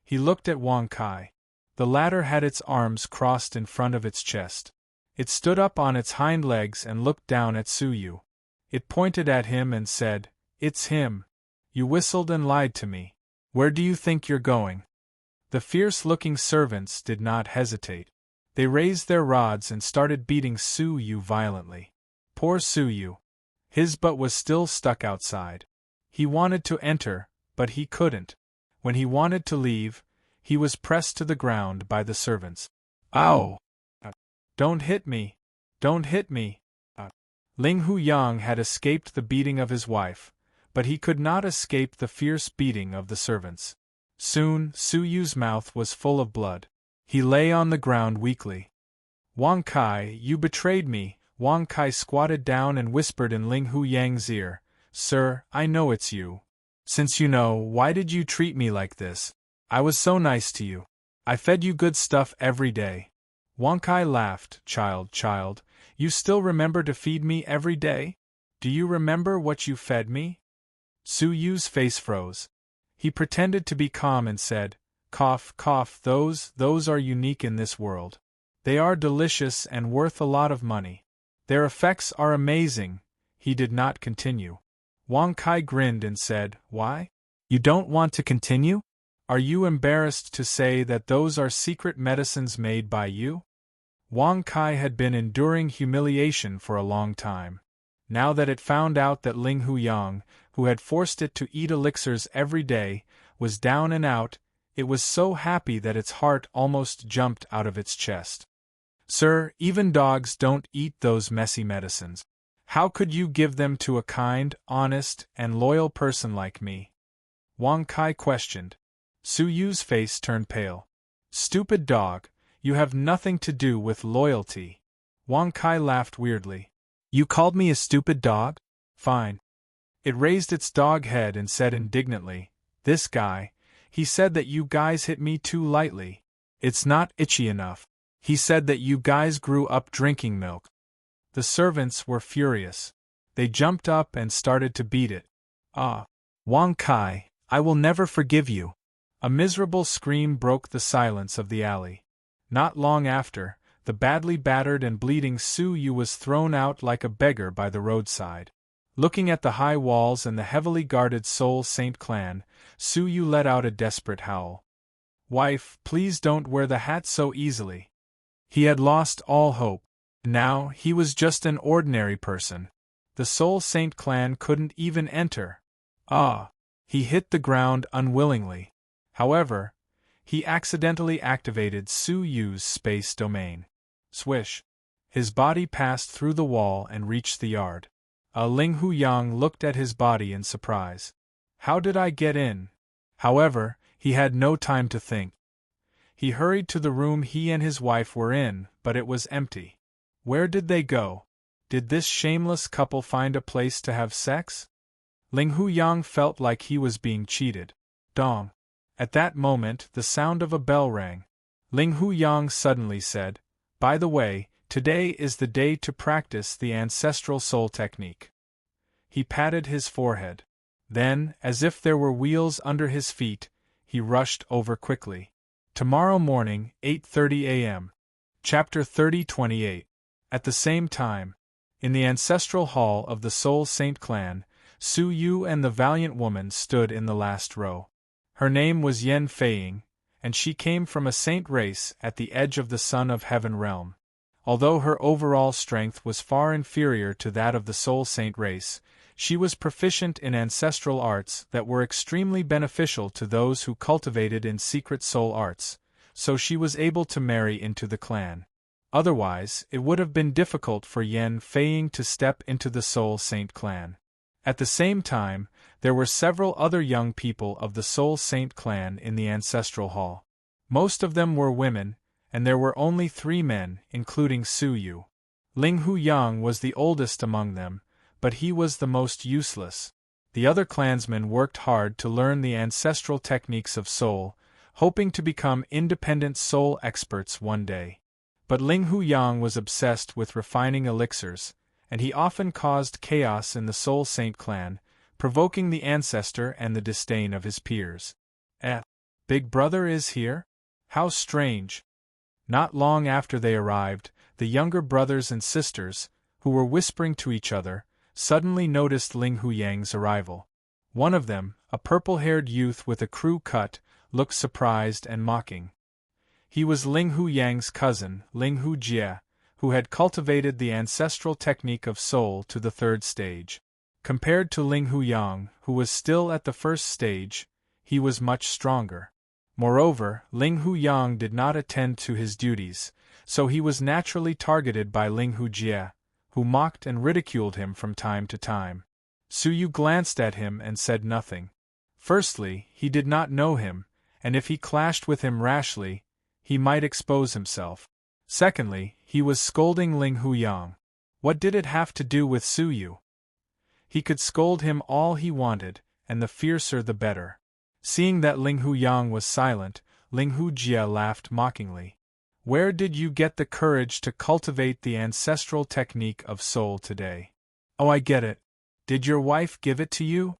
He looked at Wang Kai. The latter had its arms crossed in front of its chest. It stood up on its hind legs and looked down at Su Yu. It pointed at him and said, "It's him. You whistled and lied to me. Where do you think you're going?" The fierce-looking servants did not hesitate. They raised their rods and started beating Su Yu violently. Poor Su Yu. His butt was still stuck outside. He wanted to enter, but he couldn't. When he wanted to leave, he was pressed to the ground by the servants. "Ow! Don't hit me! Don't hit me!" Ling Hu-yang had escaped the beating of his wife, but he could not escape the fierce beating of the servants. Soon, Su Yu's mouth was full of blood. He lay on the ground weakly. "Wang Kai, you betrayed me." Wang Kai squatted down and whispered in Ling Hu-yang's ear, "Sir, I know it's you. Since you know, why did you treat me like this? I was so nice to you. I fed you good stuff every day." Wang Kai laughed. Child, you still remember to feed me every day? Do you remember what you fed me?" Su Yu's face froze. He pretended to be calm and said, "Cough, those are unique in this world. They are delicious and worth a lot of money. Their effects are amazing." He did not continue. Wang Kai grinned and said, "Why? You don't want to continue? Are you embarrassed to say that those are secret medicines made by you?" Wang Kai had been enduring humiliation for a long time. Now that it found out that Ling Hu-yang, who had forced it to eat elixirs every day, was down and out, it was so happy that its heart almost jumped out of its chest. "Sir, even dogs don't eat those messy medicines. How could you give them to a kind, honest, and loyal person like me?" Wang Kai questioned. Su Yu's face turned pale. "Stupid dog, you have nothing to do with loyalty." Wang Kai laughed weirdly. "You called me a stupid dog? Fine." It raised its dog head and said indignantly, "This guy, he said that you guys hit me too lightly. It's not itchy enough. He said that you guys grew up drinking milk." The servants were furious. They jumped up and started to beat it. "Ah, Wang Kai, I will never forgive you." A miserable scream broke the silence of the alley. Not long after, the badly battered and bleeding Su Yu was thrown out like a beggar by the roadside. Looking at the high walls and the heavily guarded Soul Saint clan, Su Yu let out a desperate howl. "Wife, please don't wear the hat so easily." He had lost all hope. Now, he was just an ordinary person. The Soul Saint clan couldn't even enter. Ah! He hit the ground unwillingly. However, he accidentally activated Su Yu's space domain. Swish! His body passed through the wall and reached the yard. Ling Hu-yang looked at his body in surprise. How did I get in? However, he had no time to think. He hurried to the room he and his wife were in, but it was empty. Where did they go? Did this shameless couple find a place to have sex? Ling Huyang felt like he was being cheated. Dong. At that moment, the sound of a bell rang. Ling Huyang suddenly said, "By the way, today is the day to practice the ancestral soul technique." He patted his forehead. Then, as if there were wheels under his feet, he rushed over quickly. Tomorrow morning, 8:30 a.m. Chapter 30:28. At the same time, in the ancestral hall of the Soul Saint clan, Su Yu and the valiant woman stood in the last row. Her name was Yen Feiying, and she came from a saint race at the edge of the Son of Heaven realm. Although her overall strength was far inferior to that of the Soul Saint race, she was proficient in ancestral arts that were extremely beneficial to those who cultivated in secret soul arts, so she was able to marry into the clan. Otherwise, it would have been difficult for Yen Feiying to step into the Soul Saint clan. At the same time, there were several other young people of the Soul Saint clan in the ancestral hall. Most of them were women, and there were only 3 men, including Su Yu. Ling Huyang was the oldest among them, but he was the most useless. The other clansmen worked hard to learn the ancestral techniques of soul, hoping to become independent soul experts one day. But Ling Huyang was obsessed with refining elixirs, and he often caused chaos in the Soul Saint clan, provoking the ancestor and the disdain of his peers. Big brother is here? How strange. Not long after they arrived, the younger brothers and sisters, who were whispering to each other, suddenly noticed Ling Huyang's arrival. One of them, a purple-haired youth with a crew cut, looked surprised and mocking. He was Ling Huyang's cousin, Ling Hujie, who had cultivated the ancestral technique of soul to the 3rd stage. Compared to Ling Huyang, who was still at the 1st stage, he was much stronger. Moreover, Ling Huyang did not attend to his duties, so he was naturally targeted by Ling Hujie, who mocked and ridiculed him from time to time. Su Yu glanced at him and said nothing. Firstly, he did not know him, and if he clashed with him rashly, he might expose himself. Secondly, he was scolding Ling Huyang. What did it have to do with Su Yu? He could scold him all he wanted, and the fiercer the better. Seeing that Ling Huyang was silent, Ling Hujie laughed mockingly. Where did you get the courage to cultivate the ancestral technique of soul today? Oh, I get it. Did your wife give it to you?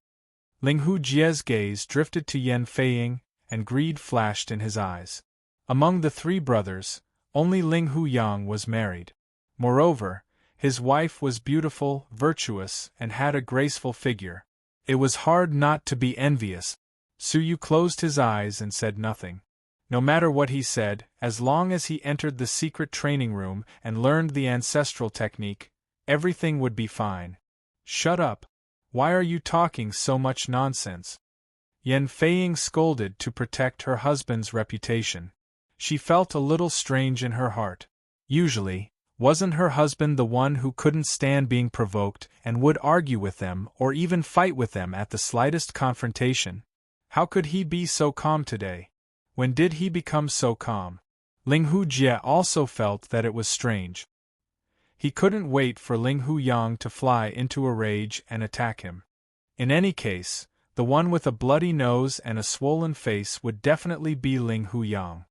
Ling Hujie's gaze drifted to Yen Feiying, and greed flashed in his eyes. Among the 3 brothers, only Ling Huyang was married. Moreover, his wife was beautiful, virtuous, and had a graceful figure. It was hard not to be envious. Su Yu closed his eyes and said nothing. No matter what he said, as long as he entered the secret training room and learned the ancestral technique, everything would be fine. Shut up. Why are you talking so much nonsense? Yen Feiying scolded to protect her husband's reputation. She felt a little strange in her heart. Usually, wasn't her husband the one who couldn't stand being provoked and would argue with them or even fight with them at the slightest confrontation? How could he be so calm today? When did he become so calm? Ling Hujie also felt that it was strange. He couldn't wait for Ling Huyang to fly into a rage and attack him. In any case, the one with a bloody nose and a swollen face would definitely be Ling Huyang.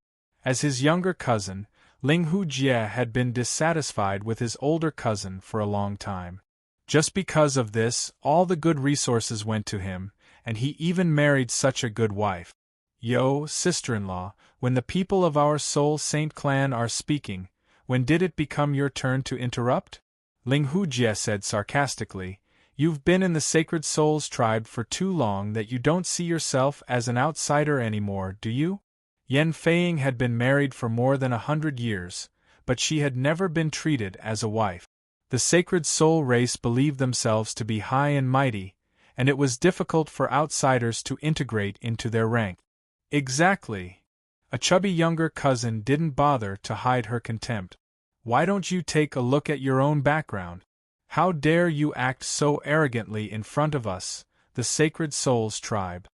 As his younger cousin, Ling Hujie had been dissatisfied with his older cousin for a long time. Just because of this, all the good resources went to him, and he even married such a good wife. Yo, sister-in-law, when the people of our Soul Saint clan are speaking, when did it become your turn to interrupt? Ling Hujie said sarcastically, you've been in the Sacred Souls tribe for too long that you don't see yourself as an outsider anymore, do you? Yen Feiying had been married for more than 100 years, but she had never been treated as a wife. The Sacred Soul race believed themselves to be high and mighty, and it was difficult for outsiders to integrate into their rank. Exactly. A chubby younger cousin didn't bother to hide her contempt. Why don't you take a look at your own background? How dare you act so arrogantly in front of us, the Sacred Souls tribe.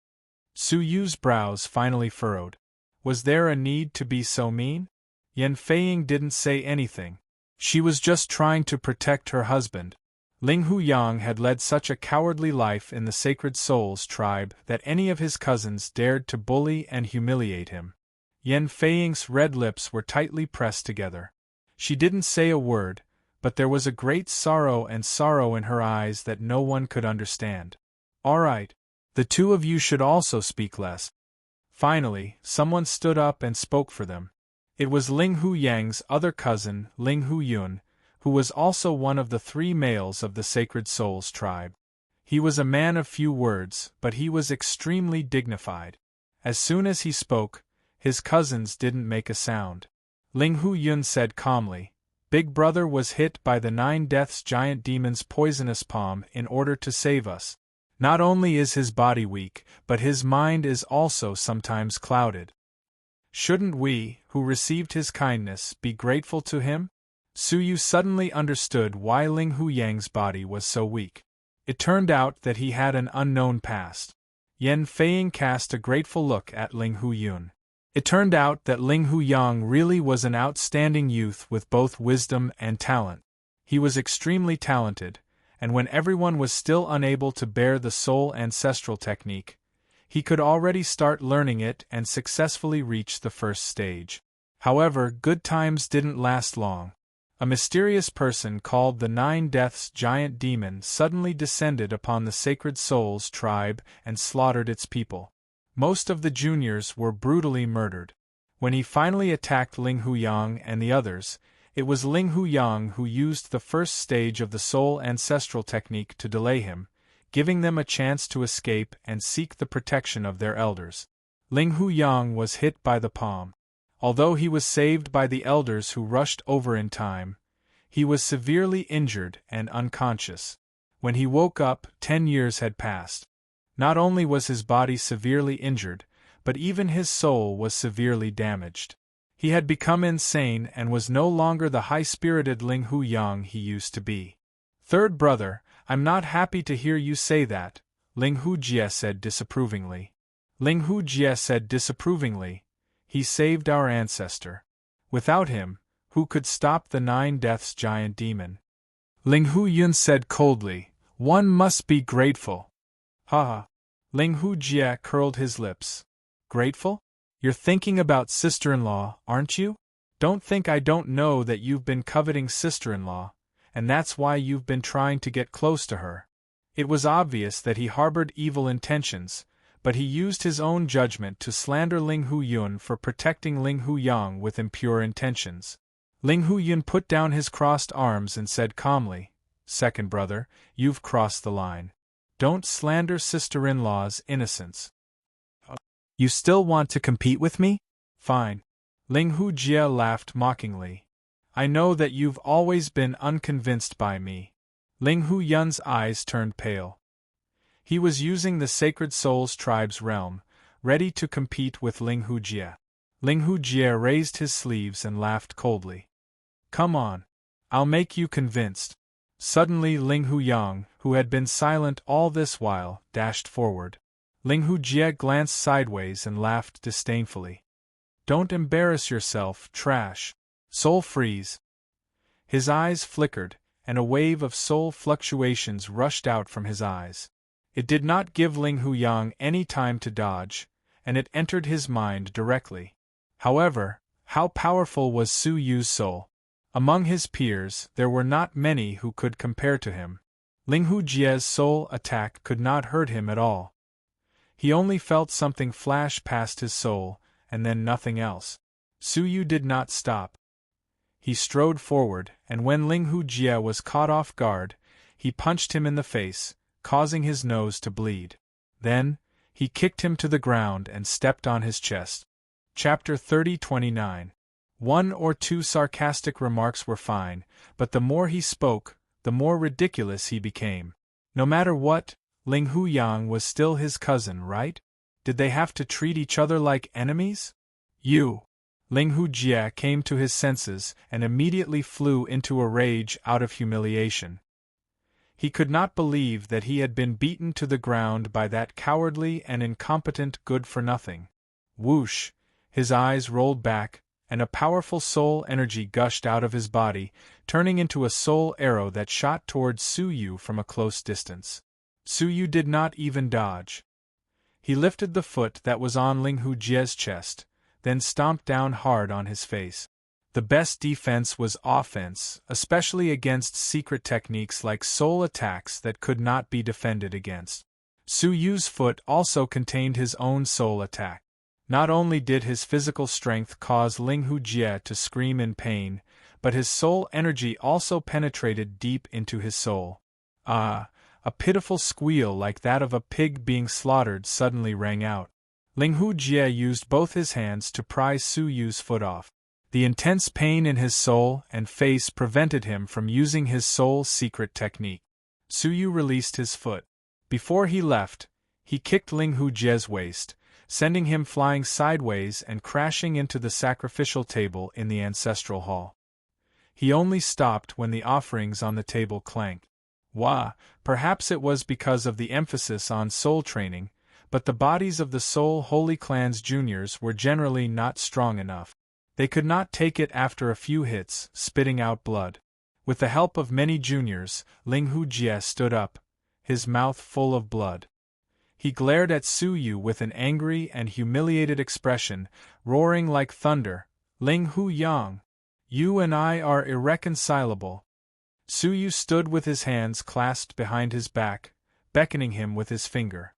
Su Yu's brows finally furrowed. Was there a need to be so mean? Yan Feiying didn't say anything. She was just trying to protect her husband. Ling Huyang had led such a cowardly life in the Sacred Souls tribe that any of his cousins dared to bully and humiliate him. Yan Feiying's red lips were tightly pressed together. She didn't say a word, but there was a great sorrow in her eyes that no one could understand. All right. The two of you should also speak less. Finally, someone stood up and spoke for them. It was Ling Huyang's other cousin, Ling Huyun, who was also one of the 3 males of the Sacred Souls tribe. He was a man of few words, but he was extremely dignified. As soon as he spoke, his cousins didn't make a sound. Ling Huyun said calmly, "Big brother was hit by the 9 Deaths giant demon's poisonous palm in order to save us. Not only is his body weak, but his mind is also sometimes clouded. Shouldn't we, who received his kindness, be grateful to him?" Su Yu suddenly understood why Ling Huyang's body was so weak. It turned out that he had an unknown past. Yan Feiying cast a grateful look at Ling Huyun. It turned out that Ling Huyang really was an outstanding youth with both wisdom and talent. He was extremely talented, and when everyone was still unable to bear the soul ancestral technique, he could already start learning it and successfully reach the first stage. However, good times didn't last long. A mysterious person called the 9 Deaths giant demon suddenly descended upon the Sacred Souls tribe and slaughtered its people. Most of the juniors were brutally murdered. When he finally attacked Ling Huyang and the others, it was Ling Huyang who used the first stage of the soul ancestral technique to delay him, giving them a chance to escape and seek the protection of their elders. Ling Huyang was hit by the palm. Although he was saved by the elders who rushed over in time, he was severely injured and unconscious. When he woke up, 10 years had passed. Not only was his body severely injured, but even his soul was severely damaged. He had become insane and was no longer the high-spirited Ling Huyang he used to be. "Third brother, I'm not happy to hear you say that," Ling Hujie said disapprovingly. Ling Hujie said disapprovingly, "He saved our ancestor. Without him, who could stop the 9 Deaths giant demon?" Ling Huyun said coldly, "One must be grateful." "Ha!" Ling Hujie curled his lips. "Grateful? You're thinking about sister-in-law, aren't you? Don't think I don't know that you've been coveting sister-in-law, and that's why you've been trying to get close to her." It was obvious that he harbored evil intentions, but he used his own judgment to slander Ling Huyun for protecting Ling Huyang with impure intentions. Ling Huyun put down his crossed arms and said calmly, "Second brother, you've crossed the line. Don't slander sister-in-law's innocence." "You still want to compete with me? Fine." Ling Hujie laughed mockingly. "I know that you've always been unconvinced by me." Ling Huyun's eyes turned pale. He was using the Sacred Souls tribe's realm, ready to compete with Ling Hujie. Ling Hujie raised his sleeves and laughed coldly. "Come on. I'll make you convinced." Suddenly Ling Huyang, who had been silent all this while, dashed forward. Ling Hujie glanced sideways and laughed disdainfully. "Don't embarrass yourself, trash. Soul freeze." His eyes flickered, and a wave of soul fluctuations rushed out from his eyes. It did not give Ling Huyang any time to dodge, and it entered his mind directly. However, how powerful was Su Yu's soul? Among his peers, there were not many who could compare to him. Ling Hujie's soul attack could not hurt him at all. He only felt something flash past his soul, and then nothing else. Su Yu did not stop. He strode forward, and when Ling Hujie was caught off guard, he punched him in the face, causing his nose to bleed. Then, he kicked him to the ground and stepped on his chest. Chapter 30-29. 1 or 2 sarcastic remarks were fine, but the more he spoke, the more ridiculous he became. No matter what, Ling Huyang was still his cousin, right? Did they have to treat each other like enemies? "You!" Ling Hujie came to his senses and immediately flew into a rage out of humiliation. He could not believe that he had been beaten to the ground by that cowardly and incompetent good-for-nothing. Whoosh! His eyes rolled back, and a powerful soul energy gushed out of his body, turning into a soul arrow that shot towards Su Yu from a close distance. Su Yu did not even dodge. He lifted the foot that was on Ling Hu Jie's chest, then stomped down hard on his face. The best defense was offense, especially against secret techniques like soul attacks that could not be defended against. Su Yu's foot also contained his own soul attack. Not only did his physical strength cause Ling Hu Jie to scream in pain, but his soul energy also penetrated deep into his soul. Ah! A pitiful squeal like that of a pig being slaughtered suddenly rang out. Ling Hu Jie used both his hands to pry Su Yu's foot off. The intense pain in his soul and face prevented him from using his soul's secret technique. Su Yu released his foot. Before he left, he kicked Ling Hu Jie's waist, sending him flying sideways and crashing into the sacrificial table in the ancestral hall. He only stopped when the offerings on the table clanked. Wah! Perhaps it was because of the emphasis on soul training, but the bodies of the Soul Holy Clan's juniors were generally not strong enough. They could not take it after a few hits, spitting out blood. With the help of many juniors, Ling Hu Jie stood up, his mouth full of blood. He glared at Su Yu with an angry and humiliated expression, roaring like thunder, "Ling Hu Yang! You and I are irreconcilable." Su Yu stood with his hands clasped behind his back, beckoning him with his finger.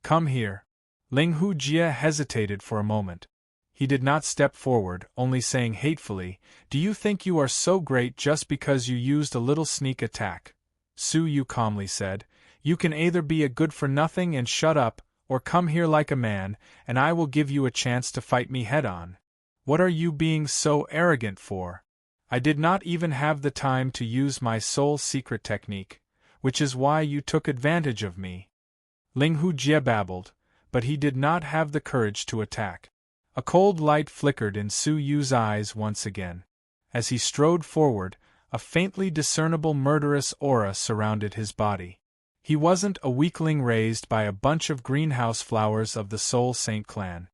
"Come here." Ling Hu Jie hesitated for a moment. He did not step forward, only saying hatefully, "Do you think you are so great just because you used a little sneak attack?" Su Yu calmly said, "You can either be a good-for-nothing and shut up, or come here like a man, and I will give you a chance to fight me head-on. What are you being so arrogant for? I did not even have the time to use my soul secret technique, which is why you took advantage of me." Ling Hu Jie babbled, but he did not have the courage to attack. A cold light flickered in Su Yu's eyes once again. As he strode forward, a faintly discernible murderous aura surrounded his body. He wasn't a weakling raised by a bunch of greenhouse flowers of the Soul Saint clan.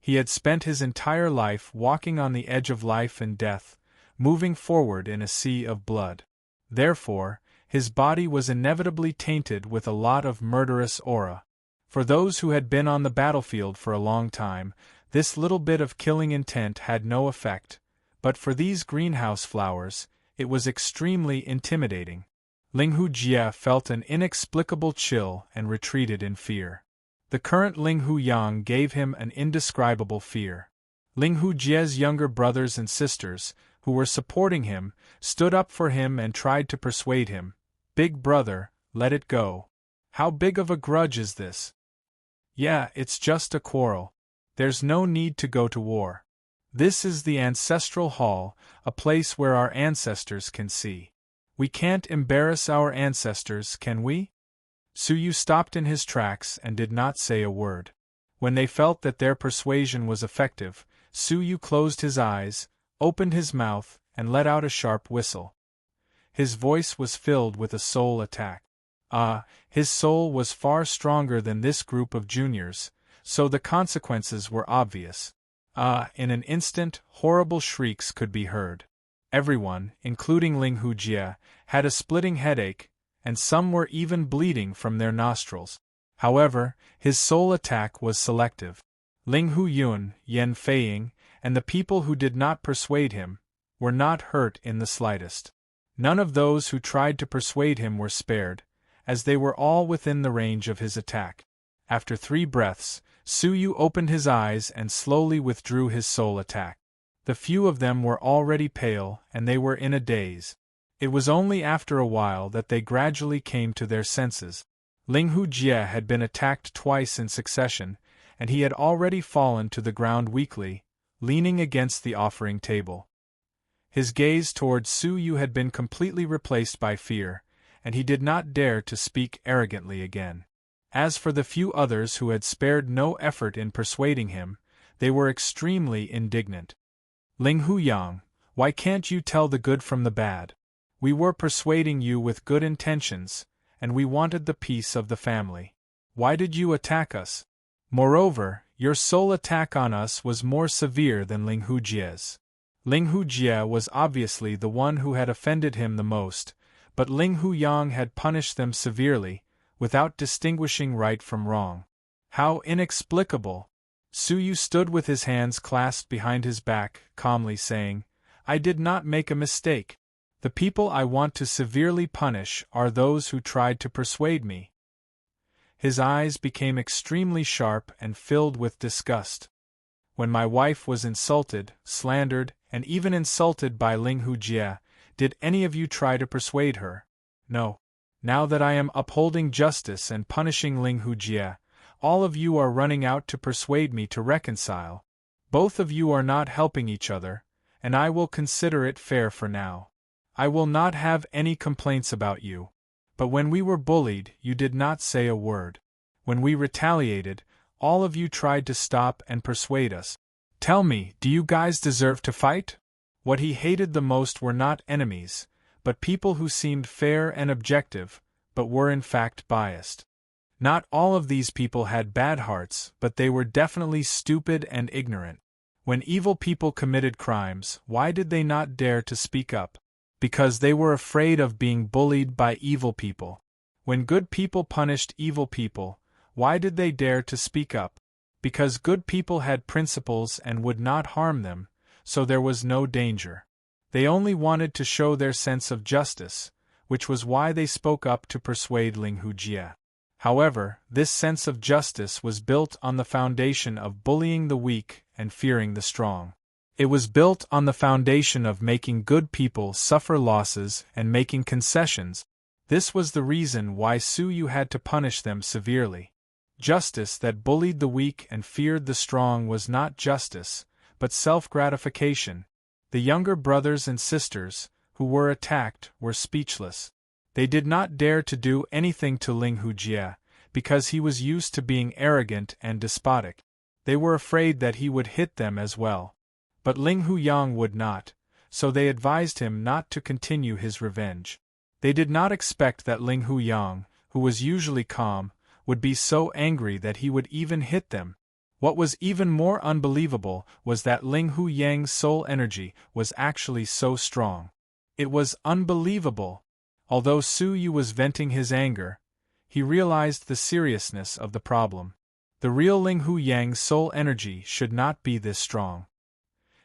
He had spent his entire life walking on the edge of life and death, moving forward in a sea of blood. Therefore, his body was inevitably tainted with a lot of murderous aura. For those who had been on the battlefield for a long time, this little bit of killing intent had no effect, but for these greenhouse flowers, it was extremely intimidating. Ling Hu Jie felt an inexplicable chill and retreated in fear. The current Ling Hu Yang gave him an indescribable fear. Ling Hu Jie's younger brothers and sisters, who were supporting him, stood up for him and tried to persuade him, "Big brother, let it go. How big of a grudge is this? Yeah, it's just a quarrel. There's no need to go to war. This is the ancestral hall, a place where our ancestors can see. We can't embarrass our ancestors, can we?" Su Yu stopped in his tracks and did not say a word. When they felt that their persuasion was effective, Su Yu closed his eyes, opened his mouth, and let out a sharp whistle. His voice was filled with a soul attack. His soul was far stronger than this group of juniors, so the consequences were obvious. In an instant, horrible shrieks could be heard. Everyone, including Ling Hu Jie, had a splitting headache, and some were even bleeding from their nostrils. However, his soul attack was selective. Ling Hu Yun, Yan Feiying, and the people who did not persuade him, were not hurt in the slightest. None of those who tried to persuade him were spared, as they were all within the range of his attack. After 3 breaths, Su Yu opened his eyes and slowly withdrew his soul attack. The few of them were already pale, and they were in a daze. It was only after a while that they gradually came to their senses. Ling Hu Jie had been attacked twice in succession, and he had already fallen to the ground weakly, leaning against the offering table. His gaze towards Su Yu had been completely replaced by fear, and he did not dare to speak arrogantly again. As for the few others who had spared no effort in persuading him, they were extremely indignant. "Ling Hu Yang, why can't you tell the good from the bad? We were persuading you with good intentions, and we wanted the peace of the family. Why did you attack us? Moreover, your sole attack on us was more severe than Ling Hujie's. Ling Hujie was obviously the one who had offended him the most, but Ling Huyang had punished them severely, without distinguishing right from wrong. How inexplicable! Su Yu stood with his hands clasped behind his back, calmly saying, I did not make a mistake. The people I want to severely punish are those who tried to persuade me. His eyes became extremely sharp and filled with disgust. When my wife was insulted, slandered, and even insulted by Ling Hujie, did any of you try to persuade her? No. Now that I am upholding justice and punishing Ling Hujie, all of you are running out to persuade me to reconcile. Both of you are not helping each other, and I will consider it fair for now. I will not have any complaints about you. But when we were bullied, you did not say a word. When we retaliated, all of you tried to stop and persuade us. Tell me, do you guys deserve to fight? What he hated the most were not enemies, but people who seemed fair and objective, but were in fact biased. Not all of these people had bad hearts, but they were definitely stupid and ignorant. When evil people committed crimes, why did they not dare to speak up? Because they were afraid of being bullied by evil people. When good people punished evil people, why did they dare to speak up? Because good people had principles and would not harm them, so there was no danger. They only wanted to show their sense of justice, which was why they spoke up to persuade Ling Hujie. However, this sense of justice was built on the foundation of bullying the weak and fearing the strong. It was built on the foundation of making good people suffer losses and making concessions. This was the reason why Su Yu had to punish them severely. Justice that bullied the weak and feared the strong was not justice, but self-gratification. The younger brothers and sisters, who were attacked, were speechless. They did not dare to do anything to Ling Hujie, because he was used to being arrogant and despotic. They were afraid that he would hit them as well. But Ling Huyang would not, so they advised him not to continue his revenge. They did not expect that Ling Huyang, who was usually calm, would be so angry that he would even hit them. What was even more unbelievable was that Ling Huyang's soul energy was actually so strong. It was unbelievable. Although Su Yu was venting his anger, he realized the seriousness of the problem. The real Ling Huyang's soul energy should not be this strong.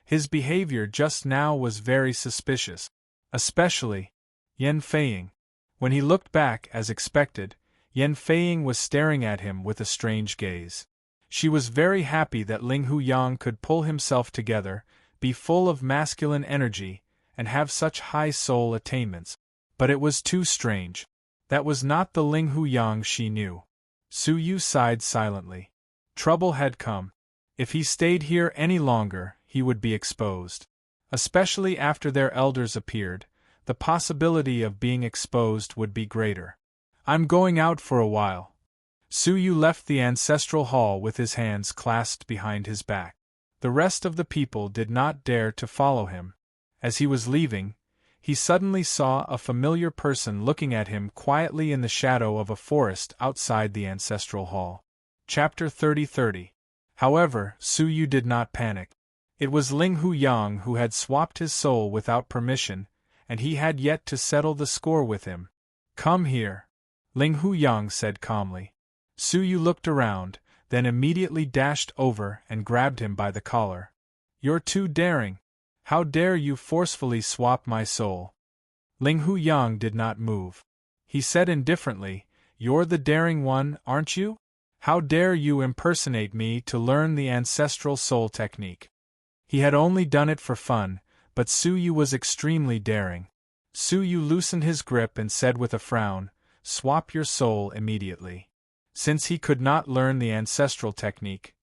His behavior just now was very suspicious. Especially Yan Feiying. When he looked back as expected, Yan Feiying was staring at him with a strange gaze. She was very happy that Ling Huyang could pull himself together, be full of masculine energy, and have such high soul attainments. But it was too strange. That was not the Ling Huyang she knew. Su Yu sighed silently. Trouble had come. If he stayed here any longer, he would be exposed. Especially after their elders appeared, the possibility of being exposed would be greater. I'm going out for a while. Su Yu left the ancestral hall with his hands clasped behind his back. The rest of the people did not dare to follow him. As he was leaving, he suddenly saw a familiar person looking at him quietly in the shadow of a forest outside the ancestral hall. Chapter 30:30. However, Su Yu did not panic. It was Ling Huyang who had swapped his soul without permission, and he had yet to settle the score with him. Come here, Ling Huyang said calmly. Su Yu looked around, then immediately dashed over and grabbed him by the collar. You're too daring. How dare you forcefully swap my soul? Ling Huyang did not move. He said indifferently, You're the daring one, aren't you? How dare you impersonate me to learn the ancestral soul technique? He had only done it for fun, but Su Yu was extremely daring. Su Yu loosened his grip and said with a frown, Swap your soul immediately. Since he could not learn the ancestral technique,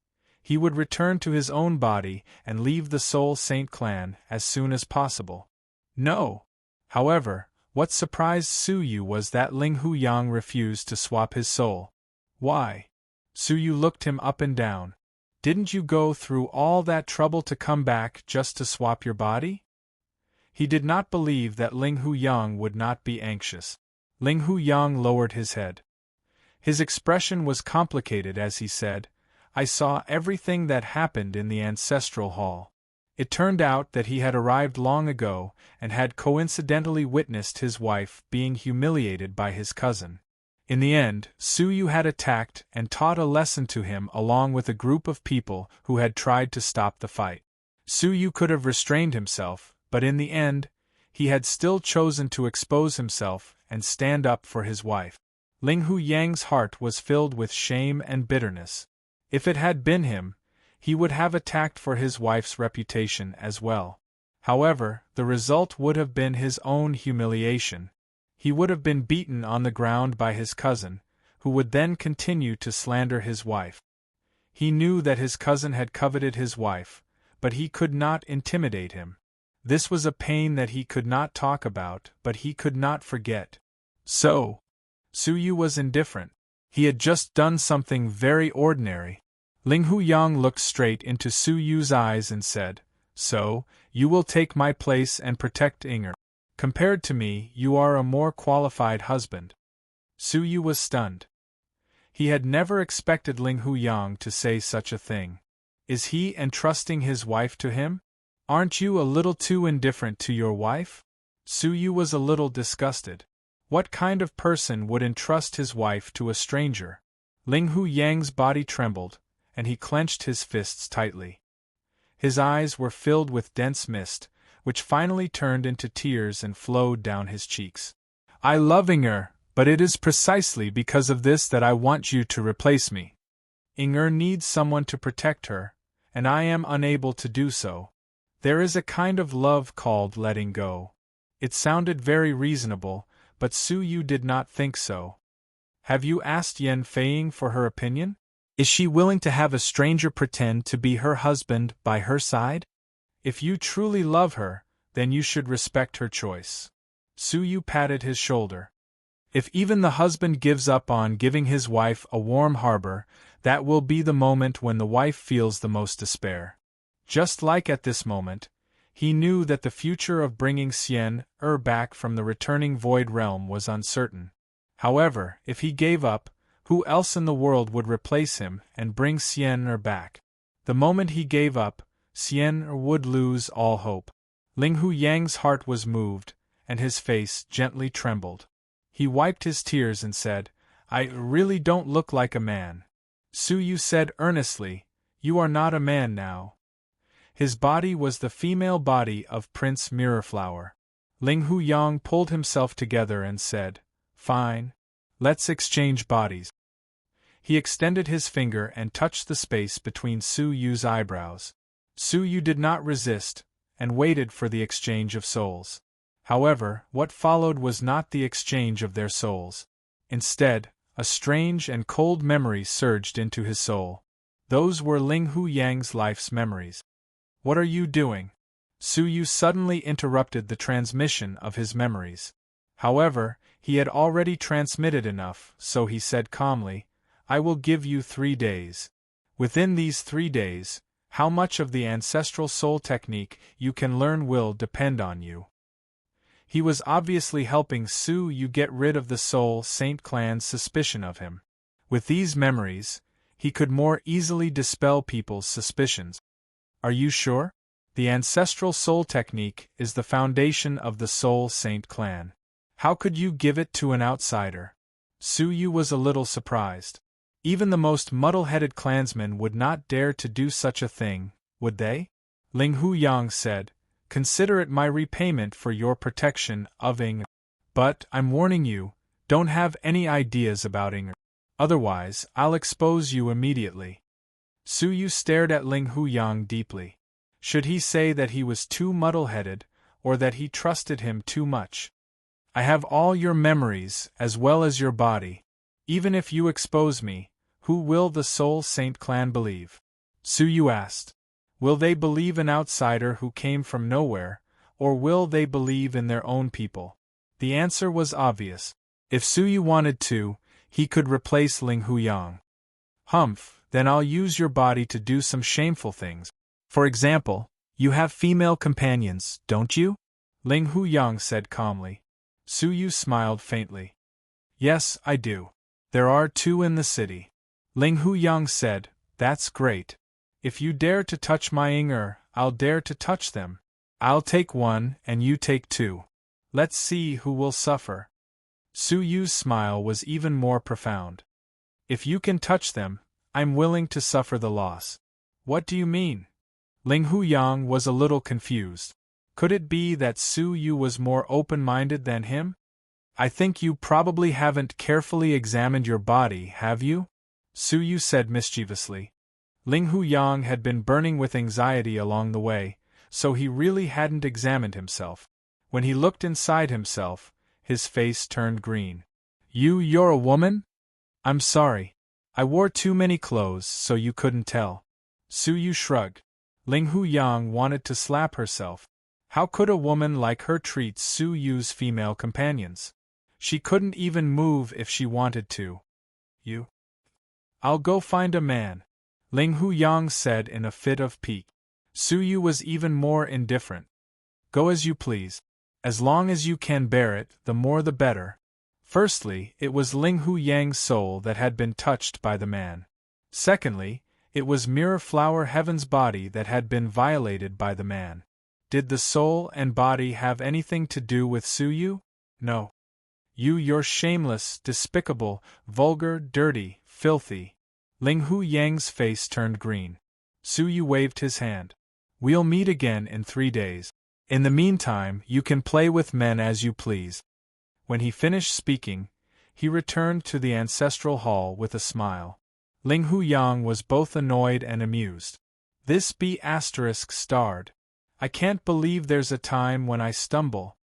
he would return to his own body and leave the Soul Saint clan as soon as possible. No! However, what surprised Su Yu was that Ling Huyang refused to swap his soul. Why? Su Yu looked him up and down. Didn't you go through all that trouble to come back just to swap your body? He did not believe that Ling Huyang would not be anxious. Ling Huyang lowered his head. His expression was complicated as he said, "I saw everything that happened in the ancestral hall." It turned out that he had arrived long ago and had coincidentally witnessed his wife being humiliated by his cousin. In the end, Su Yu had attacked and taught a lesson to him along with a group of people who had tried to stop the fight. Su Yu could have restrained himself, but in the end, he had still chosen to expose himself and stand up for his wife. Ling Huyang's heart was filled with shame and bitterness. If it had been him, he would have attacked for his wife's reputation as well. However, the result would have been his own humiliation. He would have been beaten on the ground by his cousin, who would then continue to slander his wife. He knew that his cousin had coveted his wife, but he could not intimidate him. This was a pain that he could not talk about, but he could not forget. So, Su Yu was indifferent. He had just done something very ordinary. Ling Huyang looked straight into Su Yu's eyes and said, "So, you will take my place and protect Inger. Compared to me, you are a more qualified husband." Su Yu was stunned. He had never expected Ling Huyang to say such a thing. Is he entrusting his wife to him? Aren't you a little too indifferent to your wife? Su Yu was a little disgusted. What kind of person would entrust his wife to a stranger? Ling Huyang's body trembled, and he clenched his fists tightly. His eyes were filled with dense mist, which finally turned into tears and flowed down his cheeks. "I love Inger, but it is precisely because of this that I want you to replace me. Inger needs someone to protect her, and I am unable to do so. There is a kind of love called letting go." It sounded very reasonable, but Su Yu did not think so. "Have you asked Yan Feiying for her opinion? Is she willing to have a stranger pretend to be her husband by her side? If you truly love her, then you should respect her choice." Su Yu patted his shoulder. "If even the husband gives up on giving his wife a warm harbor, that will be the moment when the wife feels the most despair." Just like at this moment, he knew that the future of bringing Xian back from the returning Void Realm was uncertain. However, if he gave up, who else in the world would replace him and bring Xian back? The moment he gave up, Xian would lose all hope. Ling Huyang's heart was moved, and his face gently trembled. He wiped his tears and said, "I really don't look like a man." Su Yu said earnestly, "You are not a man now." His body was the female body of Prince Mirrorflower. Ling Huyang pulled himself together and said, "Fine. Let's exchange bodies." He extended his finger and touched the space between Su Yu's eyebrows. Su Yu did not resist, and waited for the exchange of souls. However, what followed was not the exchange of their souls. Instead, a strange and cold memory surged into his soul. Those were Ling Huyang's life's memories. "What are you doing?" Su Yu suddenly interrupted the transmission of his memories. However, he had already transmitted enough, so he said calmly, "I will give you 3 days. Within these 3 days, how much of the ancestral soul technique you can learn will depend on you." He was obviously helping Su Yu get rid of the Soul Saint clan's suspicion of him. With these memories, he could more easily dispel people's suspicions. "Are you sure? The ancestral soul technique is the foundation of the Soul Saint clan. How could you give it to an outsider?" Su Yu was a little surprised. Even the most muddle-headed clansmen would not dare to do such a thing, would they? Ling Huyang said, "Consider it my repayment for your protection of Inger. But, I'm warning you, don't have any ideas about Inger. Otherwise, I'll expose you immediately." Su Yu stared at Ling Huyang deeply. Should he say that he was too muddle-headed, or that he trusted him too much? "I have all your memories, as well as your body. Even if you expose me, who will the Soul Saint clan believe?" Su Yu asked. "Will they believe an outsider who came from nowhere, or will they believe in their own people?" The answer was obvious. If Su Yu wanted to, he could replace Ling Huyang. "Humph, then I'll use your body to do some shameful things. For example, you have female companions, don't you?" Ling Hu-yang said calmly. Su Yu smiled faintly. Yes, I do. There are 2 in the city. Ling Hu-yang said, That's great. If you dare to touch my Inger, I'll dare to touch them. I'll take 1 and you take 2. Let's see who will suffer. Su Yu's smile was even more profound. If you can touch them, I'm willing to suffer the loss. What do you mean? Ling Hu-yang was a little confused. Could it be that Su Yu was more open-minded than him? I think you probably haven't carefully examined your body, have you? Su Yu said mischievously. Ling Hu-yang had been burning with anxiety along the way, so he really hadn't examined himself. When he looked inside himself, his face turned green. You're a woman? I'm sorry. I wore too many clothes so you couldn't tell. Su Yu shrugged. Ling Hu-yang wanted to slap herself. How could a woman like her treat Su Yu's female companions? She couldn't even move if she wanted to. I'll go find a man, Ling Hu-yang said in a fit of pique. Su Yu was even more indifferent. Go as you please. As long as you can bear it, the more the better. Firstly, it was Ling Hu-yang's soul that had been touched by the man. Secondly, it was Mirror Flower Heaven's body that had been violated by the man. Did the soul and body have anything to do with Su Yu? No. You're shameless, despicable, vulgar, dirty, filthy. Ling Hu-yang's face turned green. Su Yu waved his hand. We'll meet again in 3 days. In the meantime, you can play with men as you please. When he finished speaking, he returned to the ancestral hall with a smile. Ling Hu-yang was both annoyed and amused. This B** starred. I can't believe there's a time when I stumble.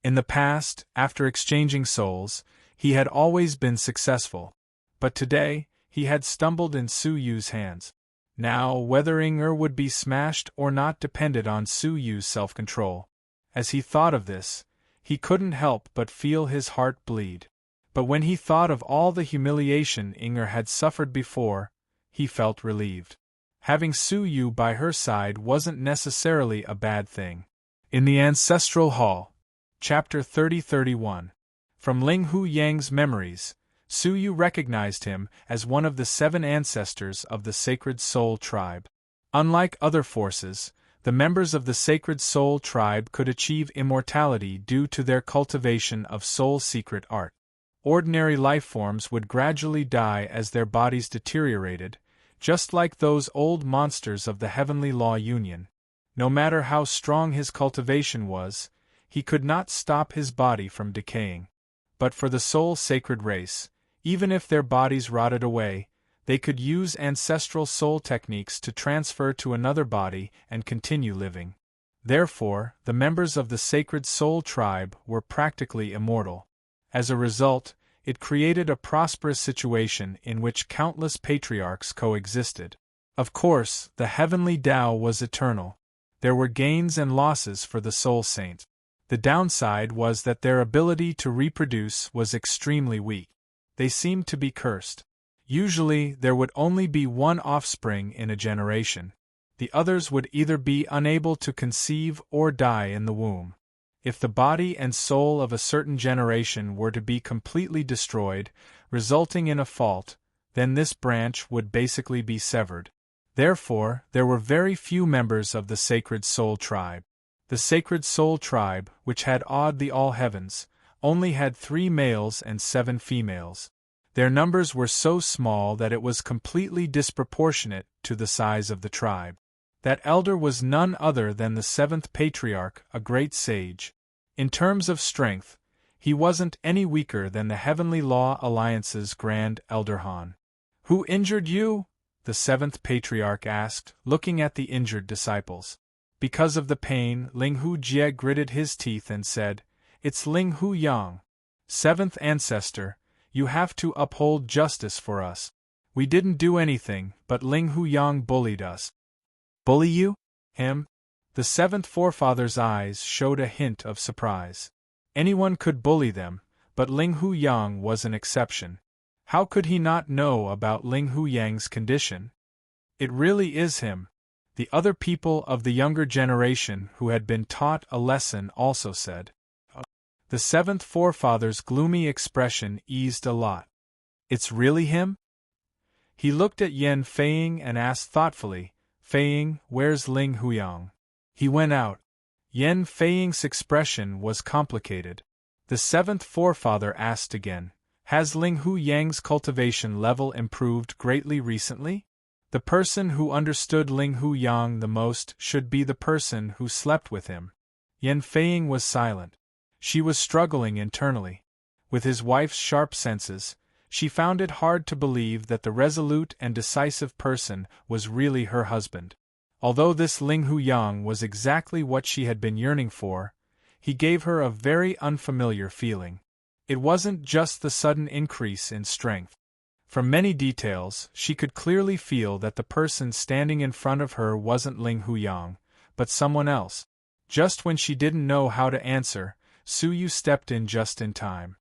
In the past, after exchanging souls, he had always been successful. But today, he had stumbled in Su Yu's hands. Now, whether Inger would be smashed or not depended on Su Yu's self-control. As he thought of this, he couldn't help but feel his heart bleed. But when he thought of all the humiliation Inger had suffered before, he felt relieved. Having Su Yu by her side wasn't necessarily a bad thing. In the Ancestral Hall, Chapter 30-31. From Ling Hu-yang's memories, Su Yu recognized him as one of the 7 ancestors of the Sacred Soul Tribe. Unlike other forces, the members of the Sacred Soul Tribe could achieve immortality due to their cultivation of soul secret art. Ordinary life forms would gradually die as their bodies deteriorated, just like those old monsters of the Heavenly Law Union. No matter how strong his cultivation was, he could not stop his body from decaying. But for the soul sacred race, even if their bodies rotted away, they could use ancestral soul techniques to transfer to another body and continue living. Therefore, the members of the Sacred Soul Tribe were practically immortal. As a result, it created a prosperous situation in which countless patriarchs coexisted. Of course, the heavenly Tao was eternal. There were gains and losses for the soul saint. The downside was that their ability to reproduce was extremely weak. They seemed to be cursed. Usually, there would only be one offspring in a generation. The others would either be unable to conceive or die in the womb. If the body and soul of a certain generation were to be completely destroyed, resulting in a fault, then this branch would basically be severed. Therefore, there were very few members of the Sacred Soul Tribe. The Sacred Soul Tribe, which had awed the all heavens, only had 3 males and 7 females. Their numbers were so small that it was completely disproportionate to the size of the tribe. That elder was none other than the 7th patriarch, a great sage. In terms of strength, he wasn't any weaker than the Heavenly Law Alliance's Grand Elder Han. Who injured you? The 7th patriarch asked, looking at the injured disciples. Because of the pain, Ling Hu-jie gritted his teeth and said, It's Ling Hu-yang. 7th ancestor, you have to uphold justice for us. We didn't do anything, but Ling Hu-yang bullied us. Bully you? Him? The 7th forefather's eyes showed a hint of surprise. Anyone could bully them, but Ling Hu-yang was an exception. How could he not know about Ling Hu-yang's condition? It really is him. The other people of the younger generation who had been taught a lesson also said. The seventh forefather's gloomy expression eased a lot. It's really him? He looked at Yan Feiying and asked thoughtfully, Feiying, where's Ling Huyang? He went out. Yan Feiying's expression was complicated. The seventh forefather asked again, has Ling Huyang's cultivation level improved greatly recently? The person who understood Ling Huyang the most should be the person who slept with him. Yan Feiying was silent. She was struggling internally. With his wife's sharp senses, she found it hard to believe that the resolute and decisive person was really her husband. Although this Ling Huyang was exactly what she had been yearning for, he gave her a very unfamiliar feeling. It wasn't just the sudden increase in strength. From many details, she could clearly feel that the person standing in front of her wasn't Ling Huyang, but someone else. Just when she didn't know how to answer, Su Yu stepped in just in time.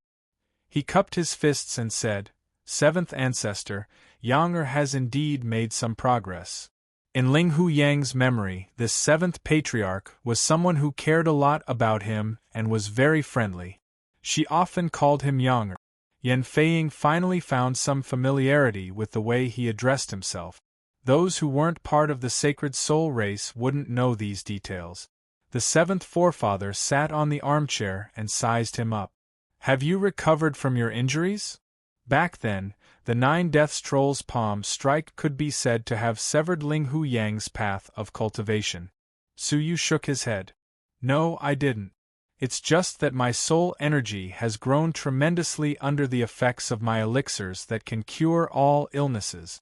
He cupped his fists and said, Seventh ancestor, Yang Er has indeed made some progress. In Ling Huyang's memory, this seventh patriarch was someone who cared a lot about him and was very friendly. She often called him Yang Er. Yan Feiying finally found some familiarity with the way he addressed himself. Those who weren't part of the sacred soul race wouldn't know these details. The seventh forefather sat on the armchair and sized him up. Have you recovered from your injuries? Back then, the 9 Death's Troll's palm strike could be said to have severed Ling Huyang's path of cultivation. Su Yu shook his head. No, I didn't. It's just that my soul energy has grown tremendously under the effects of my elixirs that can cure all illnesses.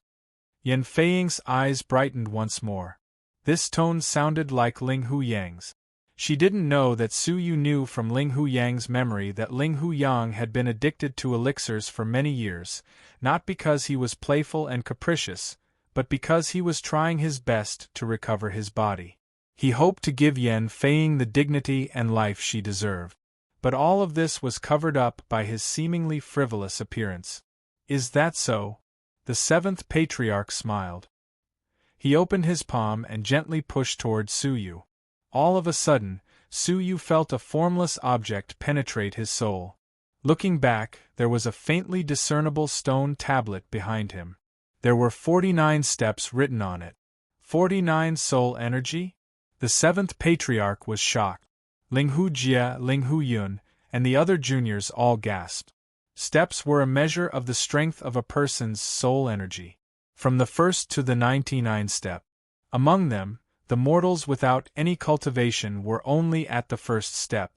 Yan Feiying's eyes brightened once more. This tone sounded like Ling Huyang's. She didn't know that Su Yu knew from Ling Huyang's memory that Ling Huyang had been addicted to elixirs for many years, not because he was playful and capricious, but because he was trying his best to recover his body. He hoped to give Yan Feiying the dignity and life she deserved. But all of this was covered up by his seemingly frivolous appearance. Is that so? The seventh patriarch smiled. He opened his palm and gently pushed toward Su Yu. All of a sudden, Su Yu felt a formless object penetrate his soul. Looking back, there was a faintly discernible stone tablet behind him. There were 49 steps written on it. 49 soul energy? The seventh patriarch was shocked. Ling Hujie, Ling Huyun, and the other juniors all gasped. Steps were a measure of the strength of a person's soul energy. From the first to the 99 step. Among them, the mortals without any cultivation were only at the first step.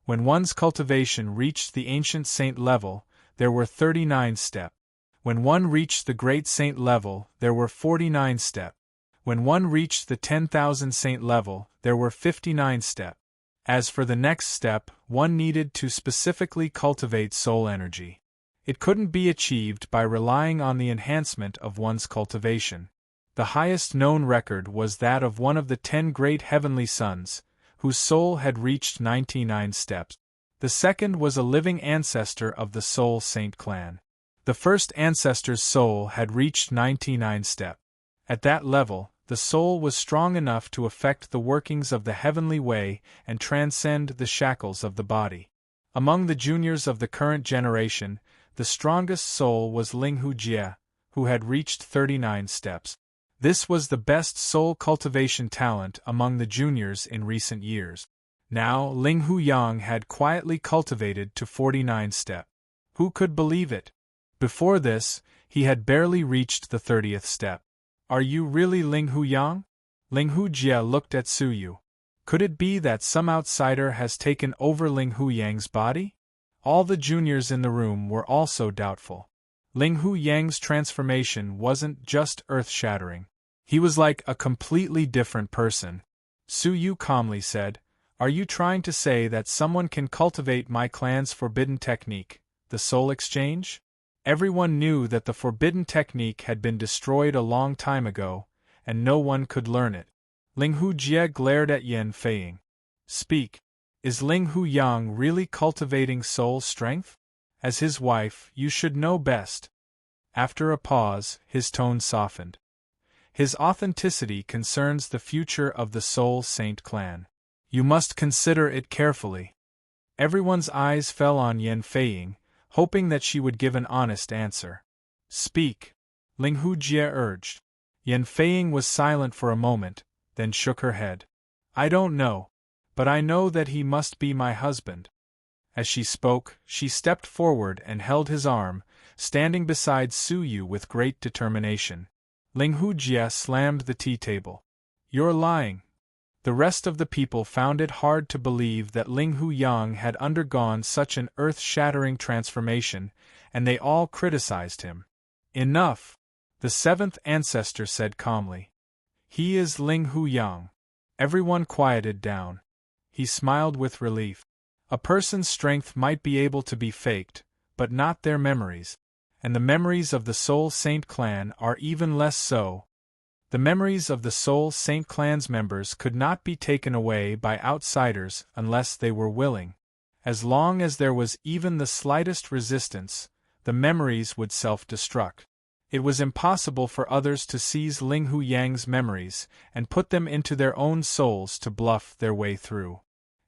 When one's cultivation reached the ancient saint level, there were 39 steps. When one reached the great saint level, there were 49 steps. When one reached the 10,000 saint level, there were 59 steps. As for the next step, one needed to specifically cultivate soul energy. It couldn't be achieved by relying on the enhancement of one's cultivation. The highest known record was that of one of the 10 great heavenly sons, whose soul had reached 99 steps. The second was a living ancestor of the Soul Saint clan. The first ancestor's soul had reached 99 steps. At that level, the soul was strong enough to affect the workings of the heavenly way and transcend the shackles of the body. Among the juniors of the current generation, the strongest soul was Ling Hujie, who had reached 39 steps. This was the best soul cultivation talent among the juniors in recent years. Now, Ling Huyang had quietly cultivated to 49 steps. Who could believe it? Before this, he had barely reached the 30th step. Are you really Ling Huyang? Ling Hujie looked at Su Yu. Could it be that some outsider has taken over Ling Huyang's body? All the juniors in the room were also doubtful. Ling Huyang's transformation wasn't just earth-shattering. He was like a completely different person. Su Yu calmly said, Are you trying to say that someone can cultivate my clan's forbidden technique, the soul exchange? Everyone knew that the forbidden technique had been destroyed a long time ago, and no one could learn it. Ling Hujie glared at Yan Feiying. Speak. Is Ling Huyang really cultivating soul strength? As his wife, you should know best. After a pause, his tone softened. His authenticity concerns the future of the Soul Saint clan. You must consider it carefully. Everyone's eyes fell on Yan Feiying, hoping that she would give an honest answer. Speak, Ling Hujie urged. Yan Feiying was silent for a moment, then shook her head. I don't know, but I know that he must be my husband. As she spoke, she stepped forward and held his arm, standing beside Su Yu with great determination. Ling Hujie slammed the tea table. You're lying. The rest of the people found it hard to believe that Ling Huyang had undergone such an earth-shattering transformation, and they all criticized him. Enough, the seventh ancestor said calmly. He is Ling Huyang. Everyone quieted down. He smiled with relief. A person's strength might be able to be faked, but not their memories. And the memories of the Soul Saint clan are even less so. The memories of the Soul Saint clan's members could not be taken away by outsiders unless they were willing. As long as there was even the slightest resistance, the memories would self-destruct. It was impossible for others to seize Ling Huyang's memories and put them into their own souls to bluff their way through.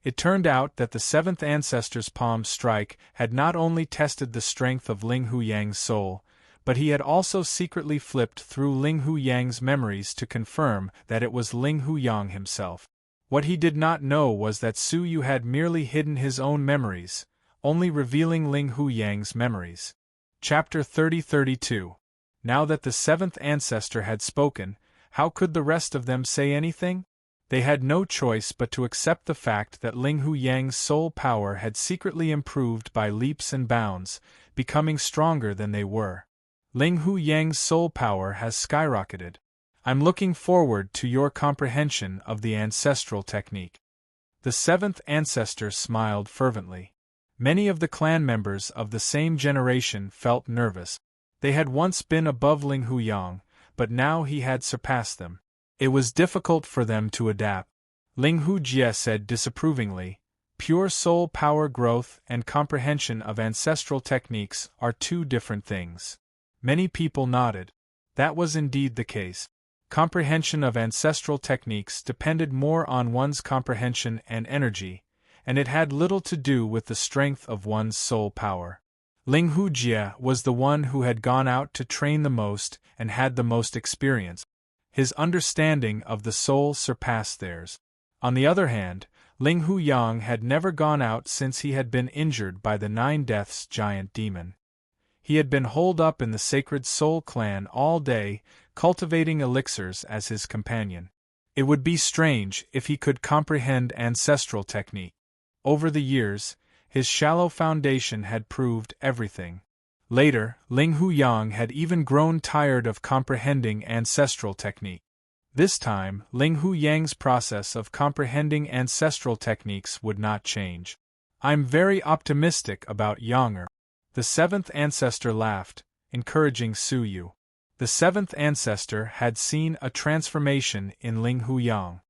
It turned out that the seventh ancestor's palm strike had not only tested the strength of Ling Huyang's soul, but he had also secretly flipped through Ling Huyang's memories to confirm that it was Ling Huyang himself. What he did not know was that Su Yu had merely hidden his own memories, only revealing Ling Huyang's memories. Chapter 30-32. Now that the seventh ancestor had spoken, how could the rest of them say anything? They had no choice but to accept the fact that Ling Huyang's soul power had secretly improved by leaps and bounds, becoming stronger than they were. Ling Huyang's soul power has skyrocketed. I'm looking forward to your comprehension of the ancestral technique. The seventh ancestor smiled fervently. Many of the clan members of the same generation felt nervous. They had once been above Ling Huyang, but now he had surpassed them. It was difficult for them to adapt. Ling Hujie said disapprovingly, pure soul power growth and comprehension of ancestral techniques are two different things. Many people nodded. That was indeed the case. Comprehension of ancestral techniques depended more on one's comprehension and energy, and it had little to do with the strength of one's soul power. Ling Hujie was the one who had gone out to train the most and had the most experience. His understanding of the soul surpassed theirs. On the other hand, Ling Huyang had never gone out since he had been injured by the Nine Deaths giant demon. He had been holed up in the Sacred Soul clan all day, cultivating elixirs as his companion. It would be strange if he could comprehend ancestral technique. Over the years, his shallow foundation had proved everything. Later, Ling Huyang had even grown tired of comprehending ancestral technique. This time, Ling Huyang's process of comprehending ancestral techniques would not change. I'm very optimistic about Yanger. The seventh ancestor laughed, encouraging Su Yu. The seventh ancestor had seen a transformation in Ling Huyang.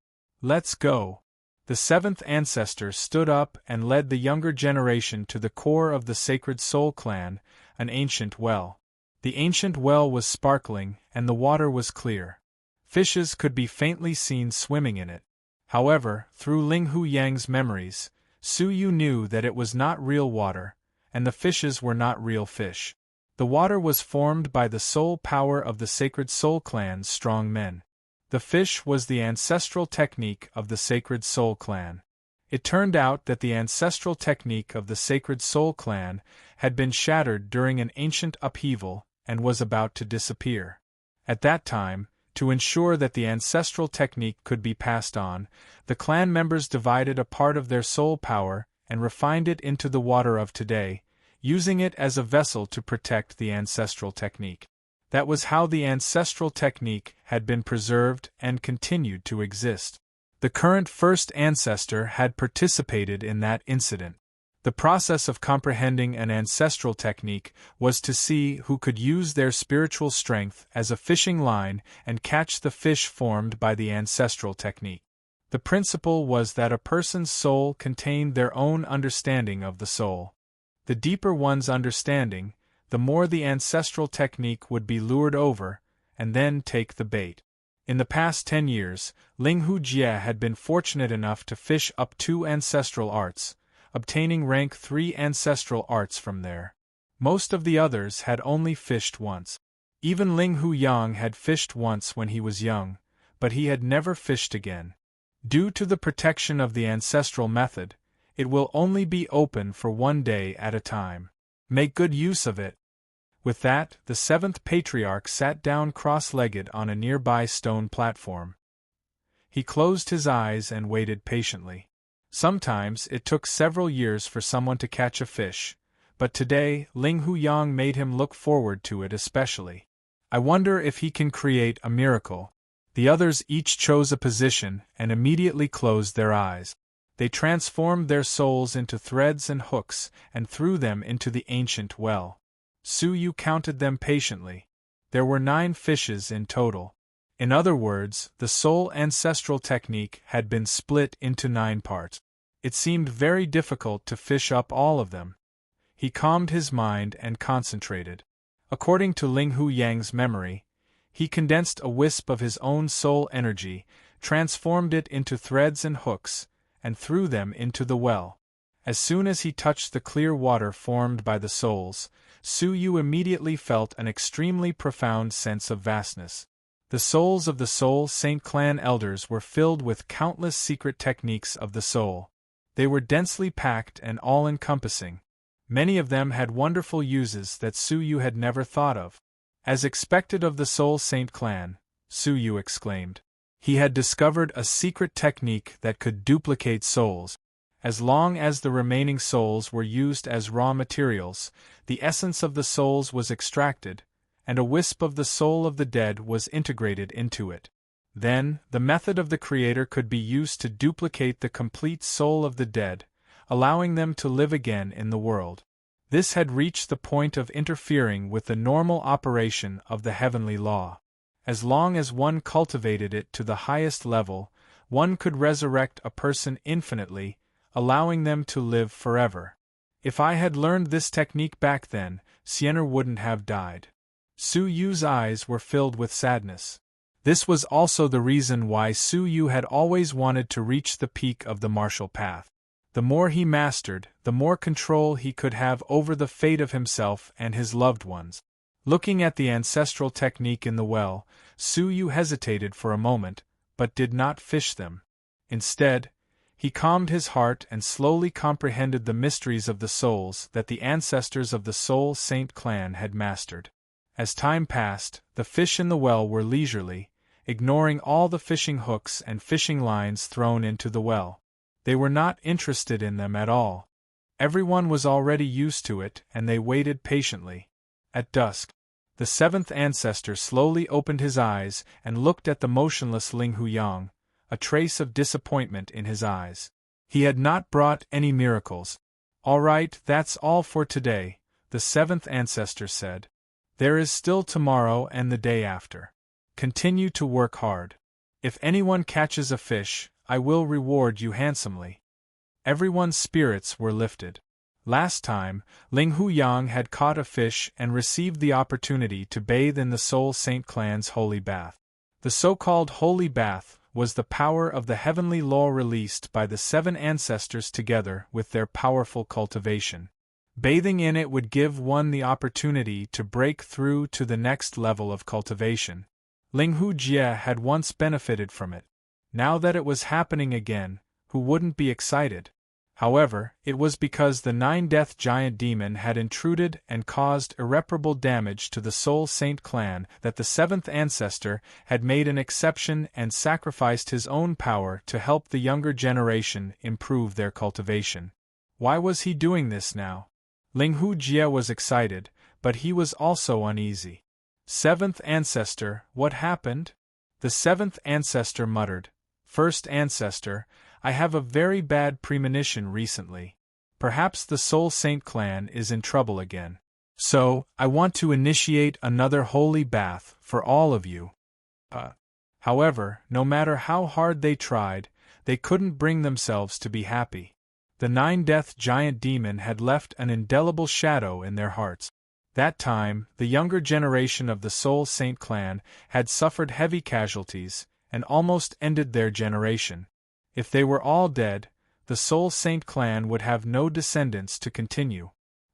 Let's go. The seventh ancestor stood up and led the younger generation to the core of the Sacred Soul clan, an ancient well. The ancient well was sparkling, and the water was clear. Fishes could be faintly seen swimming in it. However, through Ling Huyang's memories, Su Yu knew that it was not real water, and the fishes were not real fish. The water was formed by the soul power of the Sacred Soul clan's strong men. The fish was the ancestral technique of the Sacred Soul clan. It turned out that the ancestral technique of the Sacred Soul clan had been shattered during an ancient upheaval and was about to disappear. At that time, to ensure that the ancestral technique could be passed on, the clan members divided a part of their soul power and refined it into the water of today, using it as a vessel to protect the ancestral technique. That was how the ancestral technique had been preserved and continued to exist. The current first ancestor had participated in that incident. The process of comprehending an ancestral technique was to see who could use their spiritual strength as a fishing line and catch the fish formed by the ancestral technique. The principle was that a person's soul contained their own understanding of the soul. The deeper one's understanding, the more the ancestral technique would be lured over, and then take the bait. In the past 10 years, Ling Hu Jie had been fortunate enough to fish up 2 ancestral arts, obtaining rank 3 ancestral arts from there. Most of the others had only fished once. Even Ling Hu Yang had fished once when he was young, but he had never fished again. Due to the protection of the ancestral method, it will only be open for 1 day at a time. Make good use of it. With that, the 7th patriarch sat down cross-legged on a nearby stone platform. He closed his eyes and waited patiently. Sometimes it took several years for someone to catch a fish, but today Ling Hu Yang made him look forward to it especially. I wonder if he can create a miracle. The others each chose a position and immediately closed their eyes. They transformed their souls into threads and hooks and threw them into the ancient well. Su Yu counted them patiently. There were 9 fishes in total. In other words, the soul ancestral technique had been split into 9 parts. It seemed very difficult to fish up all of them. He calmed his mind and concentrated. According to Ling Hu Yang's memory, he condensed a wisp of his own soul energy, transformed it into threads and hooks, and threw them into the well. As soon as he touched the clear water formed by the souls, Su Yu immediately felt an extremely profound sense of vastness. The souls of the Soul Saint Clan elders were filled with countless secret techniques of the soul. They were densely packed and all-encompassing. Many of them had wonderful uses that Su Yu had never thought of. As expected of the Soul Saint Clan, Su Yu exclaimed. He had discovered a secret technique that could duplicate souls. As long as the remaining souls were used as raw materials, the essence of the souls was extracted, and a wisp of the soul of the dead was integrated into it. Then, the method of the Creator could be used to duplicate the complete soul of the dead, allowing them to live again in the world. This had reached the point of interfering with the normal operation of the heavenly law. As long as one cultivated it to the highest level, one could resurrect a person infinitely, allowing them to live forever. If I had learned this technique back then, Sienna wouldn't have died. Su Yu's eyes were filled with sadness. This was also the reason why Su Yu had always wanted to reach the peak of the martial path. The more he mastered, the more control he could have over the fate of himself and his loved ones. Looking at the ancestral technique in the well, Su Yu hesitated for a moment, but did not fish them. Instead, he calmed his heart and slowly comprehended the mysteries of the souls that the ancestors of the Soul Saint Clan had mastered. As time passed, the fish in the well were leisurely, ignoring all the fishing hooks and fishing lines thrown into the well. They were not interested in them at all. Everyone was already used to it, and they waited patiently. At dusk, the 7th ancestor slowly opened his eyes and looked at the motionless Ling Hu Yang, a trace of disappointment in his eyes. He had not brought any miracles. "All right, that's all for today," the 7th ancestor said. "There is still tomorrow and the day after. Continue to work hard. If anyone catches a fish, I will reward you handsomely." Everyone's spirits were lifted. Last time, Ling Hu Yang had caught a fish and received the opportunity to bathe in the Soul Saint Clan's holy bath. The so-called holy bath was the power of the heavenly law released by the 7 ancestors together with their powerful cultivation. Bathing in it would give one the opportunity to break through to the next level of cultivation. Ling Hu Jie had once benefited from it. Now that it was happening again, who wouldn't be excited? However, it was because the 9-death giant demon had intruded and caused irreparable damage to the Soul Saint Clan that the 7th ancestor had made an exception and sacrificed his own power to help the younger generation improve their cultivation. Why was he doing this now? Ling Hu Jie was excited, but he was also uneasy. 7th ancestor, what happened? The 7th ancestor muttered. "First ancestor, I have a very bad premonition recently. Perhaps the Soul Saint Clan is in trouble again. So, I want to initiate another holy bath for all of you." However, no matter how hard they tried, they couldn't bring themselves to be happy. The 9-death giant demon had left an indelible shadow in their hearts. That time, the younger generation of the Soul Saint clan had suffered heavy casualties, and almost ended their generation. If they were all dead, the Soul Saint clan would have no descendants to continue.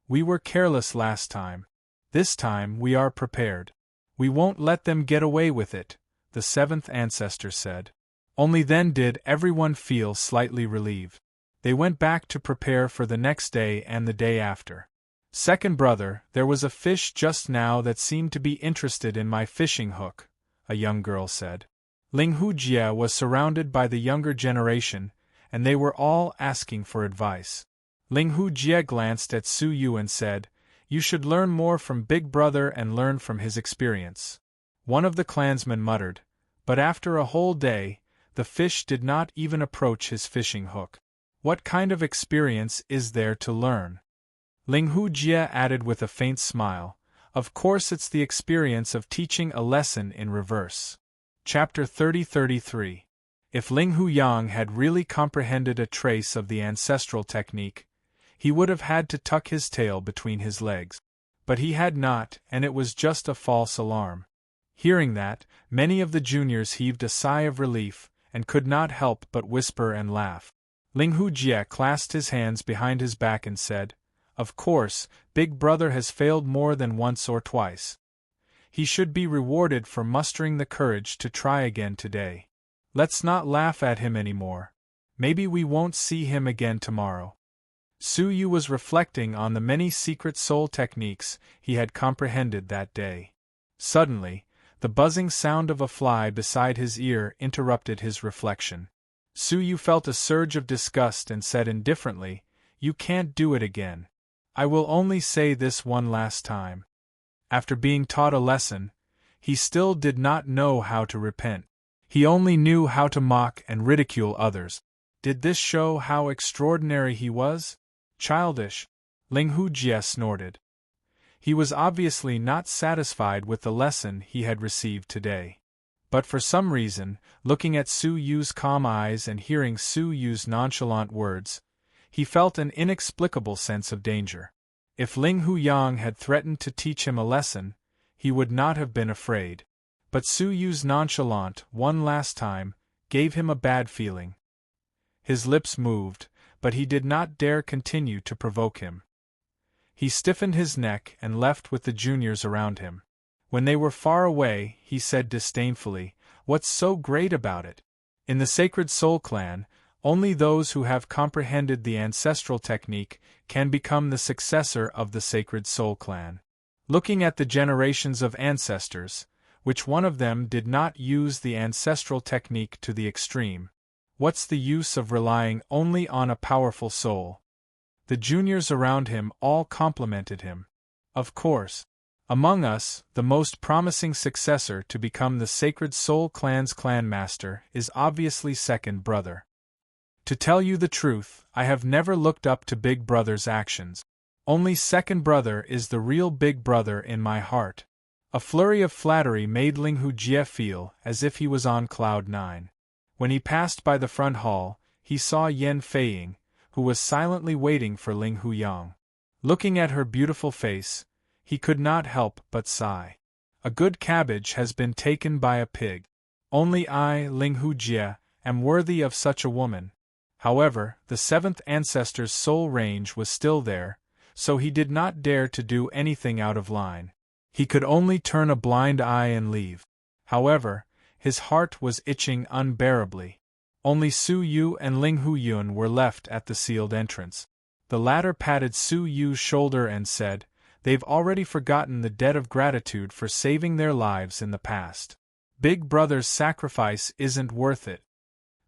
We were careless last time. This time we are prepared. We won't let them get away with it, the seventh ancestor said. Only then did everyone feel slightly relieved. They went back to prepare for the next day and the day after. Second brother, there was a fish just now that seemed to be interested in my fishing hook, a young girl said. Ling Hujie was surrounded by the younger generation, and they were all asking for advice. Ling Hujie glanced at Su Yu and said, "You should learn more from Big Brother and learn from his experience." One of the clansmen muttered, "But after a whole day, the fish did not even approach his fishing hook. What kind of experience is there to learn?" Ling Hujie added with a faint smile, "Of course it's the experience of teaching a lesson in reverse." Chapter 30-33. If Ling Huyang had really comprehended a trace of the ancestral technique, he would have had to tuck his tail between his legs. But he had not, and it was just a false alarm. Hearing that, many of the juniors heaved a sigh of relief, and could not help but whisper and laugh. Ling Hujie clasped his hands behind his back and said, "Of course, Big Brother has failed more than once or twice. He should be rewarded for mustering the courage to try again today. Let's not laugh at him anymore. Maybe we won't see him again tomorrow." Su Yu was reflecting on the many secret soul techniques he had comprehended that day. Suddenly, the buzzing sound of a fly beside his ear interrupted his reflection. Su Yu felt a surge of disgust and said indifferently, "You can't do it again. I will only say this one last time." After being taught a lesson, he still did not know how to repent. He only knew how to mock and ridicule others. Did this show how extraordinary he was? Childish, Ling Hujie snorted. He was obviously not satisfied with the lesson he had received today. But for some reason, looking at Su Yu's calm eyes and hearing Su Yu's nonchalant words, he felt an inexplicable sense of danger. If Ling Huyang had threatened to teach him a lesson, he would not have been afraid. But Su Yu's nonchalant, one last time, gave him a bad feeling. His lips moved, but he did not dare continue to provoke him. He stiffened his neck and left with the juniors around him. When they were far away, he said disdainfully, "What's so great about it? In the Sacred Soul Clan, only those who have comprehended the ancestral technique can become the successor of the Sacred Soul Clan. Looking at the generations of ancestors, which one of them did not use the ancestral technique to the extreme? What's the use of relying only on a powerful soul?" The juniors around him all complimented him. "Of course. Among us, the most promising successor to become the Sacred Soul Clan's clan master is obviously Second Brother. To tell you the truth, I have never looked up to Big Brother's actions. Only Second Brother is the real Big Brother in my heart." A flurry of flattery made Ling Hujie feel as if he was on cloud nine. When he passed by the front hall, he saw Yan Feiying, who was silently waiting for Ling Huyang. Looking at her beautiful face, he could not help but sigh. A good cabbage has been taken by a pig. Only I, Ling Hujie, am worthy of such a woman. However, the seventh ancestor's soul range was still there, so he did not dare to do anything out of line. He could only turn a blind eye and leave. However, his heart was itching unbearably. Only Su Yu and Ling Huyun were left at the sealed entrance. The latter patted Su Yu's shoulder and said, "They've already forgotten the debt of gratitude for saving their lives in the past. Big Brother's sacrifice isn't worth it."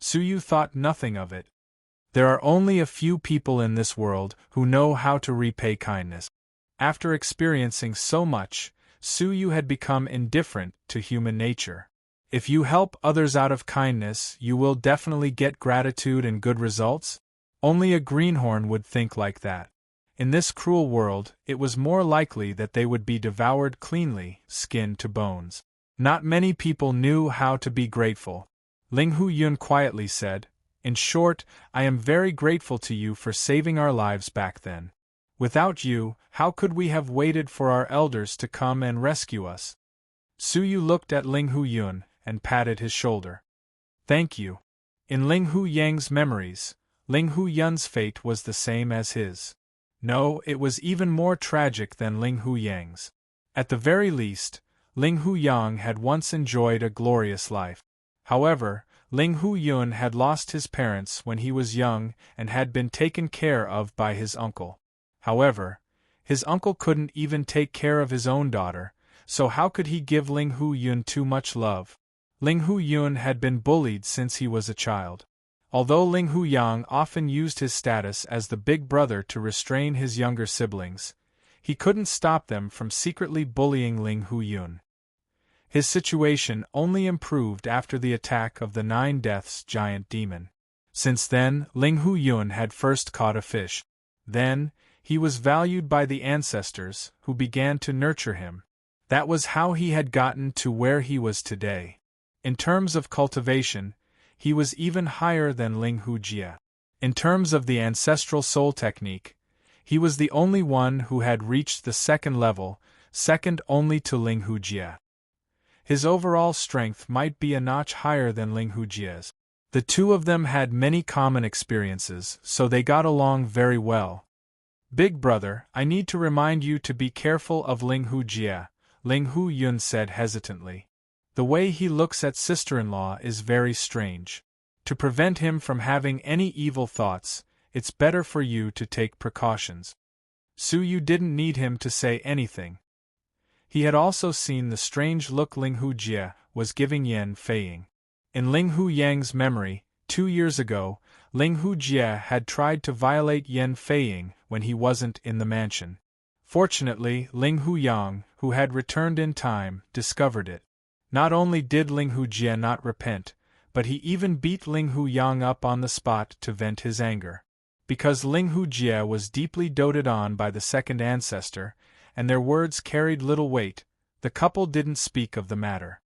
Su Yu thought nothing of it. There are only a few people in this world who know how to repay kindness. After experiencing so much, Su Yu had become indifferent to human nature. If you help others out of kindness, you will definitely get gratitude and good results? Only a greenhorn would think like that. In this cruel world, it was more likely that they would be devoured cleanly, skin to bones. Not many people knew how to be grateful. Ling Huyun quietly said, "In short, I am very grateful to you for saving our lives back then. Without you, how could we have waited for our elders to come and rescue us? Su Yu looked at Ling Hu Yun and patted his shoulder. Thank you. In Ling Hu Yang's memories, Ling Hu Yun's fate was the same as his. No, it was even more tragic than Ling Hu Yang's. At the very least, Ling Hu Yang had once enjoyed a glorious life. However, Ling Hu Yun had lost his parents when he was young and had been taken care of by his uncle. However, his uncle couldn't even take care of his own daughter, so how could he give Ling Hu Yun too much love? Ling Hu Yun had been bullied since he was a child. Although Ling Hu Yang often used his status as the big brother to restrain his younger siblings, he couldn't stop them from secretly bullying Ling Hu Yun. His situation only improved after the attack of the 9 Deaths giant demon. Since then, Ling Hu Yun had first caught a fish. Then, he was valued by the ancestors, who began to nurture him. That was how he had gotten to where he was today. In terms of cultivation, he was even higher than Ling Hu Jie. In terms of the ancestral soul technique, he was the only one who had reached the 2nd level, second only to Ling Hu Jie. His overall strength might be a notch higher than Ling Hu Jie's. The two of them had many common experiences, so they got along very well. Big brother, I need to remind you to be careful of Ling Hu Jie, Ling Hu Yun said hesitantly. The way he looks at sister-in-law is very strange. To prevent him from having any evil thoughts, it's better for you to take precautions. Su Yu didn't need him to say anything. He had also seen the strange look Ling Hu Jie was giving Yan Feiying. In Ling Hu Yang's memory, 2 years ago, Ling Hu Jie had tried to violate Yan Feiying when he wasn't in the mansion. Fortunately, Ling Hu Yang, who had returned in time, discovered it. Not only did Ling Hu Jie not repent, but he even beat Ling Hu Yang up on the spot to vent his anger. Because Ling Hu Jie was deeply doted on by the 2nd ancestor, and their words carried little weight, the couple didn't speak of the matter.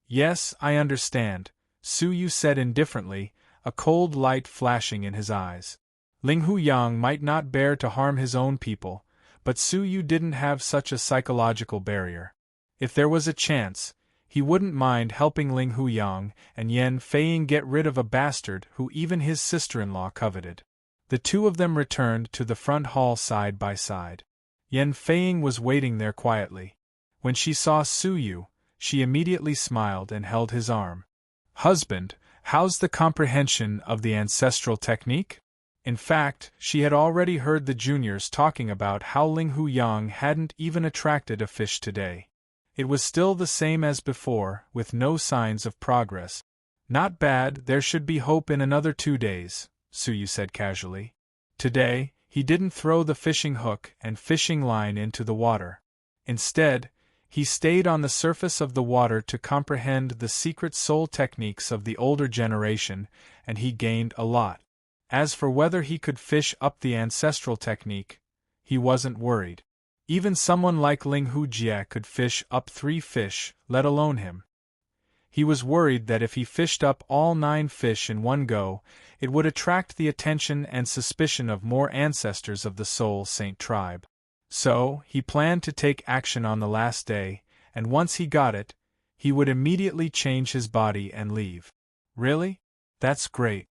Yes, I understand, Su Yu said indifferently, a cold light flashing in his eyes. Ling Hu Yang might not bear to harm his own people, but Su Yu didn't have such a psychological barrier. If there was a chance, he wouldn't mind helping Ling Hu Yang and Yan Feiying get rid of a bastard who even his sister-in-law coveted. The two of them returned to the front hall side by side. Yan Feiying was waiting there quietly. When she saw Su Yu, she immediately smiled and held his arm. Husband, how's the comprehension of the ancestral technique? In fact, she had already heard the juniors talking about how Ling Hu Yang hadn't even attracted a fish today. It was still the same as before, with no signs of progress. Not bad, there should be hope in another 2 days, Su Yu said casually. Today, he didn't throw the fishing hook and fishing line into the water. Instead, he stayed on the surface of the water to comprehend the secret soul techniques of the older generation, and he gained a lot. As for whether he could fish up the ancestral technique, he wasn't worried. Even someone like Ling Hu Jie could fish up 3 fish, let alone him. He was worried that if he fished up all 9 fish in one go, it would attract the attention and suspicion of more ancestors of the Soul Saint tribe. So, he planned to take action on the last day, and once he got it, he would immediately change his body and leave. Really? That's great.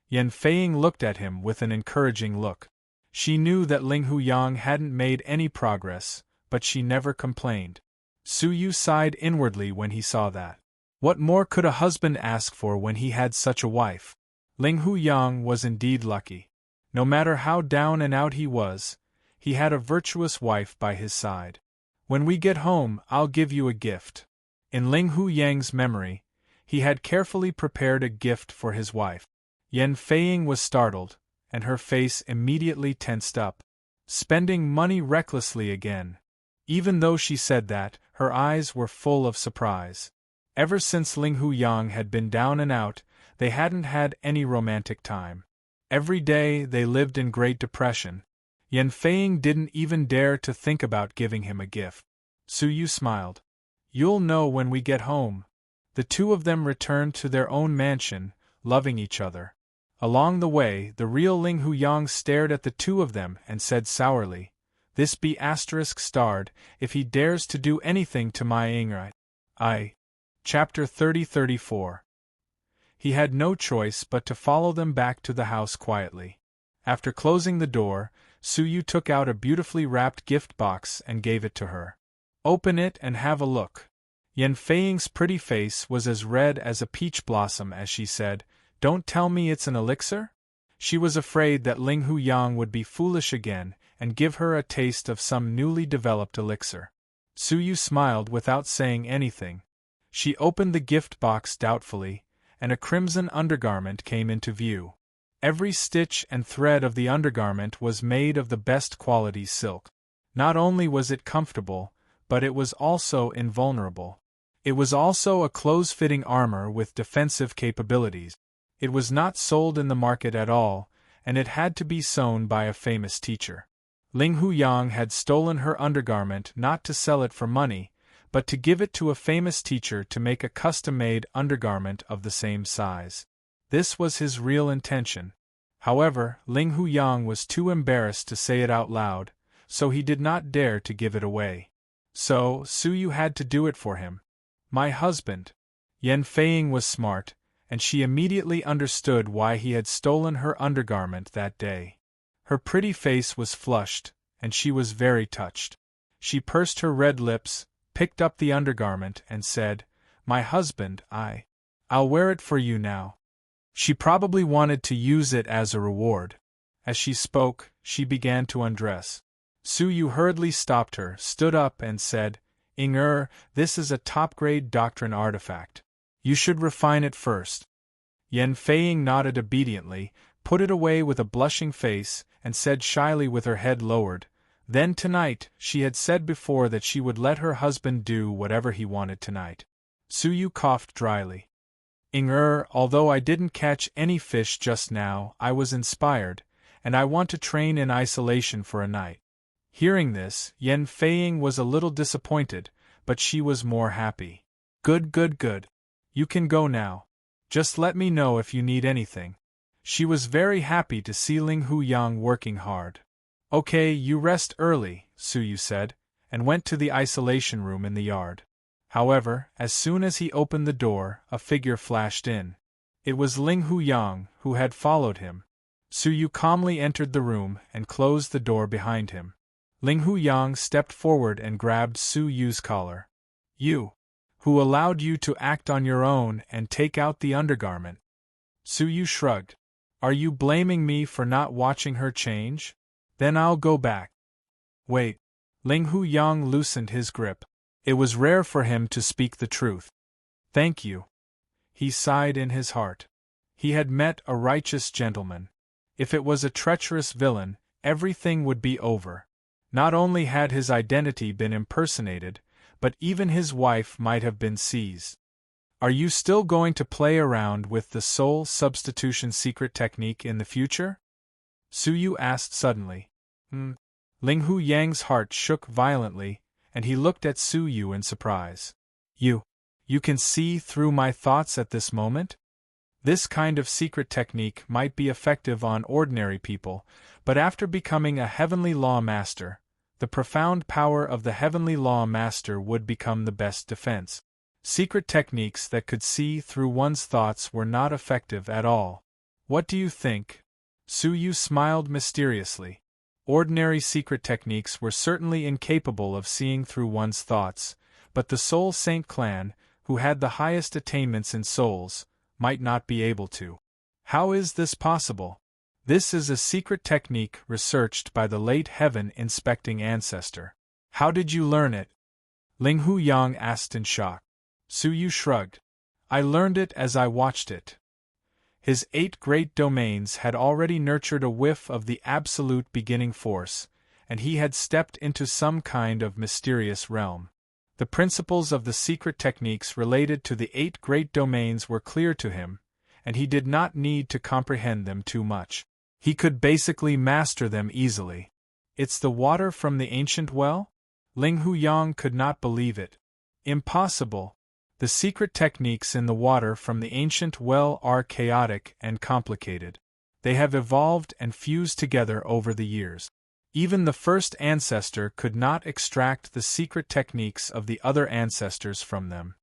Yan Feiying looked at him with an encouraging look. She knew that Ling Hu Yang hadn't made any progress, but she never complained. Su Yu sighed inwardly when he saw that. What more could a husband ask for when he had such a wife? Ling Hu Yang was indeed lucky. No matter how down and out he was, he had a virtuous wife by his side. When we get home, I'll give you a gift. In Ling Hu Yang's memory, he had carefully prepared a gift for his wife. Yan Feiying was startled, and her face immediately tensed up. Spending money recklessly again. Even though she said that, her eyes were full of surprise. Ever since Ling Hu Yang had been down and out, they hadn't had any romantic time. Every day they lived in great depression. Yan Feiying didn't even dare to think about giving him a gift. Su Yu smiled. You'll know when we get home. The two of them returned to their own mansion, loving each other. Along the way, the real Ling Hu Yang stared at the two of them and said sourly, This be asterisk starred, if he dares to do anything to my Ingrid. Chapter 30-34. He had no choice but to follow them back to the house quietly. After closing the door, Suyu took out a beautifully wrapped gift box and gave it to her. Open it and have a look. Yan Feiying's pretty face was as red as a peach blossom as she said, "Don't tell me it's an elixir?" She was afraid that Ling Huyang would be foolish again and give her a taste of some newly developed elixir. Suyu smiled without saying anything. She opened the gift box doubtfully, and a crimson undergarment came into view. Every stitch and thread of the undergarment was made of the best quality silk. Not only was it comfortable, but it was also invulnerable. It was also a close-fitting armor with defensive capabilities. It was not sold in the market at all, and it had to be sewn by a famous teacher. Ling Huyang had stolen her undergarment not to sell it for money, but to give it to a famous teacher to make a custom-made undergarment of the same size. This was his real intention. However, Ling Huyang was too embarrassed to say it out loud, so he did not dare to give it away. So, Suyu had to do it for him. My husband. Yan Feiying was smart, and she immediately understood why he had stolen her undergarment that day. Her pretty face was flushed, and she was very touched. She pursed her red lips, picked up the undergarment, and said, "My husband, I'll wear it for you now." She probably wanted to use it as a reward. As she spoke, she began to undress. Suyu hurriedly stopped her, stood up, and said, "This is a top-grade doctrine artifact. You should refine it first." Yan Feiying nodded obediently, put it away with a blushing face, and said shyly with her head lowered, "Then tonight," she had said before that she would let her husband do whatever he wanted tonight. Suyu coughed dryly. Although I didn't catch any fish just now, I was inspired, and I want to train in isolation for a night." Hearing this, Yan Feiying was a little disappointed, but she was more happy. Good. You can go now. Just let me know if you need anything." She was very happy to see Ling Huyang working hard. "Okay, you rest early," Suyu said, and went to the isolation room in the yard. However, as soon as he opened the door, a figure flashed in. It was Ling Huyang, who had followed him. Suyu calmly entered the room and closed the door behind him. Ling Huyang stepped forward and grabbed Suyu's collar. "You? Who allowed you to act on your own and take out the undergarment?" Suyu shrugged. "Are you blaming me for not watching her change? Then I'll go back." "Wait." Ling Huyang loosened his grip. It was rare for him to speak the truth. "Thank you." He sighed in his heart. He had met a righteous gentleman. If it was a treacherous villain, everything would be over. Not only had his identity been impersonated, but even his wife might have been seized. "Are you still going to play around with the soul substitution secret technique in the future?" Suyu asked suddenly. Ling Huyang's heart shook violently, and he looked at Suyu in surprise. You can see through my thoughts at this moment?" This kind of secret technique might be effective on ordinary people, but after becoming a heavenly law master, the profound power of the heavenly law master would become the best defense. Secret techniques that could see through one's thoughts were not effective at all. "What do you think?" Suyu smiled mysteriously. Ordinary secret techniques were certainly incapable of seeing through one's thoughts, but the Soul Saint clan, who had the highest attainments in souls, might not be able to. How is this possible? This is a secret technique researched by the late heaven inspecting ancestor. How did you learn it? Ling Huyang asked in shock. Suyu shrugged. I learned it as I watched it. His 8 great domains had already nurtured a whiff of the absolute beginning force, and he had stepped into some kind of mysterious realm. The principles of the secret techniques related to the 8 great domains were clear to him, and he did not need to comprehend them too much. He could basically master them easily. It's the water from the ancient well? Ling Huyang could not believe it. Impossible. The secret techniques in the water from the ancient well are chaotic and complicated. They have evolved and fused together over the years. Even the first ancestor could not extract the secret techniques of the other ancestors from them.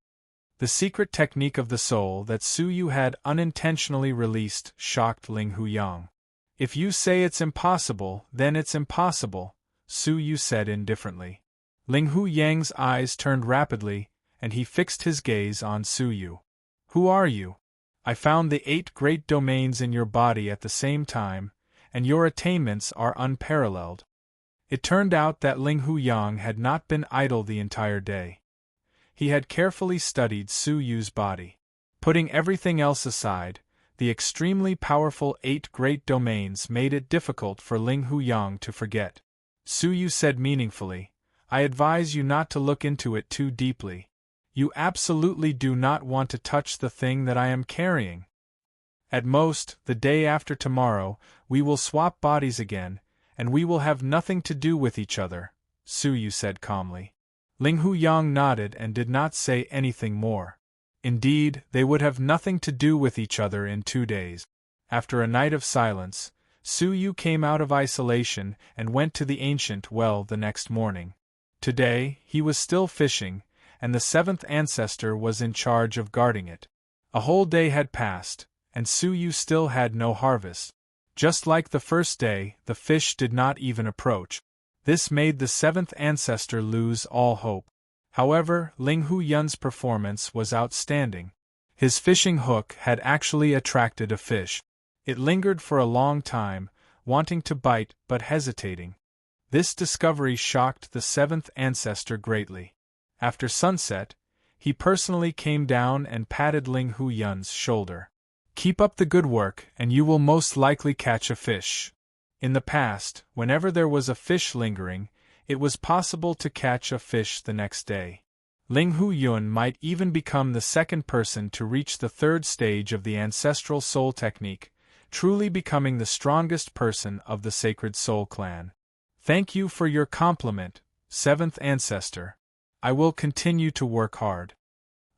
The secret technique of the soul that Su Yu had unintentionally released shocked Ling Huyang. "If you say it's impossible, then it's impossible," Su Yu said indifferently. Ling Huyang's eyes turned rapidly, and he fixed his gaze on Su Yu. "Who are you? I found the 8 great domains in your body at the same time, and your attainments are unparalleled." It turned out that Ling Huyang had not been idle the entire day. He had carefully studied Su Yu's body. Putting everything else aside, the extremely powerful 8 great domains made it difficult for Ling Huyang to forget. Su Yu said meaningfully, "I advise you not to look into it too deeply. You absolutely do not want to touch the thing that I am carrying. At most, the day after tomorrow, we will swap bodies again, and we will have nothing to do with each other," Su Yu said calmly. Ling Huyang nodded and did not say anything more. Indeed, they would have nothing to do with each other in 2 days. After a night of silence, Su Yu came out of isolation and went to the ancient well the next morning. Today, he was still fishing, and the 7th ancestor was in charge of guarding it. A whole day had passed, and Su Yu still had no harvest. Just like the first day, the fish did not even approach. This made the 7th ancestor lose all hope. However, Ling Huyang's performance was outstanding. His fishing hook had actually attracted a fish. It lingered for a long time, wanting to bite but hesitating. This discovery shocked the 7th ancestor greatly. After sunset, he personally came down and patted Ling Huyang's shoulder. "Keep up the good work and you will most likely catch a fish." In the past, whenever there was a fish lingering, it was possible to catch a fish the next day. Ling Huyang might even become the second person to reach the 3rd stage of the ancestral soul technique, truly becoming the strongest person of the Sacred Soul clan. "Thank you for your compliment, 7th ancestor. I will continue to work hard."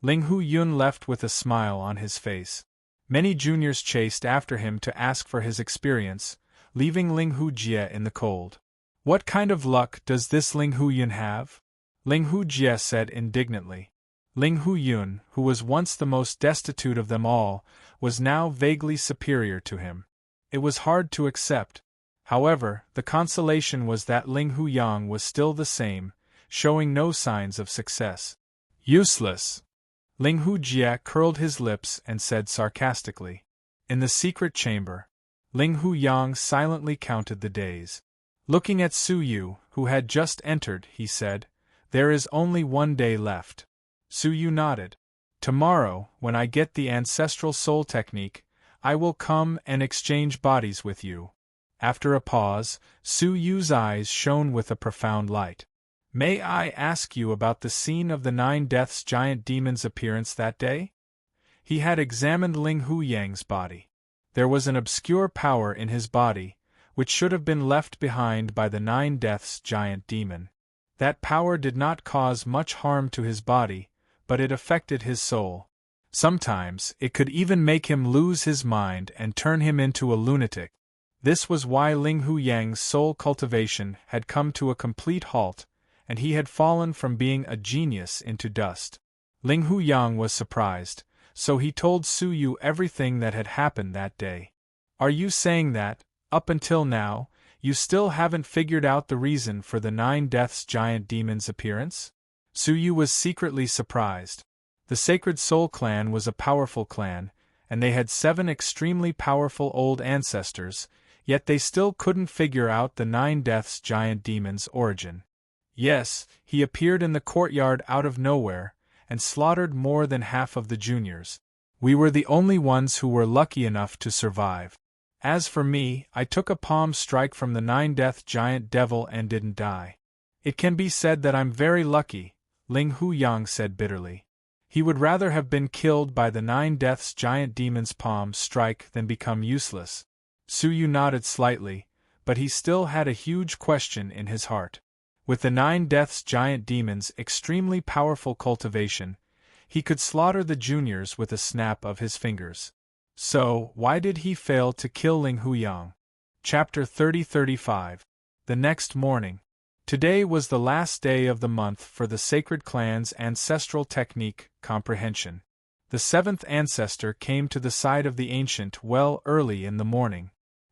Ling Huyang left with a smile on his face. Many juniors chased after him to ask for his experience, leaving Ling Hujie in the cold. "What kind of luck does this Ling Huyang have?" Ling Hujie said indignantly. Ling Huyang, who was once the most destitute of them all, was now vaguely superior to him. It was hard to accept. However, the consolation was that Ling Huyang was still the same, showing no signs of success. "Useless." Ling Hujie curled his lips and said sarcastically. In the secret chamber, Ling Huyang silently counted the days. Looking at Su Yu, who had just entered, he said, "There is only 1 day left." Su Yu nodded. "Tomorrow, when I get the ancestral soul technique, I will come and exchange bodies with you." After a pause, Su Yu's eyes shone with a profound light. "May I ask you about the scene of the 9 Deaths giant demon's appearance that day?" He had examined Ling Huyang's body. There was an obscure power in his body, which should have been left behind by the 9 Deaths giant demon. That power did not cause much harm to his body, but it affected his soul. Sometimes, it could even make him lose his mind and turn him into a lunatic. This was why Ling Huyang's soul cultivation had come to a complete halt, and he had fallen from being a genius into dust. Ling Huyang was surprised, so he told Su Yu everything that had happened that day. "Are you saying that, up until now, you still haven't figured out the reason for the 9 Deaths giant demon's appearance?" Su Yu was secretly surprised. The Sacred Soul clan was a powerful clan, and they had 7 extremely powerful old ancestors, yet they still couldn't figure out the 9 Deaths giant demon's origin. Yes, he appeared in the courtyard out of nowhere, and slaughtered more than half of the juniors. We were the only ones who were lucky enough to survive. As for me, I took a palm strike from the 9 Death giant devil and didn't die. It can be said that I'm very lucky, Ling Huyang said bitterly. He would rather have been killed by the 9 Deaths giant demon's palm strike than become useless. Su Yu nodded slightly, but he still had a huge question in his heart. With the 9 Deaths giant demon's extremely powerful cultivation, he could slaughter the juniors with a snap of his fingers. So, why did he fail to kill Ling Huyang? Chapter 30-35 The next morning. Today was the last day of the month for the sacred clan's ancestral technique, comprehension. The seventh ancestor came to the side of the ancient well early in the morning.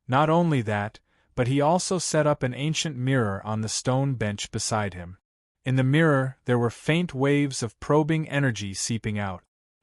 Not only that, but he also set up an ancient mirror on the stone bench beside him. In the mirror there were faint waves of probing energy seeping out.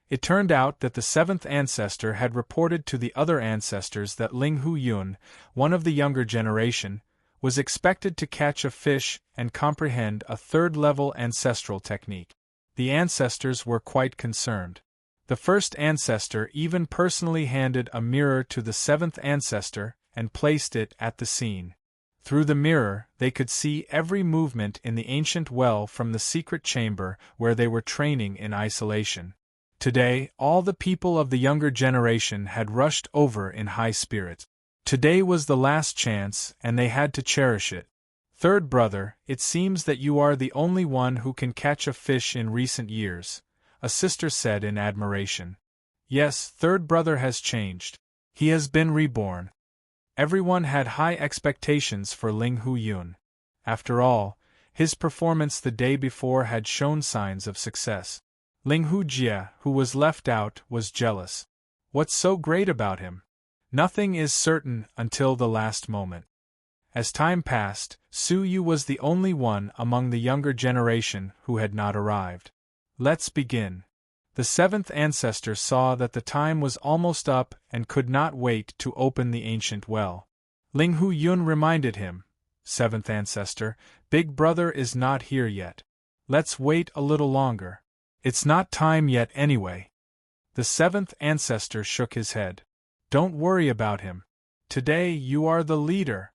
It turned out that the seventh ancestor had reported to the other ancestors that Ling Hu Yun, one of the younger generation, was expected to catch a fish and comprehend a third-level ancestral technique. The ancestors were quite concerned. The first ancestor even personally handed a mirror to the seventh ancestor and placed it at the scene. Through the mirror, they could see every movement in the ancient well from the secret chamber where they were training in isolation. Today, all the people of the younger generation had rushed over in high spirits. Today was the last chance, and they had to cherish it. Third brother, it seems that you are the only one who can catch a fish in recent years, a sister said in admiration. Yes, third brother has changed. He has been reborn. Everyone had high expectations for Ling Hu Yun. After all, his performance the day before had shown signs of success. Ling Hu Jie, who was left out, was jealous. What's so great about him? Nothing is certain until the last moment. As time passed, Su Yu was the only one among the younger generation who had not arrived. Let's begin. The seventh ancestor saw that the time was almost up and could not wait to open the ancient well. Ling Hu Yun reminded him, "Seventh ancestor, Big Brother is not here yet. Let's wait a little longer. It's not time yet anyway." The seventh ancestor shook his head. "Don't worry about him. Today you are the leader,"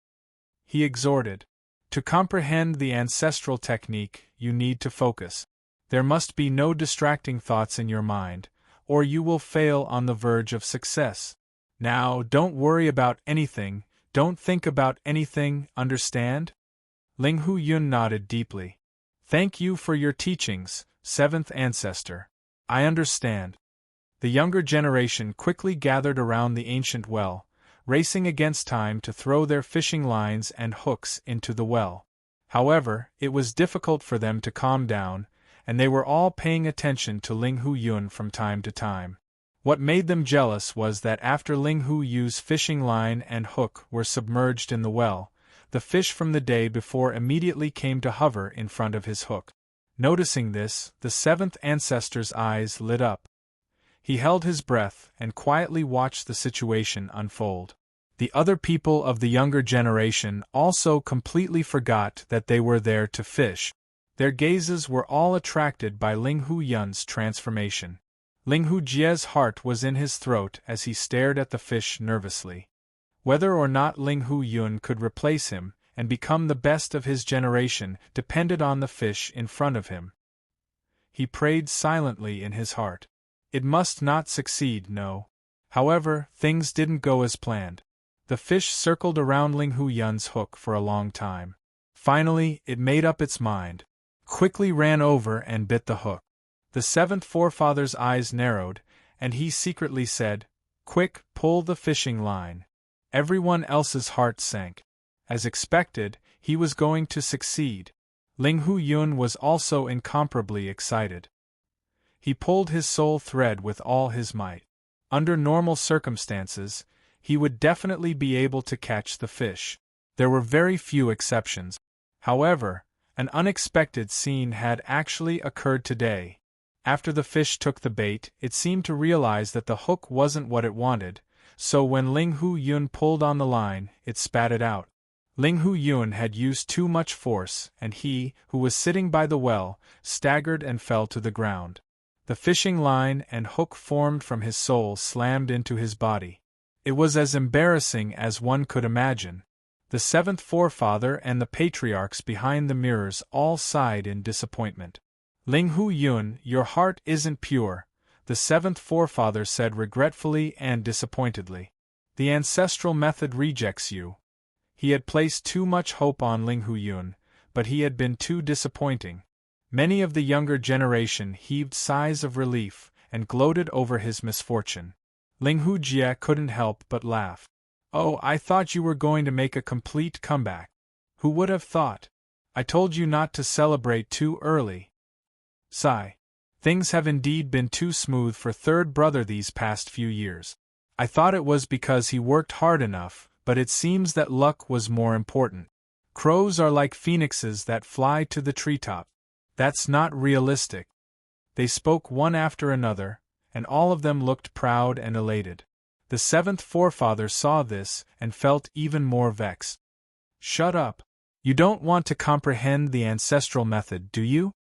he exhorted. "To comprehend the ancestral technique, you need to focus. There must be no distracting thoughts in your mind, or you will fail on the verge of success. Now, don't worry about anything, don't think about anything, understand?" Ling Hu Yun nodded deeply. "Thank you for your teachings, seventh ancestor. I understand." The younger generation quickly gathered around the ancient well, racing against time to throw their fishing lines and hooks into the well. However, it was difficult for them to calm down, and they were all paying attention to Ling Hu Yun from time to time. What made them jealous was that after Ling Hu Yu's fishing line and hook were submerged in the well, the fish from the day before immediately came to hover in front of his hook. Noticing this, the seventh ancestor's eyes lit up. He held his breath and quietly watched the situation unfold. The other people of the younger generation also completely forgot that they were there to fish. Their gazes were all attracted by Ling Hu Yun's transformation. Ling Hu Jie's heart was in his throat as he stared at the fish nervously. Whether or not Ling Hu Yun could replace him and become the best of his generation depended on the fish in front of him. He prayed silently in his heart. It must not succeed, no. However, things didn't go as planned. The fish circled around Ling Hu Yun's hook for a long time. Finally, it made up its mind. Quickly ran over and bit the hook. The seventh forefather's eyes narrowed, and he secretly said, "Quick, pull the fishing line." Everyone else's heart sank. As expected, he was going to succeed. Ling Hu Yun was also incomparably excited. He pulled his soul thread with all his might. Under normal circumstances, he would definitely be able to catch the fish. There were very few exceptions. However, an unexpected scene had actually occurred today. After the fish took the bait, it seemed to realize that the hook wasn't what it wanted, so when Ling Hu Yun pulled on the line, it spat it out. Ling Hu Yun had used too much force, and he, who was sitting by the well, staggered and fell to the ground. The fishing line and hook formed from his soul slammed into his body. It was as embarrassing as one could imagine. The seventh forefather and the patriarchs behind the mirrors all sighed in disappointment. "Ling Hu Yun, your heart isn't pure," the seventh forefather said regretfully and disappointedly. "The ancestral method rejects you." He had placed too much hope on Ling Hu Yun, but he had been too disappointing. Many of the younger generation heaved sighs of relief and gloated over his misfortune. Ling Hu Jie couldn't help but laugh. "Oh, I thought you were going to make a complete comeback." Who would have thought? I told you not to celebrate too early. Sigh. Things have indeed been too smooth for third brother these past few years. I thought it was because he worked hard enough, but it seems that luck was more important. Crows are like phoenixes that fly to the treetop. That's not realistic. They spoke one after another, and all of them looked proud and elated. The seventh forefather saw this and felt even more vexed. Shut up. You don't want to comprehend the ancestral method, do you?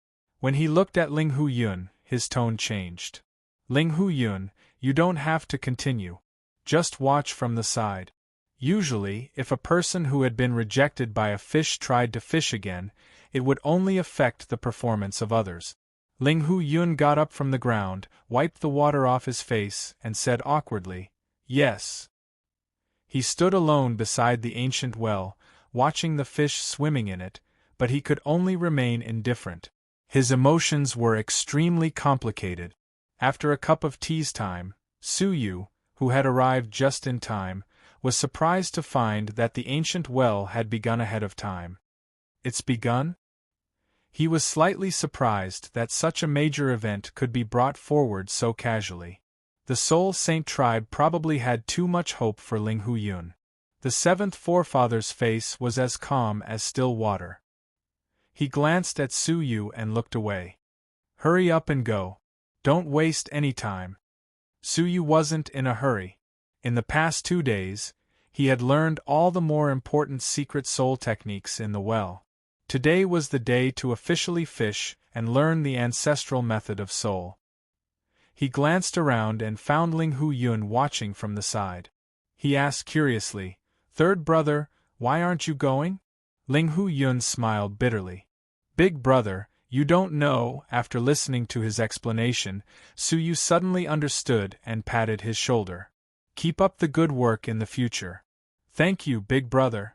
When he looked at Ling Hu Yun, his tone changed. Ling Hu Yun, you don't have to continue. Just watch from the side. Usually, if a person who had been rejected by a fish tried to fish again, it would only affect the performance of others. Ling Hu Yun got up from the ground, wiped the water off his face, and said awkwardly, "Yes." He stood alone beside the ancient well, watching the fish swimming in it, but he could only remain indifferent. His emotions were extremely complicated. After a cup of tea's time, Su Yu, who had arrived just in time, was surprised to find that the ancient well had begun ahead of time. It's begun? He was slightly surprised that such a major event could be brought forward so casually. The Soul Saint tribe probably had too much hope for Ling Hu Yun. The seventh forefather's face was as calm as still water. He glanced at Su Yu and looked away. Hurry up and go. Don't waste any time. Su Yu wasn't in a hurry. In the past 2 days, he had learned all the more important secret soul techniques in the well. Today was the day to officially fish and learn the ancestral method of soul. He glanced around and found Ling Hu Yun watching from the side. He asked curiously, "Third brother, why aren't you going?" Ling Hu Yun smiled bitterly. "Big brother, you don't know." After listening to his explanation, Su Yu suddenly understood and patted his shoulder. "Keep up the good work in the future." "Thank you, big brother."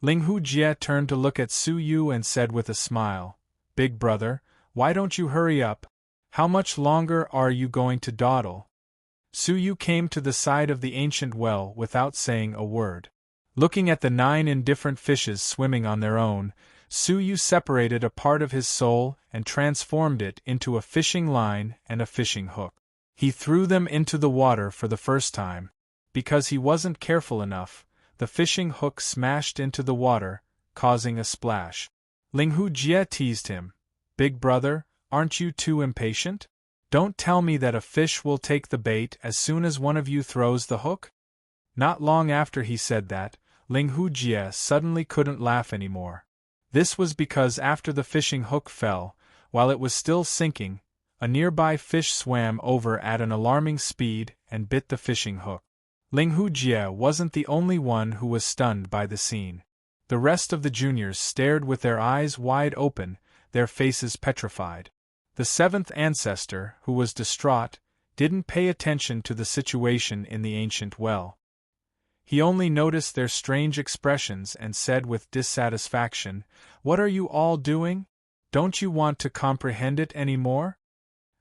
Ling Hu Jie turned to look at Su Yu and said with a smile, "Big brother, why don't you hurry up? How much longer are you going to dawdle?" Su Yu came to the side of the ancient well without saying a word. Looking at the 9 indifferent fishes swimming on their own, Su Yu separated a part of his soul and transformed it into a fishing line and a fishing hook. He threw them into the water for the first time. Because he wasn't careful enough, the fishing hook smashed into the water, causing a splash. Ling Hu Jie teased him, "Big brother, aren't you too impatient? Don't tell me that a fish will take the bait as soon as one of you throws the hook?" Not long after he said that, Ling Hu Jie suddenly couldn't laugh anymore. This was because after the fishing hook fell, while it was still sinking, a nearby fish swam over at an alarming speed and bit the fishing hook. Ling Hu Jie wasn't the only one who was stunned by the scene. The rest of the juniors stared with their eyes wide open, their faces petrified. The seventh ancestor, who was distraught, didn't pay attention to the situation in the ancient well. He only noticed their strange expressions and said with dissatisfaction, "What are you all doing? Don't you want to comprehend it any more?"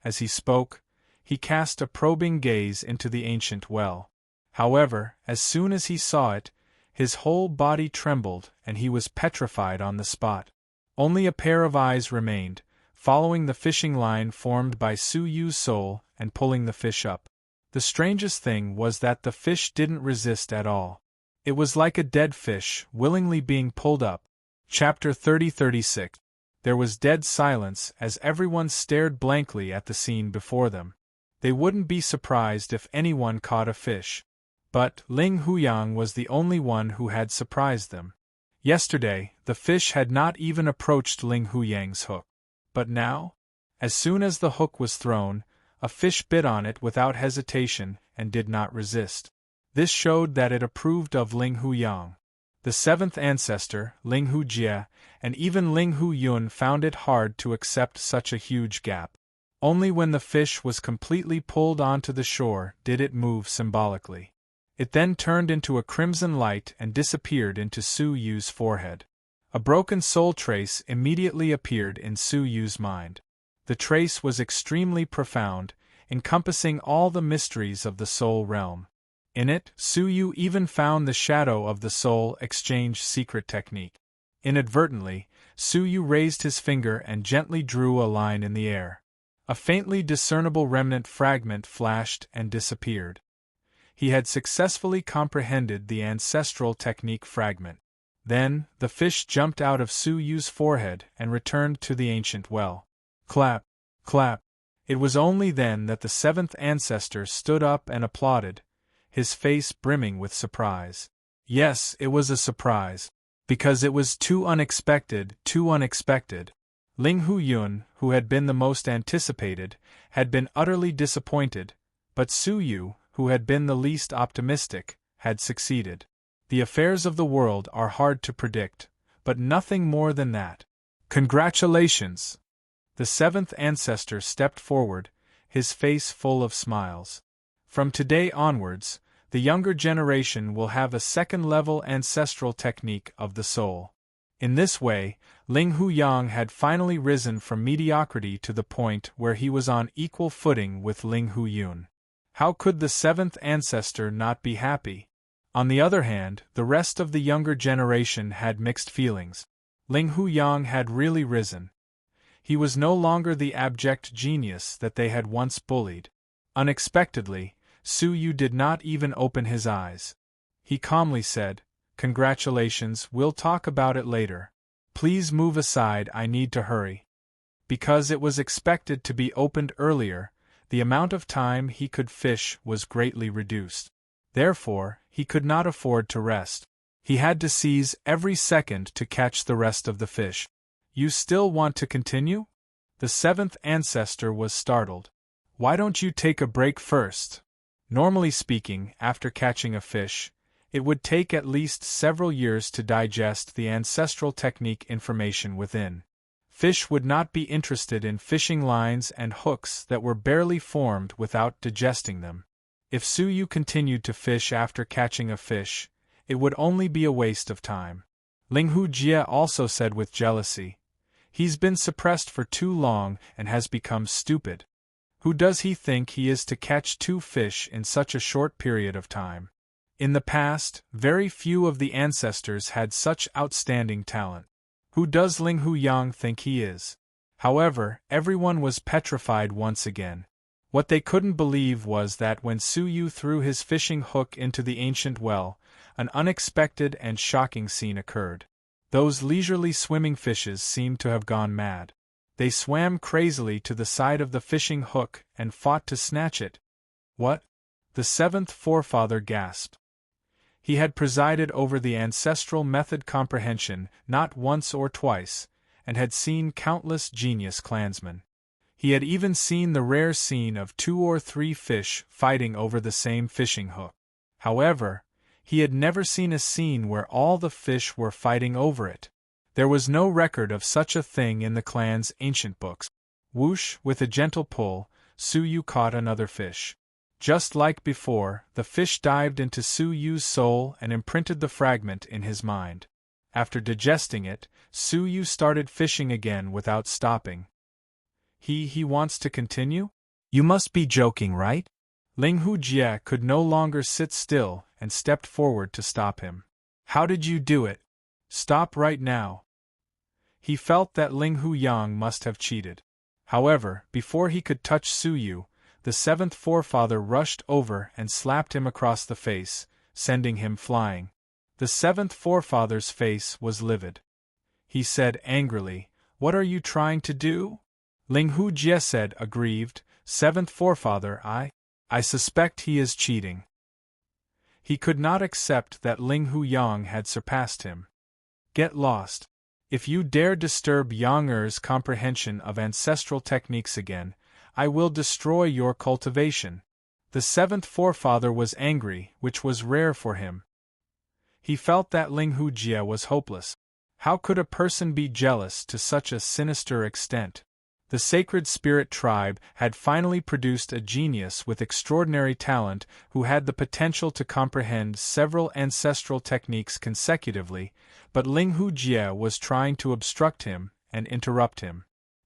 As he spoke, he cast a probing gaze into the ancient well. However, as soon as he saw it, his whole body trembled and he was petrified on the spot. Only a pair of eyes remained, following the fishing line formed by Su Yu's soul and pulling the fish up. The strangest thing was that the fish didn't resist at all. It was like a dead fish, willingly being pulled up. Chapter 30-36. There was dead silence as everyone stared blankly at the scene before them. They wouldn't be surprised if anyone caught a fish. But Ling Huyang was the only one who had surprised them. Yesterday, the fish had not even approached Ling Huyang's hook. But now? As soon as the hook was thrown, a fish bit on it without hesitation and did not resist. This showed that it approved of Ling Huyang. The seventh ancestor, Ling Hu Jie, and even Ling Hu Yun found it hard to accept such a huge gap. Only when the fish was completely pulled onto the shore did it move symbolically. It then turned into a crimson light and disappeared into Su Yu's forehead. A broken soul trace immediately appeared in Su Yu's mind. The trace was extremely profound, encompassing all the mysteries of the soul realm. In it, Su Yu even found the shadow of the soul exchange secret technique. Inadvertently, Su Yu raised his finger and gently drew a line in the air. A faintly discernible remnant fragment flashed and disappeared. He had successfully comprehended the ancestral technique fragment. Then, the fish jumped out of Su Yu's forehead and returned to the ancient well. Clap! Clap! It was only then that the seventh ancestor stood up and applauded, his face brimming with surprise. Yes, it was a surprise. Because it was too unexpected, too unexpected. Ling Hu-yun, who had been the most anticipated, had been utterly disappointed, but Su Yu, who had been the least optimistic, had succeeded. The affairs of the world are hard to predict, but nothing more than that. Congratulations! The seventh ancestor stepped forward, his face full of smiles. From today onwards, the younger generation will have a second-level ancestral technique of the soul. In this way, Ling Hu-yang had finally risen from mediocrity to the point where he was on equal footing with Ling Hu-yun. How could the seventh ancestor not be happy? On the other hand, the rest of the younger generation had mixed feelings. Ling Hu-yang had really risen. He was no longer the abject genius that they had once bullied. Unexpectedly, Su Yu did not even open his eyes. He calmly said, "Congratulations, we'll talk about it later. Please move aside, I need to hurry." Because it was expected to be opened earlier, the amount of time he could fish was greatly reduced. Therefore, he could not afford to rest. He had to seize every second to catch the rest of the fish. "You still want to continue?" The seventh ancestor was startled. "Why don't you take a break first?" Normally speaking, after catching a fish, it would take at least several years to digest the ancestral technique information within. Fish would not be interested in fishing lines and hooks that were barely formed without digesting them. If Su Yu continued to fish after catching a fish, it would only be a waste of time. Ling Hu-jie also said with jealousy, "He's been suppressed for too long and has become stupid. Who does he think he is to catch 2 fish in such a short period of time?" In the past, very few of the ancestors had such outstanding talent. Who does Ling Hu-yang think he is? However, everyone was petrified once again. What they couldn't believe was that when Su Yu threw his fishing hook into the ancient well, an unexpected and shocking scene occurred. Those leisurely swimming fishes seemed to have gone mad. They swam crazily to the side of the fishing hook and fought to snatch it. "What?" the seventh forefather gasped. He had presided over the ancestral method comprehension not once or twice, and had seen countless genius clansmen. He had even seen the rare scene of 2 or 3 fish fighting over the same fishing hook. However, he had never seen a scene where all the fish were fighting over it. There was no record of such a thing in the clan's ancient books. Whoosh, with a gentle pull, Su Yu caught another fish. Just like before, the fish dived into Su Yu's soul and imprinted the fragment in his mind. After digesting it, Su Yu started fishing again without stopping. He wants to continue? You must be joking, right? Ling Hu-jie could no longer sit still and stepped forward to stop him. How did you do it? Stop right now. He felt that Ling Hu-yang must have cheated. However, before he could touch Su Yu, the seventh forefather rushed over and slapped him across the face, sending him flying. The seventh forefather's face was livid. He said angrily, "What are you trying to do?" Ling Hu-jie said aggrieved, "Seventh forefather, I suspect he is cheating." He could not accept that Ling Hu-yang had surpassed him. "Get lost. If you dare disturb Yang Er's comprehension of ancestral techniques again, I will destroy your cultivation." The seventh forefather was angry, which was rare for him. He felt that Ling Hu-jie was hopeless. How could a person be jealous to such a sinister extent? The Sacred Spirit Tribe had finally produced a genius with extraordinary talent who had the potential to comprehend several ancestral techniques consecutively, but Ling Hu-jie was trying to obstruct him and interrupt him.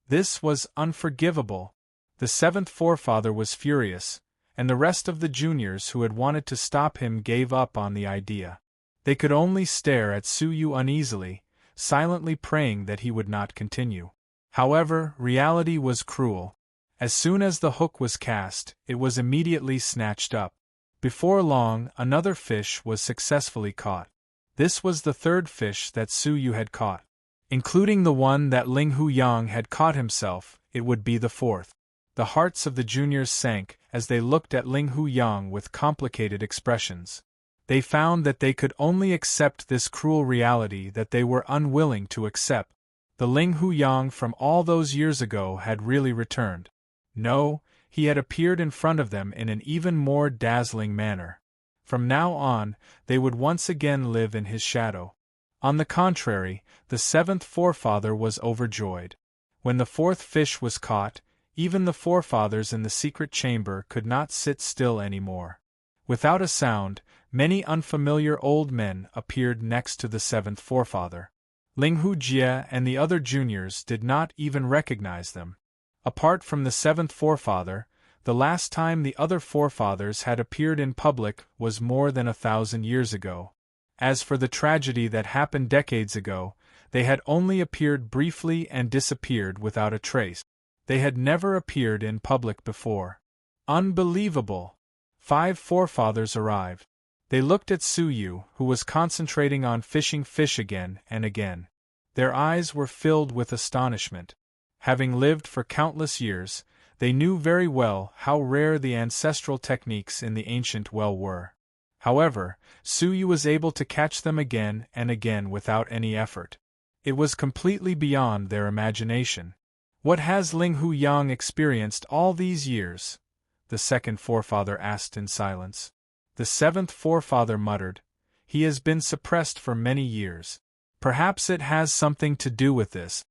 This was unforgivable. The seventh forefather was furious, and the rest of the juniors who had wanted to stop him gave up on the idea. They could only stare at Su Yu uneasily, silently praying that he would not continue. However, reality was cruel. As soon as the hook was cast, it was immediately snatched up. Before long, another fish was successfully caught. This was the third fish that Su Yu had caught. Including the one that Ling Hu Yang had caught himself, it would be the fourth. The hearts of the juniors sank as they looked at Ling Hu Yang with complicated expressions. They found that they could only accept this cruel reality that they were unwilling to accept. The Ling Hu Yang from all those years ago had really returned. No, he had appeared in front of them in an even more dazzling manner. From now on, they would once again live in his shadow. On the contrary, the seventh forefather was overjoyed. When the fourth fish was caught, even the forefathers in the secret chamber could not sit still anymore. Without a sound, many unfamiliar old men appeared next to the seventh forefather. Ling Hu Jie and the other juniors did not even recognize them. Apart from the seventh forefather, the last time the other forefathers had appeared in public was more than 1,000 years ago. As for the tragedy that happened decades ago, they had only appeared briefly and disappeared without a trace. They had never appeared in public before. Unbelievable! 5 forefathers arrived. They looked at Su Yu, who was concentrating on fishing fish again and again. Their eyes were filled with astonishment. Having lived for countless years, they knew very well how rare the ancestral techniques in the ancient well were. However, Su Yu was able to catch them again and again without any effort. It was completely beyond their imagination. What has Ling Hu Yang experienced all these years? The second forefather asked in silence. The seventh forefather muttered, "He has been suppressed for many years. Perhaps it has something to do with this."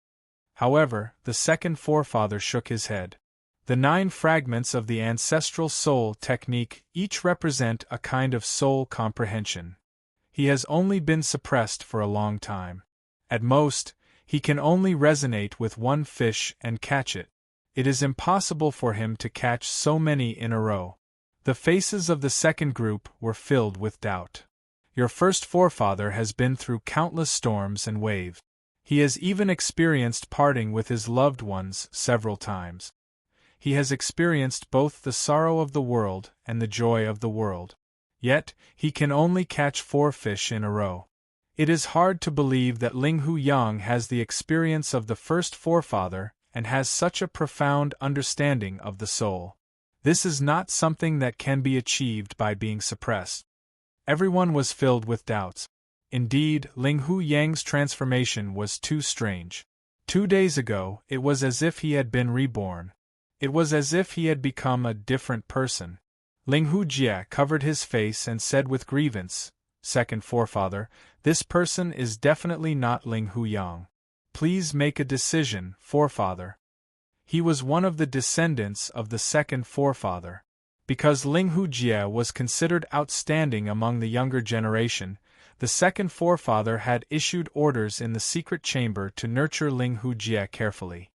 However, the second forefather shook his head. The 9 fragments of the ancestral soul technique each represent a kind of soul comprehension. He has only been suppressed for a long time. At most, he can only resonate with one fish and catch it. It is impossible for him to catch so many in a row. The faces of the second group were filled with doubt. Your first forefather has been through countless storms and waves. He has even experienced parting with his loved ones several times. He has experienced both the sorrow of the world and the joy of the world. Yet, he can only catch 4 fish in a row. It is hard to believe that Ling Hu Yang has the experience of the first forefather and has such a profound understanding of the soul. This is not something that can be achieved by being suppressed. Everyone was filled with doubts. Indeed, Ling Hu Yang's transformation was too strange. 2 days ago, it was as if he had been reborn. It was as if he had become a different person. Ling Hu Jie covered his face and said with grievance, "Second forefather, this person is definitely not Ling Hu Yang. Please make a decision, forefather." He was one of the descendants of the second forefather. Because Ling Hu Jie was considered outstanding among the younger generation, the second forefather had issued orders in the secret chamber to nurture Ling Hu Jie carefully.